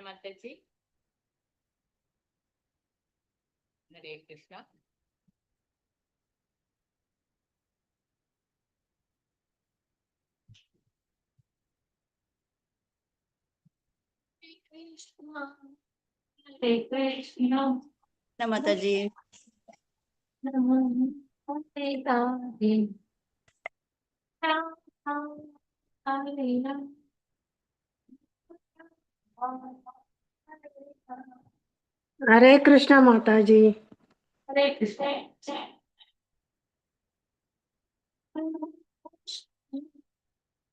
ಮಾತಾಜಿ. ಹರೇ ಕೃಷ್ಣ. ಹರೇ ಕೃಷ್ಣ ಮಾತಾಜಿ. ಹರೇ ಕೃಷ್ಣ ಮಾತಾಜಿ. ಹರೇ ಕೃಷ್ಣ.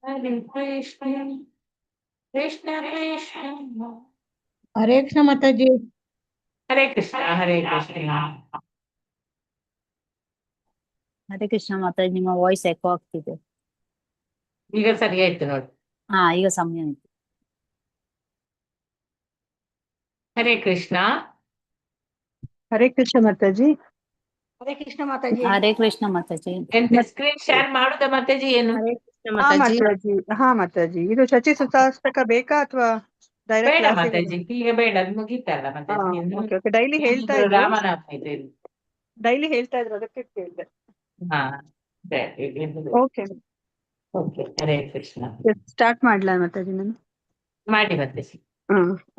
ಹರೇ ಕೃಷ್ಣ ಕೃಷ್ಣ ಕೃಷ್ಣ. ಹರೇ ಕೃಷ್ಣ ಮಾತಾಜಿ. ಹರೇ ಕೃಷ್ಣ ಹರೇ ಕೃಷ್ಣ. ಹರೇ ಕೃಷ್ಣ ಮಾತಾಜಿ. ನಿಮ್ಮ voice echo ಆಗ್ತಿದೆ. ಈಗ ಸರಿ ಆಯ್ತು ನೋಡಿ. ಈಗ ಸಮಯ ಆಯ್ತು. ಹರೇ ಕೃಷ್ಣ. ಹರೇ ಕೃಷ್ಣ ಮಾತಾಜಿ. ಹರೇ ಕೃಷ್ಣ ಮಾತಾಜಿ. ಹರೇ ಕೃಷ್ಣ ಮಾತಾಜಿ. ಸ್ಕ್ರೀನ್ ಶೇರ್ ಮಾಡುದ ಮಾತಾಜಿ? ಏನು ಹರೇ ಕೃಷ್ಣ ಮಾತಾಜಿ. ಮಾತಾಜಿ, ಇದು ಶಚಿ ಸುತಾಸ್ತಕ ಬೇಕಾ ಅಥವಾ ಬೇಡ ಮಾತಾಜಿ, ಈಗ ಬೇಡ, ಅದು ಮುಗೀತಲ್ಲ ಮಾತಾಜಿ. ಡೈಲಿ ಹೇಳ್ತಾ ಇದ್ರು, ರಾಮನಾಮ ಇದೆ. ಡೈಲಿ ಹೇಳ್ತಾ ಇದ್ರು, ಅದಕ್ಕೆ ಕೇಳಿದೆ. Okay okay. Hare Krishna. Start ಮಾಡ್ಲಾ ಮಾತಾಜಿ ನಾನು? ಮಾಡಿ ಮಾತಾಜಿ.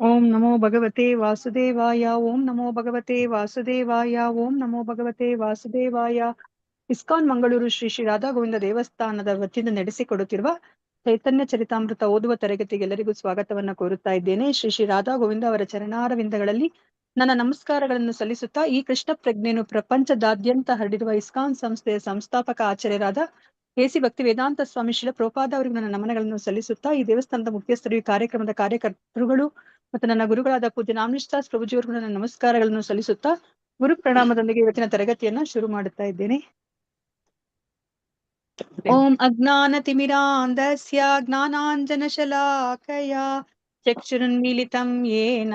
ಓಂ ನಮೋ ಭಗವತೆ ವಾಸುದೇವಾಯ. ಓಂ ನಮೋ ಭಗವತೆ ವಾಸುದೇವಾಯ. ಓಂ ನಮೋ ಭಗವತೆ ವಾಸುದೇವಾಯ. ಇಸ್ಕಾನ್ ಮಂಗಳೂರು ಶ್ರೀ ಶ್ರೀ ರಾಧಾ ಗೋವಿಂದ ದೇವಸ್ಥಾನದ ವತಿಯಿಂದ ನಡೆಸಿಕೊಡುತ್ತಿರುವ ಚೈತನ್ಯ ಚರಿತಾಮೃತ ಓದುವ ತರಗತಿಗೆ ಎಲ್ಲರಿಗೂ ಸ್ವಾಗತವನ್ನ ಕೋರುತ್ತಾ ಇದ್ದೇನೆ. ಶ್ರೀ ಶ್ರೀ ರಾಧಾ ಗೋವಿಂದ ಅವರ ಚರಣಾರವಿಂದಗಳಲ್ಲಿ ನನ್ನ ನಮಸ್ಕಾರಗಳನ್ನು ಸಲ್ಲಿಸುತ್ತಾ, ಈ ಕೃಷ್ಣ ಪ್ರಜ್ಞೆಯನ್ನು ಪ್ರಪಂಚದಾದ್ಯಂತ ಹರಡಿರುವ ಇಸ್ಕಾನ್ ಸಂಸ್ಥೆಯ ಸಂಸ್ಥಾಪಕ ಆಚಾರ್ಯರಾದ ಎಸಿ ಭಕ್ತಿ ವೇದಾಂತ ಸ್ವಾಮಿ ಶಿಲ ಪ್ರೋಪಾದ ಅವರಿಗೆ ನನ್ನ ನಮನಗಳನ್ನು ಸಲ್ಲಿಸುತ್ತಾ, ಈ ದೇವಸ್ಥಾನದ ಮುಖ್ಯಸ್ಥರು, ಈ ಕಾರ್ಯಕ್ರಮದ ಕಾರ್ಯಕರ್ತರುಗಳು ಮತ್ತು ನನ್ನ ಗುರುಗಳಾದ ಪೂಜ್ಯ ನಾಮನಿಷ್ಠಾಸ್ ಪ್ರಭುಜಿಯವರಿಗೂ ನನ್ನ ನಮಸ್ಕಾರಗಳನ್ನು ಸಲ್ಲಿಸುತ್ತಾ, ಗುರು ಪ್ರಣಾಮದೊಂದಿಗೆ ಇವತ್ತಿನ ತರಗತಿಯನ್ನ ಶುರು ಮಾಡುತ್ತಾ ಇದ್ದೇನೆ. ಓಂ ಅಜ್ಞಾನತಿಮಿರಾಂಧಸ್ಯ ಜ್ಞಾನಾಂಜನಶಲಾಕಯ ಚಕ್ಷುರುನ್ಮೀಲಿತಂ ಯೇನ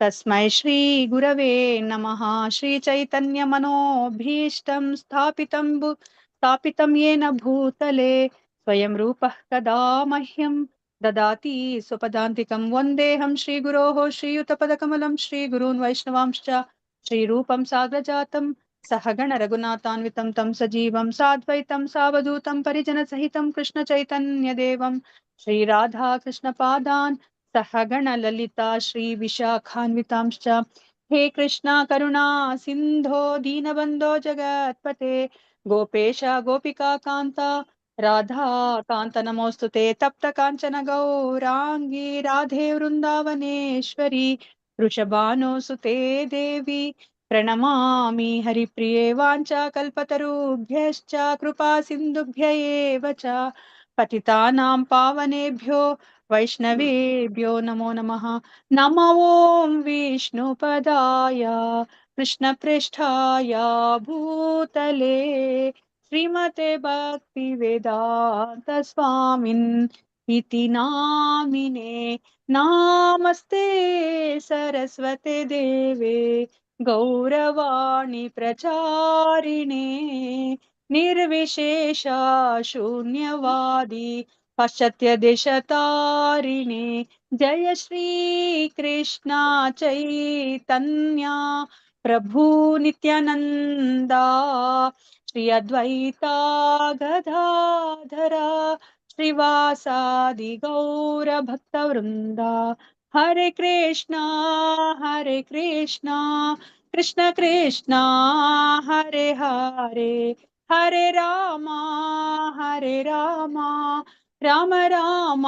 ತಸ್ಮೈ ಶ್ರೀ ಗುರವೇ ನಮಃ. ಶ್ರೀ ಚೈತನ್ಯ ಮನೋಭೀಷ್ಟಂ ಸ್ಥಾಪಿತಂ ಯೇನ ಭೂತಲೆ ಸ್ವಯಂ ರೂಪಃ ಕದಾ ಮಹ್ಯಂ ದದಾತಿ ಸ್ವಪದಾಂತಿಕಂ. ವಂದೇಹಂ ಶ್ರೀ ಗುರೋಃ ಶ್ರೀಯುತಪದಕಮಲಂ ಶ್ರೀ ಗುರೂನ್ ವೈಷ್ಣವಾಂಶ್ಚ ಶ್ರೀರೂಪಂ ಸಾಗ್ರಜಾತಂ ಸಹಗಣ ರಘುನಾಥಾನ್ವಿತಂ ತಂ ಸಜೀವಂ ಸಾದ್ವೈತಂ ಸಾವಧೂತಂ ಪರಿಜನ ಸಹಿತಂ ಕೃಷ್ಣ ಚೈತನ್ಯ ದೇವಂ ಶ್ರೀ ರಾಧಾ ಕೃಷ್ಣ ಪಾದಾನ್ ಸಹಗಣ ಲಲಿತಾ ಶ್ರೀ ವಿಶಾಖಾನ್ವಿತಾಂಶ್ಚ. ಹೇ ಕೃಷ್ಣ ಕರುಣಾ ಸಿಂಧೋ ದೀನಬಂಧೋ ಜಗತ್ಪತೆ ಗೋಪೇಶ ಗೋಪಿಕಾ ಕಾಂತ ರಾಧಾ ಕಾಂತ ನಮೋಸ್ತುತೆ. ತಪ್ತ ಕಾಂಚನ ಗೌರಾಂಗಿ ರಾಧೆ ವೃಂದಾವನೇಶ್ವರಿ ವೃಷಭಾನುಸುತೆ ದೇವಿ ಪ್ರಣಮಾಮಿ ಹರಿಪ್ರಿಯೇ. ವಾಂಚಾ ಕಲ್ಪತರುಭ್ಯಶ್ಚ ಕೃಪಾ ಸಿಂಧುಭ್ಯ ಏವ ಚ ಪತಿತಾನಾಂ ಪಾವನೇಭ್ಯೋ ವೈಷ್ಣವೇಭ್ಯೋ ನಮೋ ನಮಃ. ನಮೋ ಓಂ ವಿಷ್ಣುಪದಾಯ ಕೃಷ್ಣ ಪ್ರೇಷ್ಠಾಯ ಭೂತಲೆ ಶ್ರೀಮತೆ ಭಕ್ತಿ ವೇದಾಂತ ಸ್ವಾಮಿನ್ ಇತಿ ನಾಮಿನೇ. ನಾಮಸ್ತೆ ಸರಸ್ವತೆ ದೇವೆ ಗೌರವಾಣಿ ಪ್ರಚಾರಿಣೆ ನಿರ್ವಿಶೇಷ ಶೂನ್ಯವಾದಿ ಪಾಶ್ಚಾತ್ಯ ದೇಶತಾರಿಣೆ. ಜಯ ಶ್ರೀ ಕೃಷ್ಣ ಚೈತನ್ಯ ಪ್ರಭು ನಿತ್ಯಾನಂದ ಶ್ರೀ ಅದ್ವೈತ ಗದಾಧರ ಶ್ರೀವಾಸಾದಿ ಗೌರ ಭಕ್ತ ವೃಂದ. ಹರೇ ಕೃಷ್ಣ ಕೃಷ್ಣ ಕೃಷ್ಣ ಹರೇ ಹರೇ, ಹರೇ ರಾಮ ರಾಮ ರಾಮ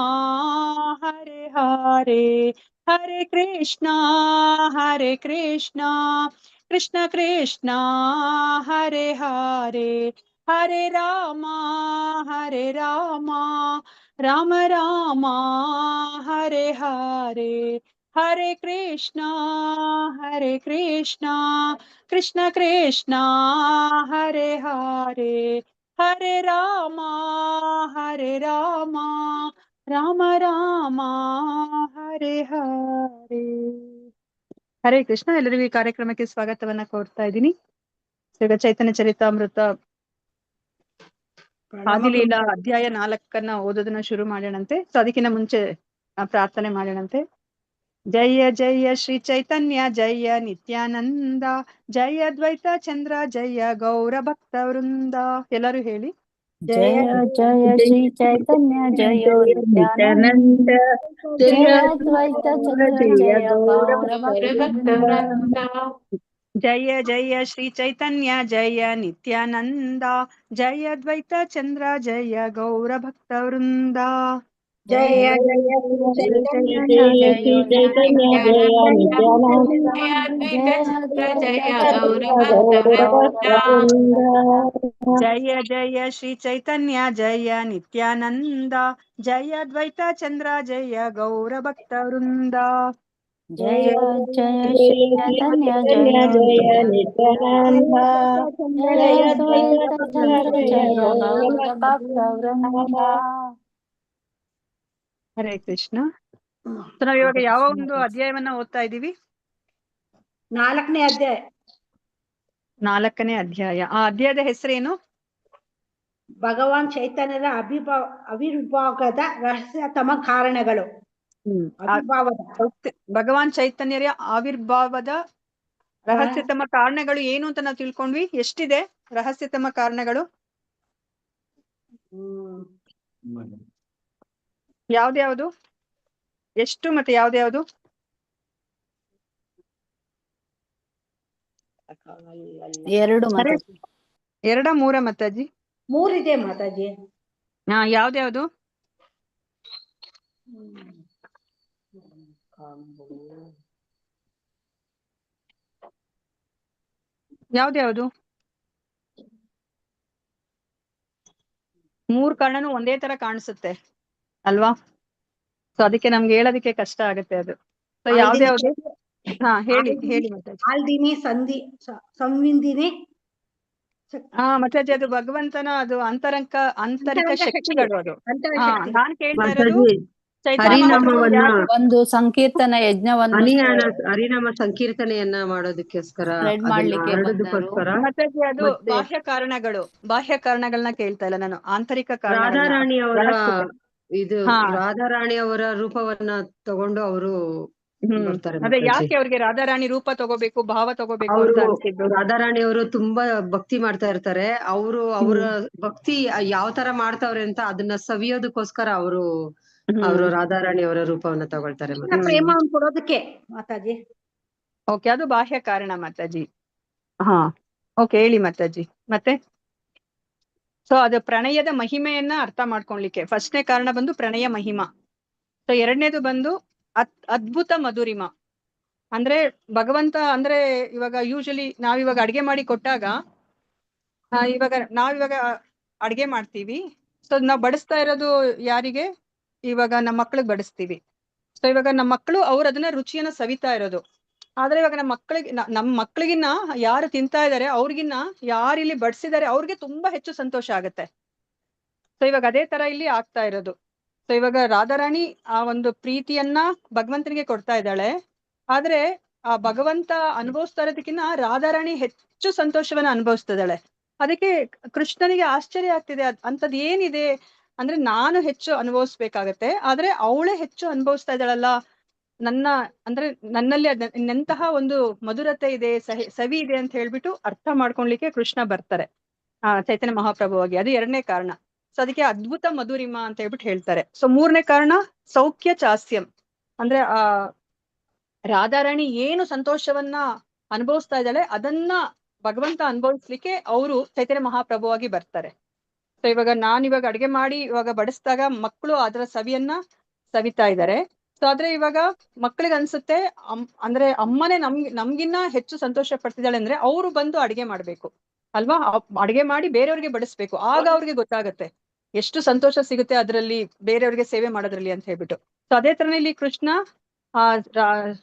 ಹರೇ ಹರೇ. ಹರೇ ಕೃಷ್ಣ ಕೃಷ್ಣ ಕೃಷ್ಣ ಹರೇ ಹರೇ, ಹರೇ ರಾಮ ರಾಮ ರಾಮ ಹರೇ ಹರೇ. ಹರೇ ಕೃಷ್ಣ ಕೃಷ್ಣ ಕೃಷ್ಣ ಹರೇ ಹರೇ, ಹರೇ ರಾಮ ರಾಮ ರಾಮ ಹರೇ ಹರೇ. ಹರೇ ಕೃಷ್ಣ. ಎಲ್ಲರಿಗೂ ಈ ಕಾರ್ಯಕ್ರಮಕ್ಕೆ ಸ್ವಾಗತವನ್ನ ಕೋರ್ತಾ ಇದ್ದೀನಿ. ಶ್ರೀ ಚೈತನ್ಯ ಚರಿತಾಮೃತ ಆದಿಲೀಲಾ ಅಧ್ಯಾಯ 4 ಓದೋದನ್ನ ಶುರು ಮಾಡೋಣಂತೆ. ಸೊ ಅದಕ್ಕಿಂತ ಮುಂಚೆ ಪ್ರಾರ್ಥನೆ ಮಾಡೋಣಂತೆ. ಜಯ ಜಯ ಶ್ರೀ ಚೈತನ್ಯ ಜಯ ನಿತ್ಯಾನಂದ ಜಯ ದ್ವೈತ ಚಂದ್ರ ಜಯ ಗೌರ ಭಕ್ತ ವೃಂದ. ಎಲ್ಲರೂ ಹೇಳಿ. ಜಯ ಜಯ ಶ್ರೀ ಚೈತನ್ಯ ಜಯ ನಿತ್ಯಾನಂದ ಜಯ ಅದ್ವೈತ ಚಂದ್ರ ಜಯ ಗೌರ ಭಕ್ತ ವೃಂದ. ಜಯ ಜಯ ಶ್ರೀ ಚೈತನ್ಯ ಜಯ ನಿತ್ಯಾನಂದ ಜಯ ದ್ವೈತ ಚಂದ್ರ ಜಯ ಗೌರ ಭಕ್ತ ವೃಂದ. ಜಯ ಜಯ ಚೈತನ್ಯ ಜಯ ನಿತ್ಯಾನಂದ ಜಯ ಗೌರ ಭಕ್ತ ವೃಂದ. ಜಯ ಜಯ ಶ್ರೀ ಚೈತನ್ಯ ಜಯ ನಿತ್ಯಾನಂದ ಜಯ ದ್ವೈತ ಚಂದ್ರ ಜಯ ಗೌರ ಭಕ್ತ ವೃಂದ. ಜಯ ಜಯ ಶ್ರೀ ಚೈತನ್ಯ ಜಯ ನಿತ್ಯಾನಂದ ಜಯ ದ್ವೈತ ಚಂದ್ರ ಜಯ ಗೌರ ಭಕ್ತ ವೃಂದ. ಹರೇ ಕೃಷ್ಣ. ನಾವು ಇವಾಗ ಯಾವ ಒಂದು ಅಧ್ಯಾಯವನ್ನ ಓದ್ತಾ ಇದ್ದೀವಿ? 4ನೇ ಅಧ್ಯಾಯ. 4ನೇ ಅಧ್ಯಾಯ. ಆ ಅಧ್ಯಾಯದ ಹೆಸರೇನು? ಭಗವಾನ್ ಚೈತನ್ಯರ ಆವಿರ್ಭಾವದ ರಹಸ್ಯತಮ ಕಾರಣಗಳು. ಭಗವಾನ್ ಚೈತನ್ಯರ ಆವಿರ್ಭಾವದ ರಹಸ್ಯತಮ ಕಾರಣಗಳು ಏನು ಅಂತ ನಾವು ತಿಳ್ಕೊಂಡ್ವಿ. ಎಷ್ಟಿದೆ ರಹಸ್ಯತಮ ಕಾರಣಗಳು? ಯಾವ್ದ್ಯಾವ್ದು? ಎಷ್ಟು ಮತ್ತೆ ಯಾವ್ದ್ಯಾವ್ದು? 2 ಮಾತಾಜಿ. 2 3 ಮಾತಾಜಿ? 3 ಇದೆ ಮಾತಾಜಿ. ಯಾವ್ದ್ಯಾವ್ದು? ಯಾವ್ದ್ಯಾವ್ದು? 3 ಕಾರಣನೂ ಒಂದೇ ತರ ಕಾಣಿಸುತ್ತೆ ಅಲ್ವಾ? ಸೊ ಅದಕ್ಕೆ ನಮ್ಗೆ ಹೇಳೋದಕ್ಕೆ ಕಷ್ಟ ಆಗುತ್ತೆ ಅದು. ಸೊ ಯಾವ್ದ್ಯಾವ್ದು? ಹೇಳಿ ಹೇಳಿ ಮಾತಾಜಿ. ಆಲ್ದಿನಿ ಸಂವಿಂದಿನಿ. ಮಾತಾಜಿ ಅದು ಭಗವಂತನ ಅದು ಆಂತರಿಕ ಶಕ್ತಿಗಳು. ಅದು ನಾನ್ ಕೇಳ್ತಾ ಇರೋದು ಒಂದು ಸಂಕೀರ್ತನ ಯಜ್ಞವನ್ನು ಹರಿನಾಮ ಸಂಕೀರ್ತನೆಯನ್ನ ಮಾಡೋದಕ್ಕೋಸ್ಕರ ಮಾಡ್ಲಿಕ್ಕೆ ಮಾತಾಜಿ ಅದು ಬಾಹ್ಯ ಕಾರಣಗಳನ್ನ ಕೇಳ್ತಾ ಇಲ್ಲ ನಾನು. ಆಂತರಿಕ ಕಾರಣ. ರಾಧಾರಾಣಿ ಅವರ ರೂಪವನ್ನ ತಗೊಂಡು ಅವರು ಬರ್ತಾರೆ. ಅದೇ ಯಾಕೆ ಅವ್ರಿಗೆ ರಾಧಾರಾಣಿ ರೂಪ ತಗೋಬೇಕು, ಭಾವ ತಗೋಬೇಕು ಅಂತ ಅನ್ಸಿದ್ದು? ರಾಧಾರಾಣಿ ಅವರು ತುಂಬಾ ಭಕ್ತಿ ಮಾಡ್ತಾ ಇರ್ತಾರೆ. ಅವರ ಭಕ್ತಿ ಯಾವ ತರ ಮಾಡ್ತಾವ್ರೆ ಅಂತ ಅದನ್ನ ಸವಿಯೋದಕ್ಕೋಸ್ಕರ ಅವರು ರಾಧಾರಾಣಿ ಅವರ ರೂಪವನ್ನ ತಗೊಳ್ತಾರೆ. ಪ್ರೇಮವನ್ನು ಕೊಡೋದಕ್ಕೆ ಮಾತಾಜಿ. ಓಕೆ, ಅದು ಬಾಹ್ಯ ಕಾರಣ ಮಾತಾಜಿ. ಓಕೆ, ಹೇಳಿ ಮಾತಾಜಿ. ಮತ್ತೆ ಸೊ ಅದು ಪ್ರಣಯದ ಮಹಿಮೆಯನ್ನ ಅರ್ಥ ಮಾಡ್ಕೊಳ್ಲಿಕ್ಕೆ ಫಸ್ಟ್ನೇ ಕಾರಣ ಬಂದು ಪ್ರಣಯ ಮಹಿಮಾ. ಸೊ ಎರಡನೇದು ಬಂದು ಅದ್ಭುತ ಮಧುರಿಮ. ಅಂದ್ರೆ ಭಗವಂತ ಅಂದ್ರೆ ಇವಾಗ ಯೂಶಲಿ ನಾವಿವಾಗ ಅಡ್ಗೆ ಮಾಡಿ ಕೊಟ್ಟಾಗ ನಾವಿವಾಗ ಅಡ್ಗೆ ಮಾಡ್ತೀವಿ. ಸೊ ನಾವ್ ಬಡಿಸ್ತಾ ಇರೋದು ಯಾರಿಗೆ? ಇವಾಗ ನಮ್ಮ ಮಕ್ಳಿಗೆ ಬಡಿಸ್ತೀವಿ. ಸೊ ಇವಾಗ ನಮ್ಮ ಮಕ್ಕಳು ಅವ್ರು ಅದನ್ನ ರುಚಿಯನ್ನ ಸವಿತಾ ಇರೋದು. ಆದ್ರೆ ಇವಾಗ ನಮ್ಮ ಮಕ್ಳಿಗಿನ್ನ ಯಾರು ತಿಂತಾ ಇದಾರೆ ಅವ್ರಿಗಿನ್ನ ಯಾರು ಇಲ್ಲಿ ಬಡಿಸಿದಾರೆ ಅವ್ರಿಗೆ ತುಂಬಾ ಹೆಚ್ಚು ಸಂತೋಷ ಆಗತ್ತೆ. ಸೊ ಇವಾಗ ಅದೇ ತರ ಇಲ್ಲಿ ಆಗ್ತಾ ಇರೋದು. ಸೊ ಇವಾಗ ರಾಧಾರಾಣಿ ಆ ಒಂದು ಪ್ರೀತಿಯನ್ನ ಭಗವಂತನಿಗೆ ಕೊಡ್ತಾ ಇದ್ದಾಳೆ. ಆದ್ರೆ ಆ ಭಗವಂತ ಅನುಭವಿಸ್ತಾ ಇರೋದಕ್ಕಿಂತ ರಾಧಾರಾಣಿ ಹೆಚ್ಚು ಸಂತೋಷವನ್ನ ಅನುಭವಿಸ್ತಿದ್ದಾಳೆ. ಅದಕ್ಕೆ ಕೃಷ್ಣನಿಗೆ ಆಶ್ಚರ್ಯ ಆಗ್ತಿದೆ, ಅಂತದ್ ಏನಿದೆ ಅಂದ್ರೆ ನಾನು ಹೆಚ್ಚು ಅನುಭವಿಸ್ಬೇಕಾಗತ್ತೆ, ಆದ್ರೆ ಅವಳೇ ಹೆಚ್ಚು ಅನುಭವಿಸ್ತಾ ಇದ್ದಾಳಲ್ಲ, ನನ್ನಲ್ಲಿ ಎಂತಹ ಒಂದು ಮಧುರತೆ ಇದೆ, ಸವಿ ಇದೆ ಅಂತ ಹೇಳ್ಬಿಟ್ಟು ಅರ್ಥ ಮಾಡ್ಕೊಳ್ಲಿಕ್ಕೆ ಕೃಷ್ಣ ಬರ್ತಾರೆ ಚೈತನ್ಯ ಮಹಾಪ್ರಭುವಾಗಿ. ಅದು ಎರಡನೇ ಕಾರಣ. ಸೊ ಅದಕ್ಕೆ ಅದ್ಭುತ ಮಧುರಿಮ ಅಂತ ಹೇಳ್ಬಿಟ್ಟು ಹೇಳ್ತಾರೆ. ಸೊ ಮೂರನೇ ಕಾರಣ ಸೌಖ್ಯ ಚಾಸ್ಯಂ. ಅಂದ್ರೆ ರಾಧಾರಾಣಿ ಏನು ಸಂತೋಷವನ್ನ ಅನುಭವಿಸ್ತಾ ಇದ್ದಾಳೆ ಅದನ್ನ ಭಗವಂತ ಅನುಭವಿಸ್ಲಿಕ್ಕೆ ಅವರು ಚೈತನ್ಯ ಮಹಾಪ್ರಭುವಾಗಿ ಬರ್ತಾರೆ. ಸೊ ಇವಾಗ ನಾನಿವಾಗ ಅಡ್ಗೆ ಮಾಡಿ ಇವಾಗ ಬಡಿಸಿದಾಗ ಮಕ್ಕಳು ಅದರ ಸವಿಯನ್ನ ಸವಿತಾ ಇದ್ದಾರೆ. ಸೊ ಆದ್ರೆ ಇವಾಗ ಮಕ್ಳಿಗೆ ಅನ್ಸುತ್ತೆ ಅಂದ್ರೆ ಅಮ್ಮನೇ ನಮ್ಗಿನ್ನ ಹೆಚ್ಚು ಸಂತೋಷ ಪಡ್ತಿದ್ದಾಳೆ ಅಂದ್ರೆ ಅವರು ಬಂದು ಅಡ್ಗೆ ಮಾಡ್ಬೇಕು ಅಲ್ವಾ, ಅಡ್ಗೆ ಮಾಡಿ ಬೇರೆಯವ್ರಿಗೆ ಬಡಿಸ್ಬೇಕು. ಆಗ ಅವ್ರಿಗೆ ಗೊತ್ತಾಗತ್ತೆ ಎಷ್ಟು ಸಂತೋಷ ಸಿಗುತ್ತೆ ಅದರಲ್ಲಿ, ಬೇರೆಯವ್ರಿಗೆ ಸೇವೆ ಮಾಡೋದ್ರಲ್ಲಿ ಅಂತ ಹೇಳ್ಬಿಟ್ಟು. ಸೊ ಅದೇ ತರನೇ ಇಲ್ಲಿ ಕೃಷ್ಣ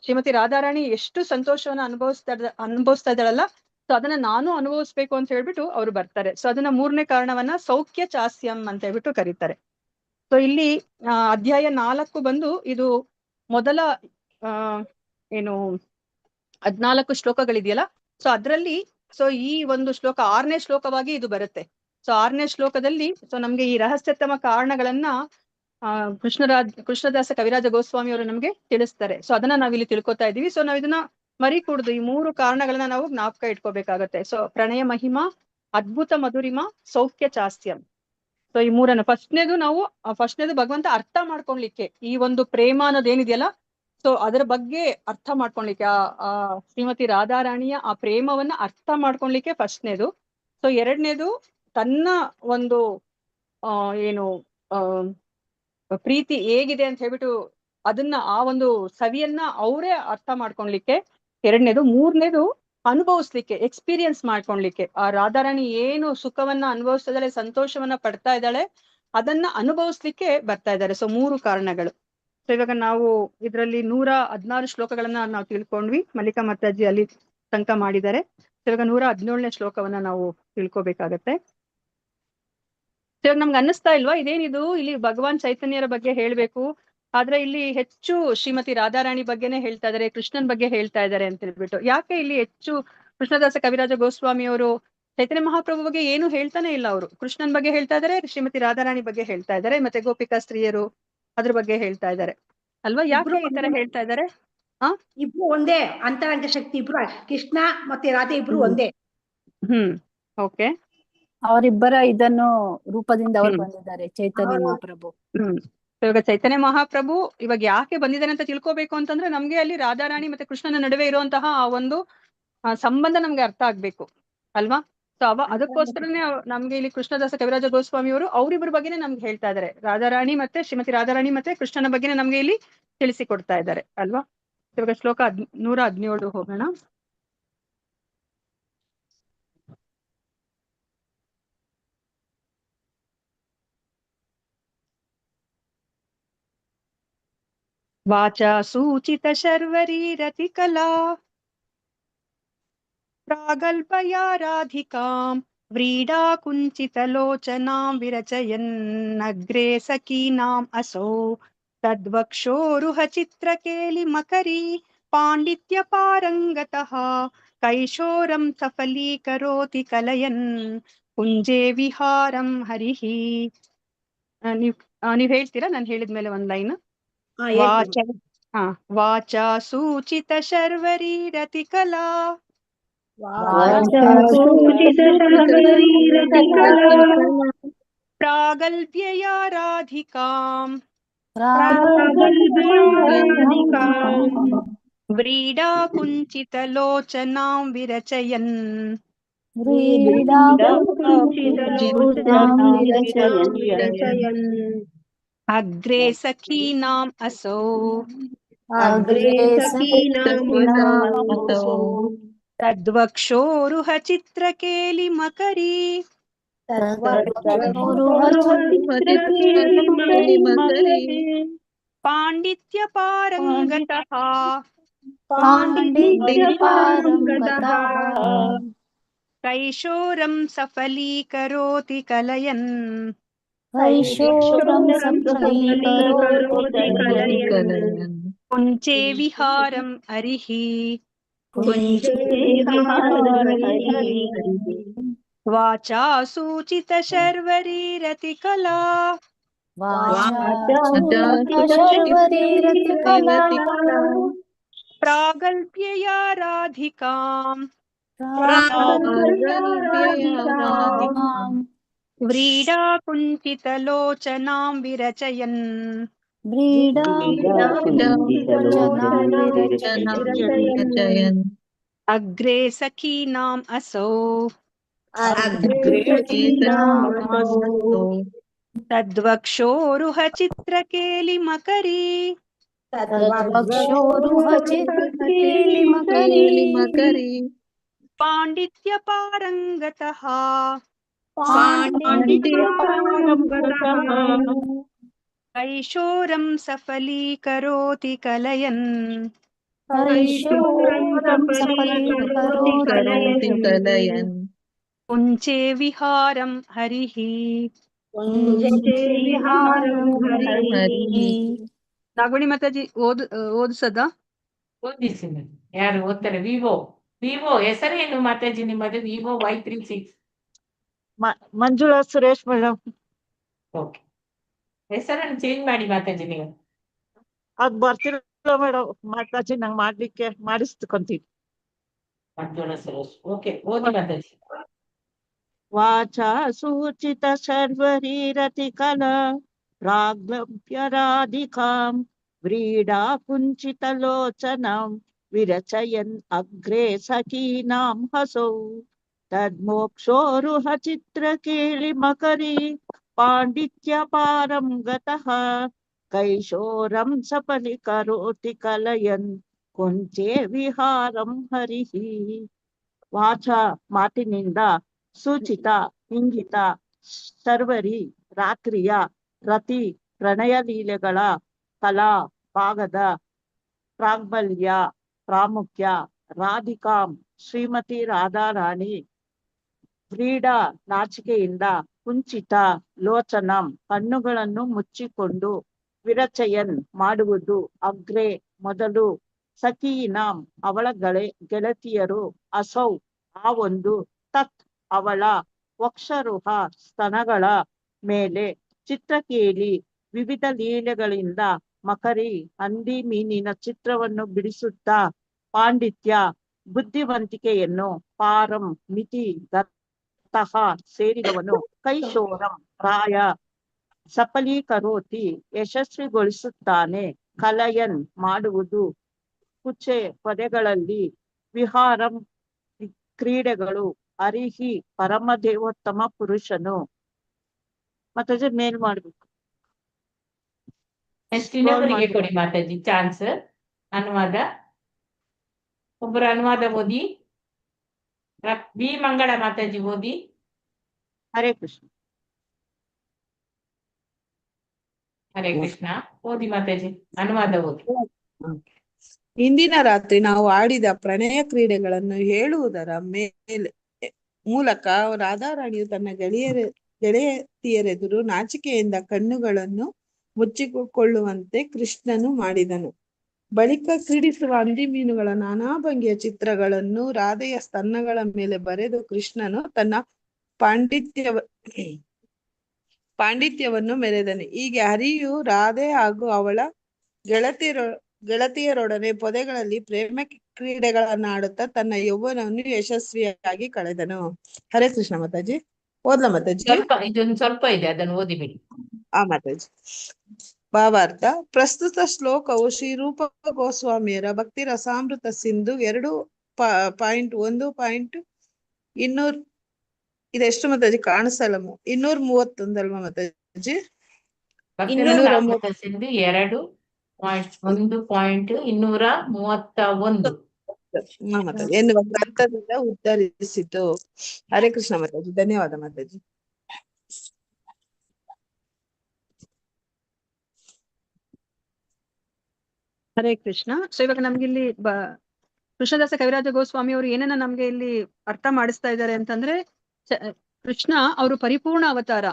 ಶ್ರೀಮತಿ ರಾಧಾರಾಣಿ ಎಷ್ಟು ಸಂತೋಷವನ್ನ ಅನುಭವಿಸ್ತಾ ಇದ್ದಾಳಲ್ಲ, ಸೊ ಅದನ್ನ ನಾನು ಅನುಭವಿಸ್ಬೇಕು ಅಂತ ಹೇಳ್ಬಿಟ್ಟು ಅವ್ರು ಬರ್ತಾರೆ. ಸೊ ಅದನ್ನ ಮೂರನೇ ಕಾರಣವನ್ನ ಸೌಖ್ಯ ಚಾಸ್ಯಂ ಅಂತ ಹೇಳ್ಬಿಟ್ಟು ಕರೀತಾರೆ. ಸೊ ಇಲ್ಲಿ ಅಧ್ಯಾಯ 4 ಬಂದು ಇದು ಮೊದಲ 14 ಶ್ಲೋಕಗಳಿದೆಯಲ್ಲ, ಸೊ ಅದ್ರಲ್ಲಿ ಸೊ ಈ ಒಂದು ಶ್ಲೋಕ 6ನೇ ಶ್ಲೋಕವಾಗಿ ಇದು ಬರುತ್ತೆ. ಸೊ 6ನೇ ಶ್ಲೋಕದಲ್ಲಿ ಸೊ ನಮ್ಗೆ ಈ ರಹಸ್ಯತಮ ಕಾರಣಗಳನ್ನ ಕೃಷ್ಣದಾಸ ಕವಿರಾಜ ಗೋಸ್ವಾಮಿ ಅವರು ನಮ್ಗೆ ತಿಳಿಸ್ತಾರೆ. ಸೊ ಅದನ್ನ ನಾವಿಲ್ಲಿ ತಿಳ್ಕೊತಾ ಇದೀವಿ. ಸೊ ನಾವ್ ಇದನ್ನ ಮರಿ ಕೂಡುದು ಈ 3 ಕಾರಣಗಳನ್ನ ನಾವು ಜ್ಞಾಪಕ ಇಟ್ಕೋಬೇಕಾಗತ್ತೆ. ಸೊ ಪ್ರಣಯ ಮಹಿಮಾ, ಅದ್ಭುತ ಮಧುರಿಮಾ, ಸೌಖ್ಯ ಚಾಸ್ತ್ಯಂ. ಸೊ ಈ 3 ಫಸ್ಟ್ನೇದು ಭಗವಂತ ಅರ್ಥ ಮಾಡ್ಕೊಳ್ಲಿಕ್ಕೆ, ಈ ಒಂದು ಪ್ರೇಮ ಅನ್ನೋದೇನಿದೆಯಲ್ಲ, ಸೊ ಅದರ ಬಗ್ಗೆ ಅರ್ಥ ಮಾಡ್ಕೊಳ್ಲಿಕ್ಕೆ, ಆ ಶ್ರೀಮತಿ ರಾಧಾರಾಣಿಯ ಆ ಪ್ರೇಮವನ್ನ ಅರ್ಥ ಮಾಡ್ಕೊಳ್ಲಿಕ್ಕೆ ಫಸ್ಟ್ನೇದು. ಸೊ ಎರಡನೇದು ತನ್ನ ಒಂದು ಏನು ಪ್ರೀತಿ ಹೇಗಿದೆ ಅಂತ ಹೇಳ್ಬಿಟ್ಟು ಅದನ್ನ ಆ ಒಂದು ಸವಿಯನ್ನ ಅವರೇ ಅರ್ಥ ಮಾಡ್ಕೊಳ್ಲಿಕ್ಕೆ ಎರಡನೇದು. ಮೂರನೇದು ಅನುಭವಿಸ್ಲಿಕ್ಕೆ, ಎಕ್ಸ್ಪೀರಿಯನ್ಸ್ ಮಾಡ್ಕೊಳ್ಲಿಕ್ಕೆ, ಆ ರಾಧಾರಾಣಿ ಏನು ಸುಖವನ್ನ ಅನುಭವಿಸ್ತಿದ್ದಾಳೆ, ಸಂತೋಷವನ್ನ ಪಡ್ತಾ ಇದ್ದಾಳೆ, ಅದನ್ನ ಅನುಭವಿಸ್ಲಿಕ್ಕೆ ಬರ್ತಾ ಇದ್ದಾರೆ. ಸೊ 3 ಕಾರಣಗಳು. ಸೊ ಇವಾಗ ನಾವು ಇದರಲ್ಲಿ 116 ಶ್ಲೋಕಗಳನ್ನ ನಾವು ತಿಳ್ಕೊಂಡ್ವಿ. ಮಲ್ಲಿಕಾ ಮಾತಾಜಿ ಅಲ್ಲಿ ತನಕ ಮಾಡಿದ್ದಾರೆ. ಇವಾಗ 117ನೇ ಶ್ಲೋಕವನ್ನ ನಾವು ತಿಳ್ಕೊಬೇಕಾಗತ್ತೆ. ಇವಾಗ ನಮ್ಗೆ ಅನ್ನಿಸ್ತಾ ಇಲ್ವಾ, ಇದೇನಿದು ಇಲ್ಲಿ ಭಗವಾನ್ ಚೈತನ್ಯರ ಬಗ್ಗೆ ಹೇಳ್ಬೇಕು, ಆದ್ರೆ ಇಲ್ಲಿ ಹೆಚ್ಚು ಶ್ರೀಮತಿ ರಾಧಾರಾಣಿ ಬಗ್ಗೆನೇ ಹೇಳ್ತಾ ಇದಾರೆ, ಕೃಷ್ಣನ್ ಬಗ್ಗೆ ಹೇಳ್ತಾ ಇದ್ದಾರೆ ಅಂತ ಹೇಳ್ಬಿಟ್ಟು. ಯಾಕೆ ಇಲ್ಲಿ ಹೆಚ್ಚು ಕೃಷ್ಣದಾಸ ಕವಿರಾಜ ಗೋಸ್ವಾಮಿ ಅವರು ಚೈತನ್ಯ ಮಹಾಪ್ರಭು ಬಗ್ಗೆ ಏನು ಹೇಳ್ತಾನೆ ಇಲ್ಲ. ಅವರು ಕೃಷ್ಣನ್ ಬಗ್ಗೆ ಹೇಳ್ತಾ ಇದಾರೆ, ಶ್ರೀಮತಿ ರಾಧಾರಾಣಿ ಬಗ್ಗೆ ಹೇಳ್ತಾ ಇದಾರೆ, ಮತ್ತೆ ಗೋಪಿಕಾ ಸ್ತ್ರೀಯರು ಅದ್ರ ಬಗ್ಗೆ ಹೇಳ್ತಾ ಇದ್ದಾರೆ ಅಲ್ವಾ? ಯಾಕೆ ಈ ತರ ಹೇಳ್ತಾ ಇದಾರೆ? ಇಬ್ರು ಒಂದೇ ಅಂತರಂಗ ಶಕ್ತಿ, ಇಬ್ರು ಕೃಷ್ಣ ಮತ್ತೆ ರಾಧೆ ಇಬ್ರು ಒಂದೇ. ಓಕೆ. ಅವರಿಬ್ಬರ ಇದನ್ನು ರೂಪದಿಂದ ಅವರು ಬಂದಿದ್ದಾರೆ ಚೈತನ್ಯ ಮಹಾಪ್ರಭು. ಇವಾಗ ಚೈತನ್ಯ ಮಹಾಪ್ರಭು ಇವಾಗ ಯಾಕೆ ಬಂದಿದ್ದಾನೆ ಅಂತ ತಿಳ್ಕೊಬೇಕು ಅಂತಂದ್ರೆ ನಮ್ಗೆ ಅಲ್ಲಿ ರಾಧಾರಾಣಿ ಮತ್ತೆ ಕೃಷ್ಣನ ನಡುವೆ ಇರುವಂತಹ ಆ ಒಂದು ಸಂಬಂಧ ನಮ್ಗೆ ಅರ್ಥ ಆಗ್ಬೇಕು ಅಲ್ವಾ? ಸೊ ಅದಕ್ಕೋಸ್ಕರನೇ ನಮ್ಗೆ ಇಲ್ಲಿ ಕೃಷ್ಣದಾಸ ಕವಿರಾಜ ಗೋಸ್ವಾಮಿ ಅವರು ಅವರಿಬ್ಬರ ಬಗ್ಗೆನೇ ನಮ್ಗೆ ಹೇಳ್ತಾ ಇದಾರೆ. ರಾಧಾರಾಣಿ ಮತ್ತೆ ಶ್ರೀಮತಿ ರಾಧಾರಾಣಿ ಮತ್ತೆ ಕೃಷ್ಣನ ಬಗ್ಗೆನೇ ನಮ್ಗೆ ಇಲ್ಲಿ ತಿಳಿಸಿಕೊಡ್ತಾ ಇದ್ದಾರೆ ಅಲ್ವಾ? ಇವಾಗ ಶ್ಲೋಕ 117 ಹೋಗೋಣ. ವಾಚಾ ಸೂಚಿತ ಶರ್ವರೀರತಿ ಕಲಾ ಪ್ರಾಗಲ್ಪಯಾ ರಾಧಿಕಾಂ ವ್ರೀಡಾ ಕುಂಚಿತ ಲೋಚನಾಂ ವಿರಚಯನ್ನಗ್ರೇ ಸಖೀನಾಂ ಅಸೌ ತದ್ವಕ್ಷೋರುಹ ಚಿತ್ರಕೇಲಿ ಮಕರಿ ಪಾಂಡಿತ್ಯ ಪಾರಂಗತಃ ಕೈಶೋರಂ ಸಫಲೀಕರೋತಿ ಕಲಯನ್ ಕುಂಜೇ ವಿಹಾರಂ ಹರಿಹಿ. ನೀವ್ ಹೇಳ್ತೀರಾ? ನಾನು ಹೇಳಿದ್ಮೇಲೆ ಒಂದ್ ಲೈನ್. ವಾಚಾ ಸೂಚಿತ ಶರ್ವರೀರತಿ ಕಲಾ ಪ್ರಾಗಲ್ಭ್ಯಯಾ ರಾಧಿಕಾಂ ವ್ರೀಡಾ ಕುಂಚಿತ ಲೋಚನಾಂ ವಿರಚಯನ್ ಅಗ್ರೇ ಸಖೀನಾಂ ಅಸೌ ತದ್ವಕ್ಷೋರುಹ ಚಿತ್ರಕೇಲಿ ಮಕರಿ ಪಾಂಡಿತ್ಯ ಪಾರಂಗತಃ ಕೈಶೋರಂ ಸಫಲೀಕರೋತಿ ಕಲಯನ್ ಕುಂಚೇ ವಿಹಾರಂ ಹರಿಹಿ. ವಾಚಾ ಸೂಚಿತ ಶರ್ವರೀರತಿ ಕಲಾ ಪ್ರಾಗಲ್ಭ್ಯಯಾ ರಾಧಿಕಾಂ ವ್ರೀಡಾ ಕುಂಚಿತ ಲೋಚನಾಂ ವಿರಚಯನ್ ಅಗ್ರೇ ಸಖೀನಾಂ ಅಸೌ ತದ್ವಕ್ಷೋರುಹ ಚಿತ್ರಕೇಲಿ ಮಕರಿ ಪಾಂಡಿತ್ಯ ಪಾರಂಗತಃ ಕೈಶೋರಂ ಸಫಲೀಕರೋತಿ ಕಲಯನ್ ಕುಂಚೇ ವಿಹಾರಂ ಹರಿಹಿ. ನಾಗಮಣಿ ಮಾತಾಜಿ ಓದಿಸದ? ಓದಿಸಿ. ಯಾರು ಓದ್ತಾರೆ? ವಿವೋ ಹೆಸರೇನು ಮಾತಾಜಿ ನಿಮ್ಮದು? Vivo Y36. Manjula Suresh madam. Okay. ಹೆಸರನ್ನು ಚೇಂಜ್ ಮಾಡಿ ಮಾತಾಜಿ ನೀವು. ಅದ್ ಬರ್ತಿರಲ್ಲ ಮೇಡಮ್, ಮಾತಾಜಿ ನಂಗೆ ಮಾಡ್ಲಿಕ್ಕೆ ಮಾಡಿಸ್ಕೊಂತೀನಿ. ಮಂಜುಳ ಸುರೇಶ್. ಓಕೆ, ಓದಿ ಮಾತಾಜಿ. ವಾಚಾ ಸೂಚಿತ ಶರ್ವರೀರತಿ ಕಲಾ ಪ್ರಾಗ್ಲಭ್ಯರಾಧಿಕಾಂ ವ್ರೀಡಾ ಕುಂಚಿತ ಲೋಚನಂ ವಿರಚಯನ್ ಅಗ್ರೆ ಸಖೀನಾಂ ಹಸೌ ತದ್ಮೋಕ್ಷೋರುಹ ಚಿತ್ರ ಕೇಳಿ ಮಕರಿ ಪಾಂಡಿತ್ಯ ಪಾರಂ ಗತಃ ಕೈಶೋರಂ ಸಫಲಿ ಕರೋತಿ ಕಲಯನ್ ಕುಂಚೆ ವಿಹಾರಂ ಹರಿಹಿ. ವಾಚ ಮಾತಿನಿಂದ, ಸೂಚಿತ ಇಂಗಿತ, ಶರ್ವರಿ ರಾತ್ರಿಯ, ರತಿ ಪ್ರಣಯ ಲೀಲೆಗಳ, ಕಲಾ ಭಾಗದ, ಪ್ರಾಗ್ಬಲ್ಯ ಪ್ರಾಮುಖ್ಯ, ರಾಧಿಕಾಂ ಶ್ರೀಮತಿ ರಾಧಾರಾಣಿ, ಕ್ರೀಡಾ ನಾಚಿಕೆಯಿಂದ, ಕುಂಚಿತ ಲೋಚನಂ ಕಣ್ಣುಗಳನ್ನು ಮುಚ್ಚಿಕೊಂಡು, ವಿರಚಯನ್ ಮಾಡುವುದು, ಅಗ್ರೆ ಮೊದಲು, ಸಖೀನಾಂ ಅವಳ ಗೆಳತಿಯರು, ಅಸೌ ಆ ಒಂದು, ತತ್ ಅವಳ, ವಕ್ಷರುಹ ಸ್ತನಗಳ ಮೇಲೆ, ಚಿತ್ರಕೇಳಿ ವಿವಿಧ ಲೀಲೆಗಳಿಂದ, ಮಕರಿ ಹಂದಿ ಮೀನಿನ ಚಿತ್ರವನ್ನು ಬಿಡಿಸುತ್ತಾ, ಪಾಂಡಿತ್ಯ ಬುದ್ಧಿವಂತಿಕೆಯನ್ನು, ಪಾರಂ ಮಿತಿ ಗತಃ ಸೇರಿದವನು, ಕೈಶೋರಂ ಪ್ರಾಯ, ಸಫಲೀಕರೋತಿ ಯಶಸ್ವಿಗೊಳಿಸುತ್ತಾನೆ, ಕಲಯನ್ ಮಾಡುವುದು, ಕುಚೆ ಪೊದೆಗಳಲ್ಲಿ, ವಿಹಾರಂ ಕ್ರೀಡೆಗಳು, ಹರಿಹಿ ಪರಮದೇವೋತ್ತಮ ಪುರುಷನು. ಮತ್ತೆ ಮೇಲ್ ಮಾಡ್ಬೇಕು. ನೆಕ್ಸ್ಟ್ ಇನ್ನೊಬ್ಬರಿಗೆ ಕೊಡಿ ಮಾತಾಜಿ ಚಾನ್ಸ್. ಅನುವಾದ, ಒಬ್ಬರು ಅನುವಾದ ಓದಿ. ಬಿ ಮಂಗಳ ಮಾತಾಜಿ ಓದಿ. ಹರೇ ಕೃಷ್ಣ. ಹರೇ ಕೃಷ್ಣ. ಓದಿ ಮಾತಾಜಿ, ಅನುವಾದ ಓದಿ. ಇಂದಿನ ರಾತ್ರಿ ನಾವು ಆಡಿದ ಪ್ರಣಯ ಕ್ರೀಡೆಗಳನ್ನು ಹೇಳುವುದರ ಮೂಲಕ ರಾಧಾರಾಣಿಯು ತನ್ನ ಗೆಳೆಯತಿಯರೆದುರು ನಾಚಿಕೆಯಿಂದ ಕಣ್ಣುಗಳನ್ನು ಮುಚ್ಚಿಕೊಳ್ಳುವಂತೆ ಕೃಷ್ಣನು ಮಾಡಿದನು. ಬಳಿಕ ಕ್ರೀಡಿಸುವ ಹಂದಿ ಮೀನುಗಳ ನಾನಾ ಬಗೆಯ ಚಿತ್ರಗಳನ್ನು ರಾಧೆಯ ಸ್ತನಗಳ ಮೇಲೆ ಬರೆದು ಕೃಷ್ಣನು ತನ್ನ ಪಾಂಡಿತ್ಯವನ್ನು ಮೆರೆದನು. ಹೀಗೆ ಹರಿಯು ರಾಧೆ ಹಾಗೂ ಅವಳ ಗೆಳತಿಯರೊಡನೆ ಪೊದೆಗಳಲ್ಲಿ ಪ್ರೇಮ ಕ್ರೀಡೆಗಳನ್ನಾಡುತ್ತಾ ತನ್ನ ಯೌವನವನ್ನು ಯಶಸ್ವಿಯಾಗಿ ಕಳೆದನು. ಹರೇ ಕೃಷ್ಣ ಮಾತಾಜಿ. ಓದ್ಲಾ ಮಾತಾಜಿ? ಇದೊಂದು ಸ್ವಲ್ಪ ಇದೆ, ಅದನ್ನು ಓದಿಬಿಡಿ. ಆ ಮಾತಾಜಿ. ಭಾವಾರ್ಥ. ಪ್ರಸ್ತುತ ಶ್ಲೋಕವು ಶ್ರೀರೂಪ ಗೋಸ್ವಾಮಿಯರ ಭಕ್ತಿ ರಸಾಮೃತ ಸಿಂಧು 2.1.200 ಇದೆಷ್ಟು ಮಾತಾಜಿ? ಕಾಣಿಸಲ್ಲ. 231 ಅಲ್ವಾ ಮಾತಾಜಿ? 2.1.231. ಎನ್ನುವ ಗ್ರಂಥದಿಂದ ಉದ್ಧರಿಸಿತು. ಹರೇ ಕೃಷ್ಣ ಮಾತಾಜಿ. ಧನ್ಯವಾದ ಮಾತಾಜಿ. ಹರೇ ಕೃಷ್ಣ. ಸೊ ಇವಾಗ ನಮ್ಗೆ ಇಲ್ಲಿ ಕೃಷ್ಣದಾಸ ಕವಿರಾಜ ಗೋಸ್ವಾಮಿ ಅವರು ಏನನ್ನ ನಮ್ಗೆ ಇಲ್ಲಿ ಅರ್ಥ ಮಾಡಿಸ್ತಾ ಇದ್ದಾರೆ ಅಂತಂದ್ರೆ, ಕೃಷ್ಣ ಅವರು ಪರಿಪೂರ್ಣ ಅವತಾರ.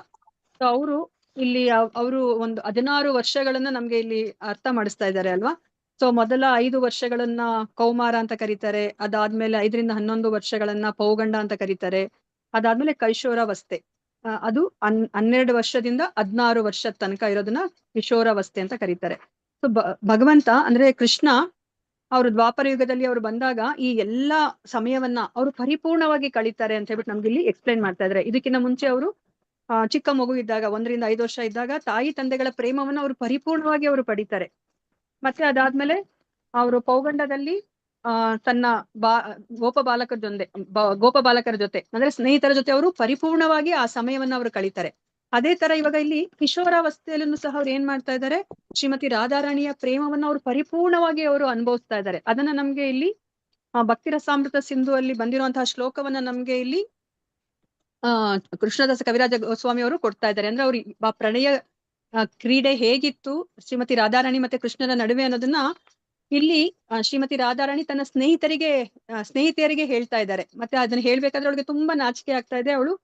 ಸೊ ಅವರು ಇಲ್ಲಿ ಅವರು ಒಂದು 16 ವರ್ಷಗಳನ್ನ ನಮ್ಗೆ ಇಲ್ಲಿ ಅರ್ಥ ಮಾಡಿಸ್ತಾ ಇದ್ದಾರೆ ಅಲ್ವಾ. ಸೊ ಮೊದಲ 5 ವರ್ಷಗಳನ್ನ ಕೌಮಾರ ಅಂತ ಕರೀತಾರೆ. ಅದಾದ್ಮೇಲೆ 5 ರಿಂದ 11 ವರ್ಷಗಳನ್ನ ಪೌಗಂಡ ಅಂತ ಕರೀತಾರೆ. ಅದಾದ್ಮೇಲೆ ಕೈಶೋರಾವಸ್ಥೆ, ಅದು 12 ವರ್ಷದಿಂದ 16 ವರ್ಷದ ತನಕ ಇರೋದನ್ನ ಕಿಶೋರಾವಸ್ಥೆ ಅಂತ ಕರೀತಾರೆ. ಸೊ ಭಗವಂತ ಅಂದ್ರೆ ಕೃಷ್ಣ ಅವರು ದ್ವಾಪರ ಯುಗದಲ್ಲಿ ಅವರು ಬಂದಾಗ ಈ ಎಲ್ಲಾ ಸಮಯವನ್ನ ಅವರು ಪರಿಪೂರ್ಣವಾಗಿ ಕಳೀತಾರೆ ಅಂತ ಹೇಳ್ಬಿಟ್ಟು ನಮ್ಗೆ ಇಲ್ಲಿ ಎಕ್ಸ್ಪ್ಲೈನ್ ಮಾಡ್ತಾ ಇದ್ದಾರೆ. ಇದಕ್ಕಿಂತ ಮುಂಚೆ ಅವರು ಚಿಕ್ಕ ಮಗು ಇದ್ದಾಗ 1 ರಿಂದ 5 ವರ್ಷ ಇದ್ದಾಗ ತಾಯಿ ತಂದೆಗಳ ಪ್ರೇಮವನ್ನು ಅವರು ಪರಿಪೂರ್ಣವಾಗಿ ಅವರು ಪಡಿತಾರೆ. ಮತ್ತೆ ಅದಾದ್ಮೇಲೆ ಅವರು ಪೌಗಂಡದಲ್ಲಿ ತನ್ನ ಗೋಪಬಾಲಕರ ಜೊತೆ ಅಂದ್ರೆ ಸ್ನೇಹಿತರ ಜೊತೆ ಅವರು ಪರಿಪೂರ್ಣವಾಗಿ ಆ ಸಮಯವನ್ನ ಅವರು ಕಳೀತಾರೆ. ಅದೇ ತರ ಇವಾಗ ಇಲ್ಲಿ ಕಿಶೋರಾವಸ್ಥೆಯಲ್ಲೂ ಸಹ ಅವ್ರು ಏನ್ ಮಾಡ್ತಾ ಇದ್ದಾರೆ, ಶ್ರೀಮತಿ ರಾಧಾರಾಣಿಯ ಪ್ರೇಮವನ್ನ ಅವರು ಪರಿಪೂರ್ಣವಾಗಿ ಅವರು ಅನುಭವಿಸ್ತಾ ಇದ್ದಾರೆ. ಅದನ್ನ ನಮ್ಗೆ ಇಲ್ಲಿ ಭಕ್ತಿ ರಸಾಮೃತ ಸಿಂಧು ಅಲ್ಲಿ ಬಂದಿರುವಂತಹ ಶ್ಲೋಕವನ್ನ ನಮ್ಗೆ ಇಲ್ಲಿ ಕೃಷ್ಣದಾಸ ಕವಿರಾಜ ಗೋಸ್ವಾಮಿ ಅವರು ಕೊಡ್ತಾ ಇದ್ದಾರೆ. ಅಂದ್ರೆ ಅವ್ರು ಆ ಪ್ರಣಯ ಕ್ರೀಡೆ ಹೇಗಿತ್ತು ಶ್ರೀಮತಿ ರಾಧಾರಾಣಿ ಮತ್ತೆ ಕೃಷ್ಣನ ನಡುವೆ ಅನ್ನೋದನ್ನ ಇಲ್ಲಿ ಶ್ರೀಮತಿ ರಾಧಾರಾಣಿ ತನ್ನ ಸ್ನೇಹಿತೆಯರಿಗೆ ಹೇಳ್ತಾ ಇದ್ದಾರೆ. ಮತ್ತೆ ಅದನ್ನ ಹೇಳ್ಬೇಕಾದ್ರೆ ಅವಳಿಗೆ ತುಂಬಾ ನಾಚಿಕೆ ಆಗ್ತಾ ಇದೆ. ಅವಳು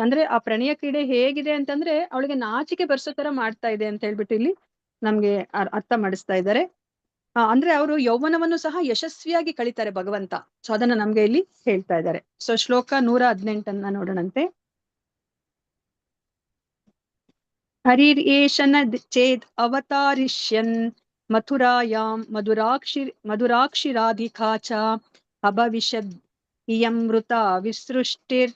ಅಂದ್ರೆ ಆ ಪ್ರಣಯ ಕ್ರೀಡೆ ಹೇಗಿದೆ ಅಂತಂದ್ರೆ ಅವಳಿಗೆ ನಾಚಿಕೆ ಬರ್ಸೋ ತರ ಮಾಡ್ತಾ ಇದೆ ಅಂತ ಹೇಳ್ಬಿಟ್ಟು ಇಲ್ಲಿ ನಮ್ಗೆ ಅರ್ಥ ಮಾಡಿಸ್ತಾ ಇದ್ದಾರೆ. ಅಂದ್ರೆ ಅವರು ಯೌವನವನ್ನು ಸಹ ಯಶಸ್ವಿಯಾಗಿ ಕಳೀತಾರೆ ಭಗವಂತ. ಸೊ ಅದನ್ನ ನಮ್ಗೆ ಇಲ್ಲಿ ಹೇಳ್ತಾ ಇದ್ದಾರೆ. ಸೊ ಶ್ಲೋಕ 118 ನೋಡೋಣಂತೆ. ಹರಿರ್ಯೇಷನ ಚೇದ್ ಅವತಾರಿಷ್ಯನ್ ಮಥುರಾಯಾಂ ಮಧುರಾಕ್ಷಿರಾಧಿಕಾ ಚ ಅಭವಿಷ್ಯದ್ ಇಯಂ ಮೃತ ವಿಸೃಷ್ಟಿರ್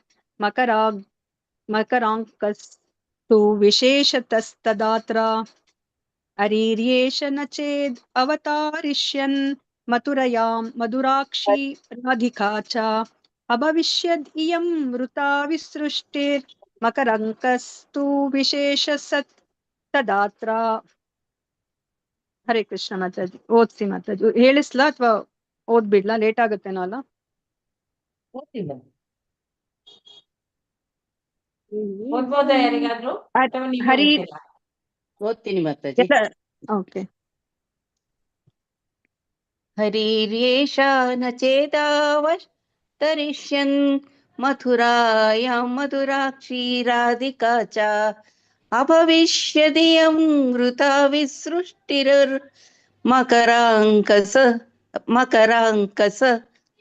ಮಕರಾಂಕಸ್ತು ವಿಶೇಷತಸ್ತದಾತ್ರ ಹರಿರ್ಯೇಷನ ಚೇದ್ ಅವತಾರಿಷ್ಯನ್ ಮಥುರಯಾಂ ಮಧುರಾಕ್ಷಿರಾಧಿಕಾ ಚ ಅಭವಿಷ್ಯದ್ ಇಯಂ ಮೃತ ವಿಸೃಷ್ಟಿರ್ ಮಕರಂಕಸ್ತು ವಿಶೇಷಸತ್ ತದಾತ್ರ. ಹರೇ ಕೃಷ್ಣ ಮಾತಾಜಿ. ಓದ್ಸಿ ಮಾತಾಜಿ. ಹೇಳಿಸ್ಲಾ ಅಥವಾ ಓದ್ಬಿಡ್ಲಾ? ಲೇಟ್ ಆಗುತ್ತೇನೋ ಅಲ್ಲ? ಓದ್ತಿಲ್ಲ. ಓದ್ಬೋದಾ ಯಾರಿಗಾದ್ರು? ಅಥವಾ ನೀವು ಹರಿ ಓದ್ತೀರಾ? ಓದ್ತೀನಿ ಮಾತಾಜಿ. ಓಕೆ. ಹರಿರ್ಯೇಷ ನ ಚೇತಾವತರಿಷ್ಯನ್ ಮಥುರಾಯಾಂ ಮಧುರಾಕ್ಷೀರಾಧಿಕಾ ಚ ಅಭವಿಷ್ಯದಿಯಂ ಮೃತ ವಿಸೃಷ್ಟಿರರ್ ಮಕರಾಂಕಸ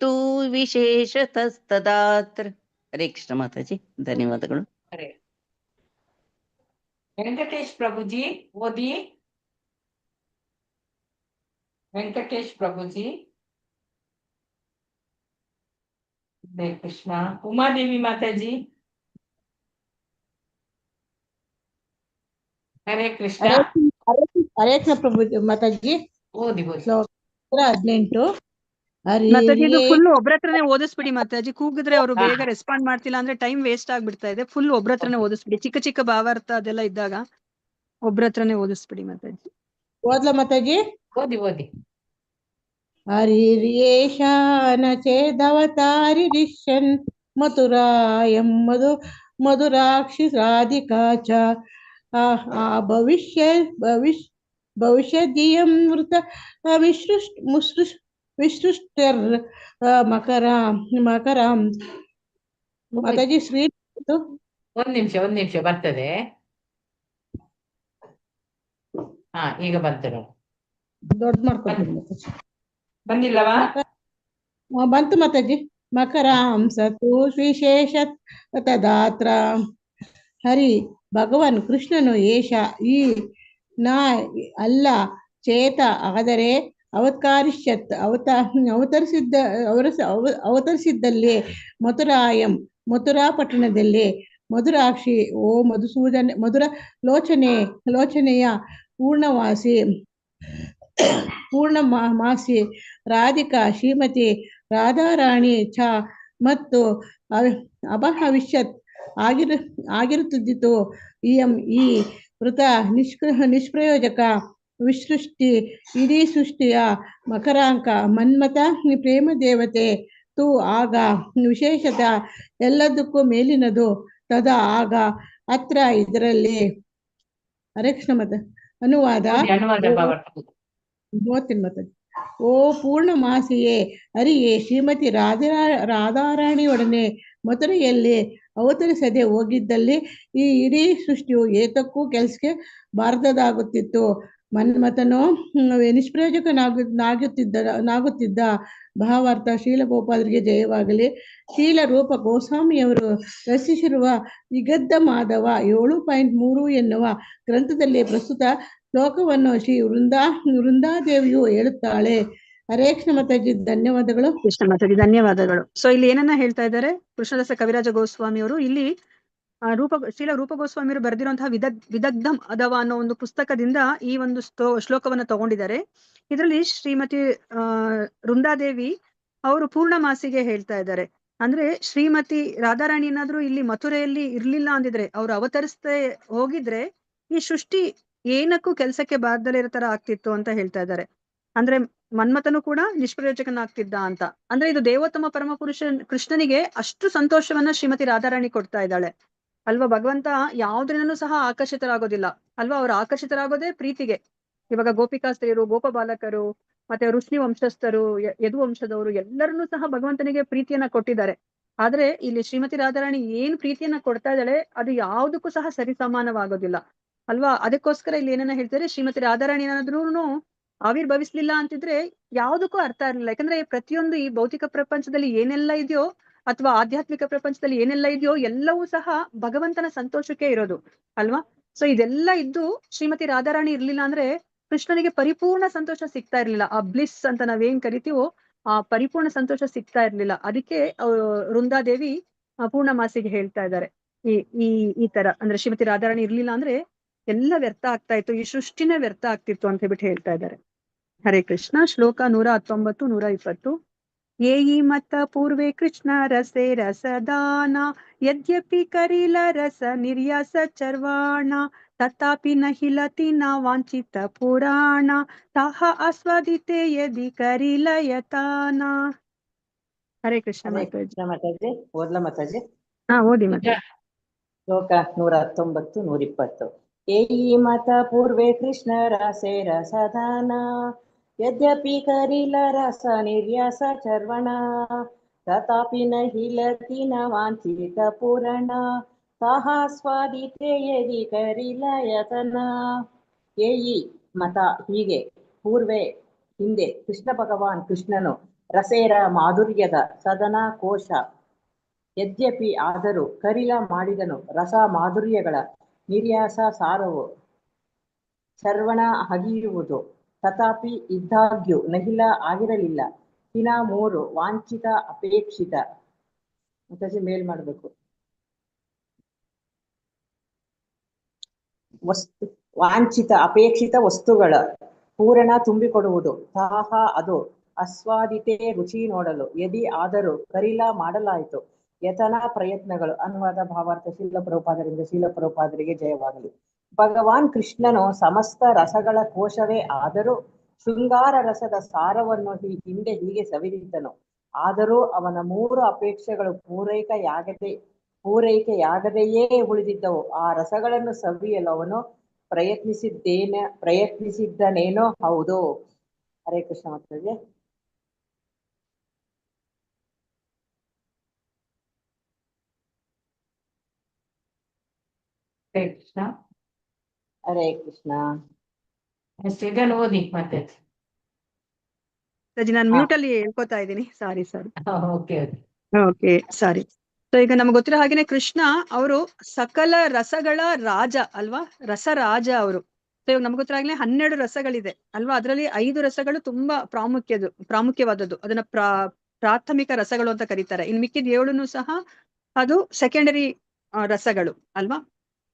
ತು ವಿಶೇಷತಸ್ತದಾತ್ರ. ಹರೇ ಕೃಷ್ಣ ಮಾತಾಜಿ, ಧನ್ಯವಾದಗಳು. ಹರೇ ವೆಂಕಟೇಶ್ ಪ್ರಭುಜಿ ಓದಿ. ವೆಂಕಟೇಶ್ ಪ್ರಭುಜಿ. ಹರೇ ಕೃಷ್ಣ. ಉಮಾದೇವಿ ಮಾತಾಜಿ. ಹರೇ ಕೃಷ್ಣ. ಹರೇ ಕೃಷ್ಣ ಪ್ರಭು ಮಾತಾಜಿ. ಓದಿ ಓದಿ. ಶ್ಲೋಕ 18. ಮಾತಾಜಿ ಇದು ಹರಿಯೇ ಫುಲ್ ಒಬ್ರತ್ರನೇ ಓದಿಸ್ಬಿಡಿ ಮಾತಾಜಿ. ಕೂಗಿದ್ರೆ ಅವರು ಬೇಗ ರೆಸ್ಪಾಂಡ್ ಮಾಡ್ತಿಲ್ಲ ಅಂದ್ರೆ ಟೈಮ್ ವೇಸ್ಟ್ ಆಗ್ಬಿಡ್ತಾ ಇದೆ. ಫುಲ್ ಒಬ್ರತ್ರನೇ ಓದಿಸ್ಬಿಡಿ. ಚಿಕ್ಕ ಚಿಕ್ಕ ಭಾವಾರ್ಥ ಅದೆಲ್ಲ ಇದ್ದಾಗ ಒಬ್ರತ್ರನೇ ಓದಿಸ್ಬಿಡಿ ಮಾತಾಜಿ. ಓದ್ಲಾ ಮಾತಾಜಿ? ಓದಿ ಓದಿ. ಹರಿರ್ಯೇಷಾನ ಚೇದವತಾರಿರಿಷ್ಯನ್ ಮಥುರಾಯಂ ಮಧುರಾಕ್ಷಿರಾಧಿಕಾ ಚ ಭವಿಷ್ಯದಿಯಂ ಮೃತ ವಿಸೃಷ್ಟಿರ್ ಮಕರಾಂ. ಮಾತಾಜಿ ಸ್ವೀಟ್ ಒಂದ್ ನಿಮಿಷ ಬರ್ತದೆ. ಹಾ ಈಗ ಬಂತು ನೋಡಿ. ದೊಡ್ಡ ಮಾಡ್ಕೊತೀನಿ ಮಾತಾಜಿ. ಬಂದಿಲ್ಲವಾ? ಬಂತು ಮಾತಾಜಿ. ಮಕರಾಂಸತು ವಿಶೇಷ ತದಾತ್ರ. ಹರಿ ಭಗವಾನ್ ಕೃಷ್ಣನು ಏಷ ಈ ನಾ ಅಲ್ಲ ಚೇತ ಆದರೆ ಅವತ್ಕಾರಿಷ್ಯತ್ ಅವತರಿಸಿದ್ದಲ್ಲಿ ಮಥುರಾಯಂ ಮಥುರಾ ಪಟ್ಟಣದಲ್ಲಿ ಮಧುರಾಕ್ಷಿ ಓ ಮಧುರ ಲೋಚನೆಯ ಪೂರ್ಣಮಾಸಿ ರಾಧಿಕಾ ಶ್ರೀಮತಿ ರಾಧಾರಾಣಿ ಚ ಮತ್ತು ಅಭವಿಷ್ಯತ್ ಆಗಿರುತ್ತಿದ್ದಿತು ಈ ವೃತ ನಿಷ್ಪ್ರಯೋಜಕ ವಿಸೃಷ್ಟಿ ಇಡೀ ಸೃಷ್ಟಿಯ ಮಕರಾಂಕ ಮನ್ಮಥ ಪ್ರೇಮ ದೇವತೆ ತು ಆಗ ವಿಶೇಷತ ಎಲ್ಲದಕ್ಕೂ ಮೇಲಿನದು ತದಾ ಆಗ ಅತ್ರ ಇದರಲ್ಲಿ. ಹರೇ ಕೃಷ್ಣ ಮತ ಅನುವಾದ. ಓ ಪೂರ್ಣಮಾಸಿಯೇ ಹರಿಯೇ ಶ್ರೀಮತಿ ರಾಧಾರಾಣಿಯೊಡನೆ ಮಥುರೆಯಲ್ಲಿ ಅವತರಿಸದೆ ಹೋಗಿದ್ದಲ್ಲಿ ಈ ಇಡೀ ಸೃಷ್ಟಿಯು ಏತಕ್ಕೂ ಕೆಲಸಕ್ಕೆ ಬಾರದಾಗುತ್ತಿತ್ತು. ಮನ್ಮಥನೋ ನಿಷ್ಪ್ರಯೋಜಕನಾಗುತ್ತಿದ್ದ. ಭಾವಾರ್ಥ. ಶೀಲಗೋಪಾಲರಿಗೆ ಜಯವಾಗಲಿ. ಶೀಲ ರೂಪ ಗೋಸ್ವಾಮಿಯವರು ರಚಿಸಿರುವ ವಿಗದ್ಧ ಮಾಧವ 7.3 ಎನ್ನುವ ಗ್ರಂಥದಲ್ಲಿ ಪ್ರಸ್ತುತ ಶ್ಲೋಕವನ್ನು ಶ್ರೀ ವೃಂದಾದೇವಿಯು ಹೇಳುತ್ತಾಳೆ. ಹರೇ ಕೃಷ್ಣ ಮಾತಾಜಿ, ಧನ್ಯವಾದಗಳು. ಕೃಷ್ಣ ಮಾತಾಜಿ ಧನ್ಯವಾದಗಳು. ಸೊ ಇಲ್ಲಿ ಏನನ್ನ ಹೇಳ್ತಾ ಇದ್ದಾರೆ ಕೃಷ್ಣದಾಸ ಕವಿರಾಜ ಗೋಸ್ವಾಮಿಯವರು? ಇಲ್ಲಿ ಶ್ರೀಲ ರೂಪ ಗೋಸ್ವಾಮಿಯವರು ಬರೆದಿರುವಂತಹ ವಿದಗ್ಧ ಮಾಧವ ಅನ್ನೋ ಒಂದು ಪುಸ್ತಕದಿಂದ ಈ ಒಂದು ಶ್ಲೋಕವನ್ನ ತಗೊಂಡಿದ್ದಾರೆ. ಇದರಲ್ಲಿ ಶ್ರೀಮತಿ ವೃಂದಾದೇವಿ ಅವರು ಪೂರ್ಣಮಾಸಿಗೆ ಹೇಳ್ತಾ ಇದ್ದಾರೆ. ಅಂದ್ರೆ ಶ್ರೀಮತಿ ರಾಧಾರಾಣಿ ಏನಾದ್ರು ಇಲ್ಲಿ ಮಥುರೆಯಲ್ಲಿ ಇರ್ಲಿಲ್ಲ ಅಂದಿದ್ರೆ, ಅವ್ರು ಅವತರಿಸದೆ ಹೋಗಿದ್ರೆ ಈ ಸೃಷ್ಟಿ ಏನಕ್ಕೂ ಕೆಲ್ಸಕ್ಕೆ ಬಾರದಲ್ಲೇ ಇರೋ ತರ ಆಗ್ತಿತ್ತು ಅಂತ ಹೇಳ್ತಾ ಇದ್ದಾರೆ. ಅಂದ್ರೆ ಮನ್ಮಥನು ಕೂಡ ನಿಷ್ಪ್ರಯೋಜಕನಾಗ್ತಿದ್ದ ಅಂತ. ಅಂದ್ರೆ ಇದು ದೇವೋತ್ತಮ ಪರಮ ಪುರುಷ ಕೃಷ್ಣನಿಗೆ ಅಷ್ಟು ಸಂತೋಷವನ್ನ ಶ್ರೀಮತಿ ರಾಧಾರಾಣಿ ಕೊಡ್ತಾ ಇದ್ದಾಳೆ ಅಲ್ವಾ? ಭಗವಂತ ಯಾವ್ದ್ರಿಂದನೂ ಸಹ ಆಕರ್ಷಿತರಾಗೋದಿಲ್ಲ ಅಲ್ವಾ? ಅವ್ರು ಆಕರ್ಷಿತರಾಗೋದೇ ಪ್ರೀತಿಗೆ. ಇವಾಗ ಗೋಪಿಕಾ ಸ್ತ್ರೀಯರು, ಗೋಪ ಬಾಲಕರು, ಮತ್ತೆ ಋಷ್ಣಿ ವಂಶಸ್ಥರು, ಯದು ವಂಶದವರು ಎಲ್ಲರನ್ನೂ ಸಹ ಭಗವಂತನಿಗೆ ಪ್ರೀತಿಯನ್ನ ಕೊಟ್ಟಿದ್ದಾರೆ. ಆದ್ರೆ ಇಲ್ಲಿ ಶ್ರೀಮತಿ ರಾಧಾರಾಣಿ ಏನ್ ಪ್ರೀತಿಯನ್ನ ಕೊಡ್ತಾ ಇದ್ದಾಳೆ ಅದು ಯಾವುದಕ್ಕೂ ಸಹ ಸರಿ ಸಮಾನವಾಗೋದಿಲ್ಲ ಅಲ್ವಾ? ಅದಕ್ಕೋಸ್ಕರ ಇಲ್ಲಿ ಏನನ್ನ ಹೇಳ್ತಾರೆ, ಶ್ರೀಮತಿ ರಾಧಾರಾಣಿ ಏನಾದ್ರೂ ಆವಿರ್ಭವಿಸ್ಲಿಲ್ಲ ಅಂತಿದ್ರೆ ಯಾವುದಕ್ಕೂ ಅರ್ಥ ಇರಲಿಲ್ಲ. ಯಾಕಂದ್ರೆ ಪ್ರತಿಯೊಂದು ಈ ಭೌತಿಕ ಪ್ರಪಂಚದಲ್ಲಿ ಏನೆಲ್ಲ ಇದೆಯೋ ಅಥವಾ ಆಧ್ಯಾತ್ಮಿಕ ಪ್ರಪಂಚದಲ್ಲಿ ಏನೆಲ್ಲ ಇದೆಯೋ ಎಲ್ಲವೂ ಸಹ ಭಗವಂತನ ಸಂತೋಷಕ್ಕೆ ಇರೋದು ಅಲ್ವಾ? ಸೊ ಇದೆಲ್ಲ ಇದ್ದು ಶ್ರೀಮತಿ ರಾಧಾರಾಣಿ ಇರ್ಲಿಲ್ಲ ಅಂದ್ರೆ ಕೃಷ್ಣನಿಗೆ ಪರಿಪೂರ್ಣ ಸಂತೋಷ ಸಿಗ್ತಾ ಇರ್ಲಿಲ್ಲ. ಆ ಬ್ಲಿಸ್ ಅಂತ ನಾವೇನ್ ಕರಿತೀವೋ ಆ ಪರಿಪೂರ್ಣ ಸಂತೋಷ ಸಿಗ್ತಾ ಇರ್ಲಿಲ್ಲ. ಅದಕ್ಕೆ ವೃಂದಾದೇವಿ ಪೂರ್ಣಮಾಸಿಗೆ ಹೇಳ್ತಾ ಇದ್ದಾರೆ ಈ ಈ ಈ ತರ ಅಂದ್ರೆ ಶ್ರೀಮತಿ ರಾಧಾರಾಣಿ ಇರ್ಲಿಲ್ಲ ಅಂದ್ರೆ ಎಲ್ಲ ವ್ಯರ್ಥ ಆಗ್ತಾ ಇತ್ತು, ಈ ಸೃಷ್ಟಿನೇ ವ್ಯರ್ಥ ಆಗ್ತಿತ್ತು ಅಂತ ಹೇಳ್ಬಿಟ್ಟು ಹೇಳ್ತಾ ಇದ್ದಾರೆ. ಹರೇ ಕೃಷ್ಣ. ಶ್ಲೋಕ 119, 120. ಏಯಿ ಮತ ಪೂರ್ವೆ ಕೃಷ್ಣ ರಸೆ ರಸದಾನ ಯದ್ಯಪಿ ಕರಿಲ ರಸ ನಿರ್ಯಾಸ ಚರ್ವಾಣ ತಥಾಪಿ ನ ಹಿಲತಿ ನ ವಾಂಛಿತ ಪುರಾಣ ತಾಹ ಆಸ್ವಾದಿತೆ ಯದಿ ಕರಿಲ ಯತಾನ. ಹರೇ ಕೃಷ್ಣ ಹರೇ ಮಾತಾಜಿ. ಕೃಷ್ಣ ಮಾತಾಜಿ. ಓದ್ಲಾ ಮಾತಾಜಿ? ಓದಿ ಮಾತಾಜಿ. ಶ್ಲೋಕ 119, 120. ಏಯಿ ಮತ ಪೂರ್ವೆ ಕೃಷ್ಣ ರಸೆ ರಸದಾನ ಯದ್ಯಪಿ ಕರಿಲ ರಸ ನಿರ್ಯಾಸ ಚರ್ವಣ ತಥಾಪಿ ನ ಹಿಲತಿ ನ ವಾಂಛಿತ ಪುರಾಣ ತಾಹ ಸ್ವಾದಿತೆ ಯದಿ ಕರಿಲ ಯತನ. ಏಯಿ ಮತ ಹೀಗೆ, ಪೂರ್ವೆ ಹಿಂದೆ, ಕೃಷ್ಣ ಭಗವಾನ್ ಕೃಷ್ಣನು ರಸೇರ ಮಾಧುರ್ಯದ ಸದನ ಕೋಶ, ಯದ್ಯಪಿ ಆದರೂ, ಕರಿಲ ಮಾಡಿದನು ರಸ ಮಾಧುರ್ಯಗಳ ನಿರ್ಯಾಸ ಸಾರವು, ಚರ್ವಣ ಹಗಿಯುವುದು, ತಥಾಪಿ ಇದ್ದಾಗ್ಯೂ ನಹಿಲ ಆಗಿರಲಿಲ್ಲ, ದಿನ 3 ವಾಂಛಿತ ಅಪೇಕ್ಷಿತ ಮೇಲ್ ಮಾಡಬೇಕು ವಸ್ತು ವಾಂಛಿತ ಅಪೇಕ್ಷಿತ ವಸ್ತುಗಳ ಪೂರಣ ತುಂಬಿಕೊಡುವುದು, ತಾಹ ಅದು, ಆಸ್ವಾದಿತೆ ರುಚಿ ನೋಡಲು, ಯದಿ ಆದರೂ, ಕರಿಲ ಮಾಡಲಾಯಿತು, ಯತನ ಪ್ರಯತ್ನಗಳು. ಅನುವಾದ ಭಾವಾರ್ಥ ಶೀಲ ಪ್ರಭುಪಾದರಿಂದ ಶೀಲ ಪ್ರಭುಪಾದರಿಗೆ ಜಯವಾಗಲಿ. ಭಗವಾನ್ ಕೃಷ್ಣನು ಸಮಸ್ತ ರಸಗಳ ಕೋಶವೇ ಆದರೂ ಶೃಂಗಾರ ರಸದ ಸಾರವನ್ನು ಹಿಂದೆ ಹೀಗೆ ಸವಿದಿದ್ದನು. ಆದರೂ ಅವನ 3 ಅಪೇಕ್ಷೆಗಳು ಪೂರೈಕೆಯಾಗದೆಯೇ ಉಳಿದಿದ್ದವು. ಆ ರಸಗಳನ್ನು ಸವಿಯಲು ಅವನು ಪ್ರಯತ್ನಿಸಿದ್ದನೇನೋ ಹೌದು. ಹರೇ ಕೃಷ್ಣ ಮಾತಾಜಿ. ಹರೇ ಕೃಷ್ಣ. ಹರೇ ಕೃಷ್ಣ. ಇದನ್ನು ಓದಿ ಮತ್ತೆ. ನಾನು ಮ್ಯೂಟ್ ಅಲ್ಲಿ ಹೇಳ್ಕೊತಾ ಇದ್ದೀನಿ. ಸಾರಿ. ಓಕೆ ಓಕೆ, ಸಾರಿ. ಸೊ ಈಗ ನಮ್ಗೆ ಗೊತ್ತಿರೋ ಹಾಗೇನೆ ಕೃಷ್ಣ ಅವರು ಸಕಲ ರಸಗಳ ರಾಜ ಅಲ್ವಾ, ರಸರಾಜ ಅವರು. ಸೊ ಇವಾಗ ನಮ್ಗೆ ಗೊತ್ತಿರಾಗ್ಲೇ 12 ರಸಗಳಿದೆ ಅಲ್ವಾ. ಅದರಲ್ಲಿ 5 ರಸಗಳು ತುಂಬಾ ಪ್ರಾಮುಖ್ಯವಾದದ್ದು, ಅದನ್ನ ಪ್ರಾಥಮಿಕ ರಸಗಳು ಅಂತ ಕರೀತಾರೆ. ಇನ್ ಮಿಕ್ಕಿದ 7 ಸಹ ಅದು ಸೆಕೆಂಡರಿ ರಸಗಳು ಅಲ್ವಾ.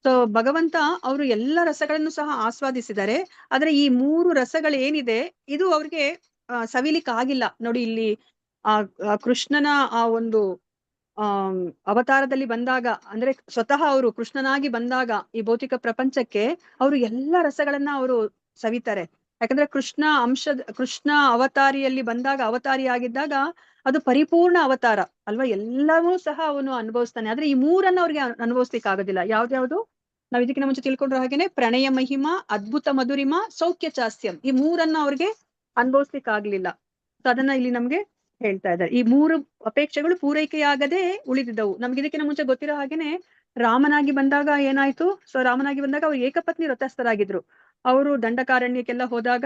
ಸೊ ಭಗವಂತ ಅವರು ಎಲ್ಲ ರಸಗಳನ್ನು ಸಹ ಆಸ್ವಾದಿಸಿದ್ದಾರೆ. ಆದ್ರೆ ಈ 3 ರಸಗಳು ಏನಿದೆ ಇದು ಅವ್ರಿಗೆ ಸವಿಲಿಕ್ಕೆ ಆಗಿಲ್ಲ. ನೋಡಿ ಇಲ್ಲಿ ಆ ಕೃಷ್ಣನ ಆ ಒಂದು ಅವತಾರದಲ್ಲಿ ಬಂದಾಗ, ಅಂದ್ರೆ ಸ್ವತಃ ಅವರು ಕೃಷ್ಣನಾಗಿ ಬಂದಾಗ ಈ ಭೌತಿಕ ಪ್ರಪಂಚಕ್ಕೆ ಅವರು ಎಲ್ಲ ರಸಗಳನ್ನ ಅವರು ಸವಿತಾರೆ. ಯಾಕಂದ್ರೆ ಕೃಷ್ಣ ಅವತಾರಿಯಲ್ಲಿ ಬಂದಾಗ, ಅವತಾರಿಯಾಗಿದ್ದಾಗ ಅದು ಪರಿಪೂರ್ಣ ಅವತಾರ ಅಲ್ವಾ. ಎಲ್ಲವೂ ಸಹ ಅವನು ಅನುಭವಿಸ್ತಾನೆ. ಆದ್ರೆ ಈ 3 ಅವ್ರಿಗೆ ಅನುಭವಿಸ್ಲಿಕ್ಕೆ ಆಗೋದಿಲ್ಲ. ಯಾವ್ದ್ಯಾವ್ದು ನಾವ್ ಇದಕ್ಕಿಂತ ಮುಂಚೆ ತಿಳ್ಕೊಂಡ್ರ ಹಾಗೇನೆ ಪ್ರಣಯ ಮಹಿಮಾ, ಅದ್ಭುತ ಮಧುರಿಮಾ, ಸೌಖ್ಯ ಚಾಸ್ತ್ಯಂ, ಈ 3 ಅವ್ರಿಗೆ ಅನುಭವಿಸ್ಲಿಕ್ಕೆ ಆಗ್ಲಿಲ್ಲ. ಸೊ ಅದನ್ನ ಇಲ್ಲಿ ನಮ್ಗೆ ಹೇಳ್ತಾ ಇದ್ದಾರೆ. ಈ 3 ಅಪೇಕ್ಷೆಗಳು ಪೂರೈಕೆಯಾಗದೆ ಉಳಿದಿದ್ದವು. ನಮ್ಗೆ ಇದಕ್ಕಿಂತ ಮುಂಚೆ ಗೊತ್ತಿರೋ ಹಾಗೇನೆ ರಾಮನಾಗಿ ಬಂದಾಗ ಏನಾಯ್ತು. ಸೊ ರಾಮನಾಗಿ ಬಂದಾಗ ಅವ್ರು ಏಕಪತ್ನಿ ವ್ರತಸ್ಥರಾಗಿದ್ರು. ಅವರು ದಂಡಕಾರಣ್ಯಕ್ಕೆಲ್ಲ ಹೋದಾಗ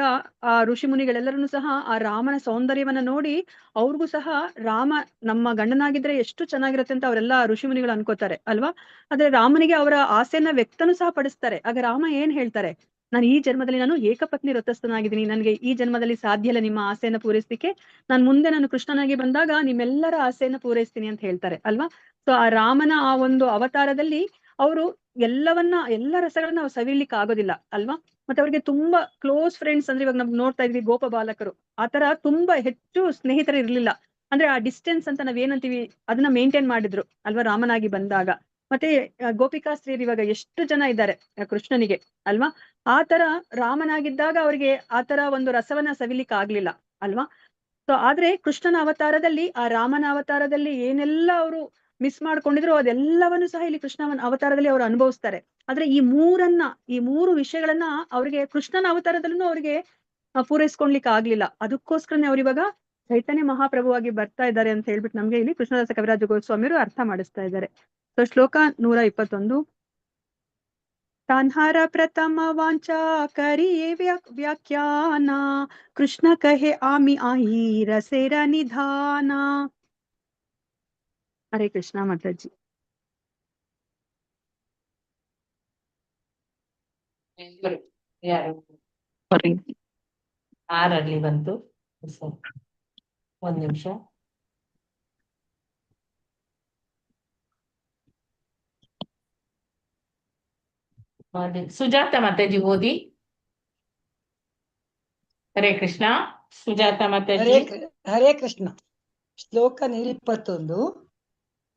ಆ ಋಷಿ ಮುನಿಗಳೆಲ್ಲರನ್ನು ಸಹ ಆ ರಾಮನ ಸೌಂದರ್ಯವನ್ನ ನೋಡಿ ಅವ್ರಿಗೂ ಸಹ ರಾಮ ನಮ್ಮ ಗಂಡನಾಗಿದ್ರೆ ಎಷ್ಟು ಚೆನ್ನಾಗಿರುತ್ತೆ ಅಂತ ಅವರೆಲ್ಲ ಋಷಿ ಮುನಿಗಳು ಅನ್ಕೋತಾರೆ ಅಲ್ವಾ. ಆದ್ರೆ ರಾಮನಿಗೆ ಅವರ ಆಸೆಯನ್ನ ವ್ಯಕ್ತನೂ ಸಹ ಪಡಿಸ್ತಾರೆ. ಆಗ ರಾಮ ಏನ್ ಹೇಳ್ತಾರೆ, ನಾನು ಈ ಜನ್ಮದಲ್ಲಿ ನಾನು ಏಕಪತ್ನಿ ವ್ರತಸ್ಥನಾಗಿದ್ದೀನಿ, ನನಗೆ ಈ ಜನ್ಮದಲ್ಲಿ ಸಾಧ್ಯ ಇಲ್ಲ ನಿಮ್ಮ ಆಸೆಯನ್ನ ಪೂರೈಸ್ಲಿಕ್ಕೆ, ನಾನು ಕೃಷ್ಣನಾಗಿ ಬಂದಾಗ ನಿಮ್ಮೆಲ್ಲರ ಆಸೆಯನ್ನ ಪೂರೈಸ್ತೀನಿ ಅಂತ ಹೇಳ್ತಾರೆ ಅಲ್ವಾ. ಸೊ ಆ ರಾಮನ ಆ ಒಂದು ಅವತಾರದಲ್ಲಿ ಅವರು ಎಲ್ಲ ರಸಗಳನ್ನ ಅವ್ರು ಸವಿಲಿಕ್ಕೆ ಆಗೋದಿಲ್ಲ ಅಲ್ವಾ. ಮತ್ತೆ ಅವ್ರಿಗೆ ತುಂಬಾ ಕ್ಲೋಸ್ ಫ್ರೆಂಡ್ಸ್, ಅಂದ್ರೆ ಇವಾಗ ನಮ್ಗೆ ನೋಡ್ತಾ ಇದ್ವಿ ಗೋಪ ಬಾಲಕರು, ಆತರ ತುಂಬಾ ಹೆಚ್ಚು ಸ್ನೇಹಿತರು ಇರ್ಲಿಲ್ಲ. ಅಂದ್ರೆ ಆ ಡಿಸ್ಟೆನ್ಸ್ ಅಂತ ನಾವೇನಂತೀವಿ ಅದನ್ನ ಮೇಂಟೈನ್ ಮಾಡಿದ್ರು ಅಲ್ವಾ ರಾಮನಾಗಿ ಬಂದಾಗ. ಮತ್ತೆ ಗೋಪಿಕಾಸ್ತ್ರೀಯರು ಇವಾಗ ಎಷ್ಟು ಜನ ಇದ್ದಾರೆ ಕೃಷ್ಣನಿಗೆ ಅಲ್ವಾ. ಆ ತರ ರಾಮನಾಗಿದ್ದಾಗ ಅವ್ರಿಗೆ ಆ ತರ ಒಂದು ರಸವನ್ನ ಸವಿಲಿಕ್ಕೆ ಆಗ್ಲಿಲ್ಲ ಅಲ್ವಾ. ಸೊ ಆದ್ರೆ ಕೃಷ್ಣನ ಅವತಾರದಲ್ಲಿ, ಆ ರಾಮನ ಅವತಾರದಲ್ಲಿ ಏನೆಲ್ಲ ಅವರು ಮಿಸ್ ಮಾಡ್ಕೊಂಡಿದ್ರು ಅದೆಲ್ಲವನ್ನು ಸಹ ಇಲ್ಲಿ ಕೃಷ್ಣನ ಅವತಾರದಲ್ಲಿ ಅವರು ಅನುಭವಿಸ್ತಾರೆ. ಆದ್ರೆ ಈ 3 ವಿಷಯಗಳನ್ನ ಅವ್ರಿಗೆ ಕೃಷ್ಣನ ಅವತಾರದಲ್ಲೂ ಅವ್ರಿಗೆ ಪೂರೈಸ್ಕೊಳ್ಲಿಕ್ಕೆ ಆಗ್ಲಿಲ್ಲ. ಅದಕ್ಕೋಸ್ಕರನೇ ಅವ್ರು ಇವಾಗ ಚೈತನ್ಯ ಮಹಾಪ್ರಭುವಾಗಿ ಬರ್ತಾ ಇದ್ದಾರೆ ಅಂತ ಹೇಳ್ಬಿಟ್ಟು ನಮ್ಗೆ ಇಲ್ಲಿ ಕೃಷ್ಣದಾಸ ಕವಿರಾಜ ಗೋಸ್ವಾಮಿಯವರು ಅರ್ಥ ಮಾಡಿಸ್ತಾ ಇದ್ದಾರೆ. ಸೊ ಶ್ಲೋಕ 121. ತಾನ್ಹಾರ ಪ್ರಥಮ ವಾಂಚಾ ಕರಿಯೇ ವ್ಯಾಖ್ಯಾನ ಕೃಷ್ಣ ಕಹೆ ಆಮಿ ಆಹಿ ರಸೇರ ನಿಧಾನ. ಹರೇ ಕೃಷ್ಣ ಮಾತಾಜಿ. ಯಾರು 6 ಬಂತು. ಸರಿ. ಒಂದ್ ನಿಮಿಷ. ಸುಜಾತ ಮಾತಾಜಿ ಓದಿ. ಹರೇ ಕೃಷ್ಣ. ಸುಜಾತ ಮಾತಾಜಿ. ಹರೇ ಕೃಷ್ಣ. ಶ್ಲೋಕ 121.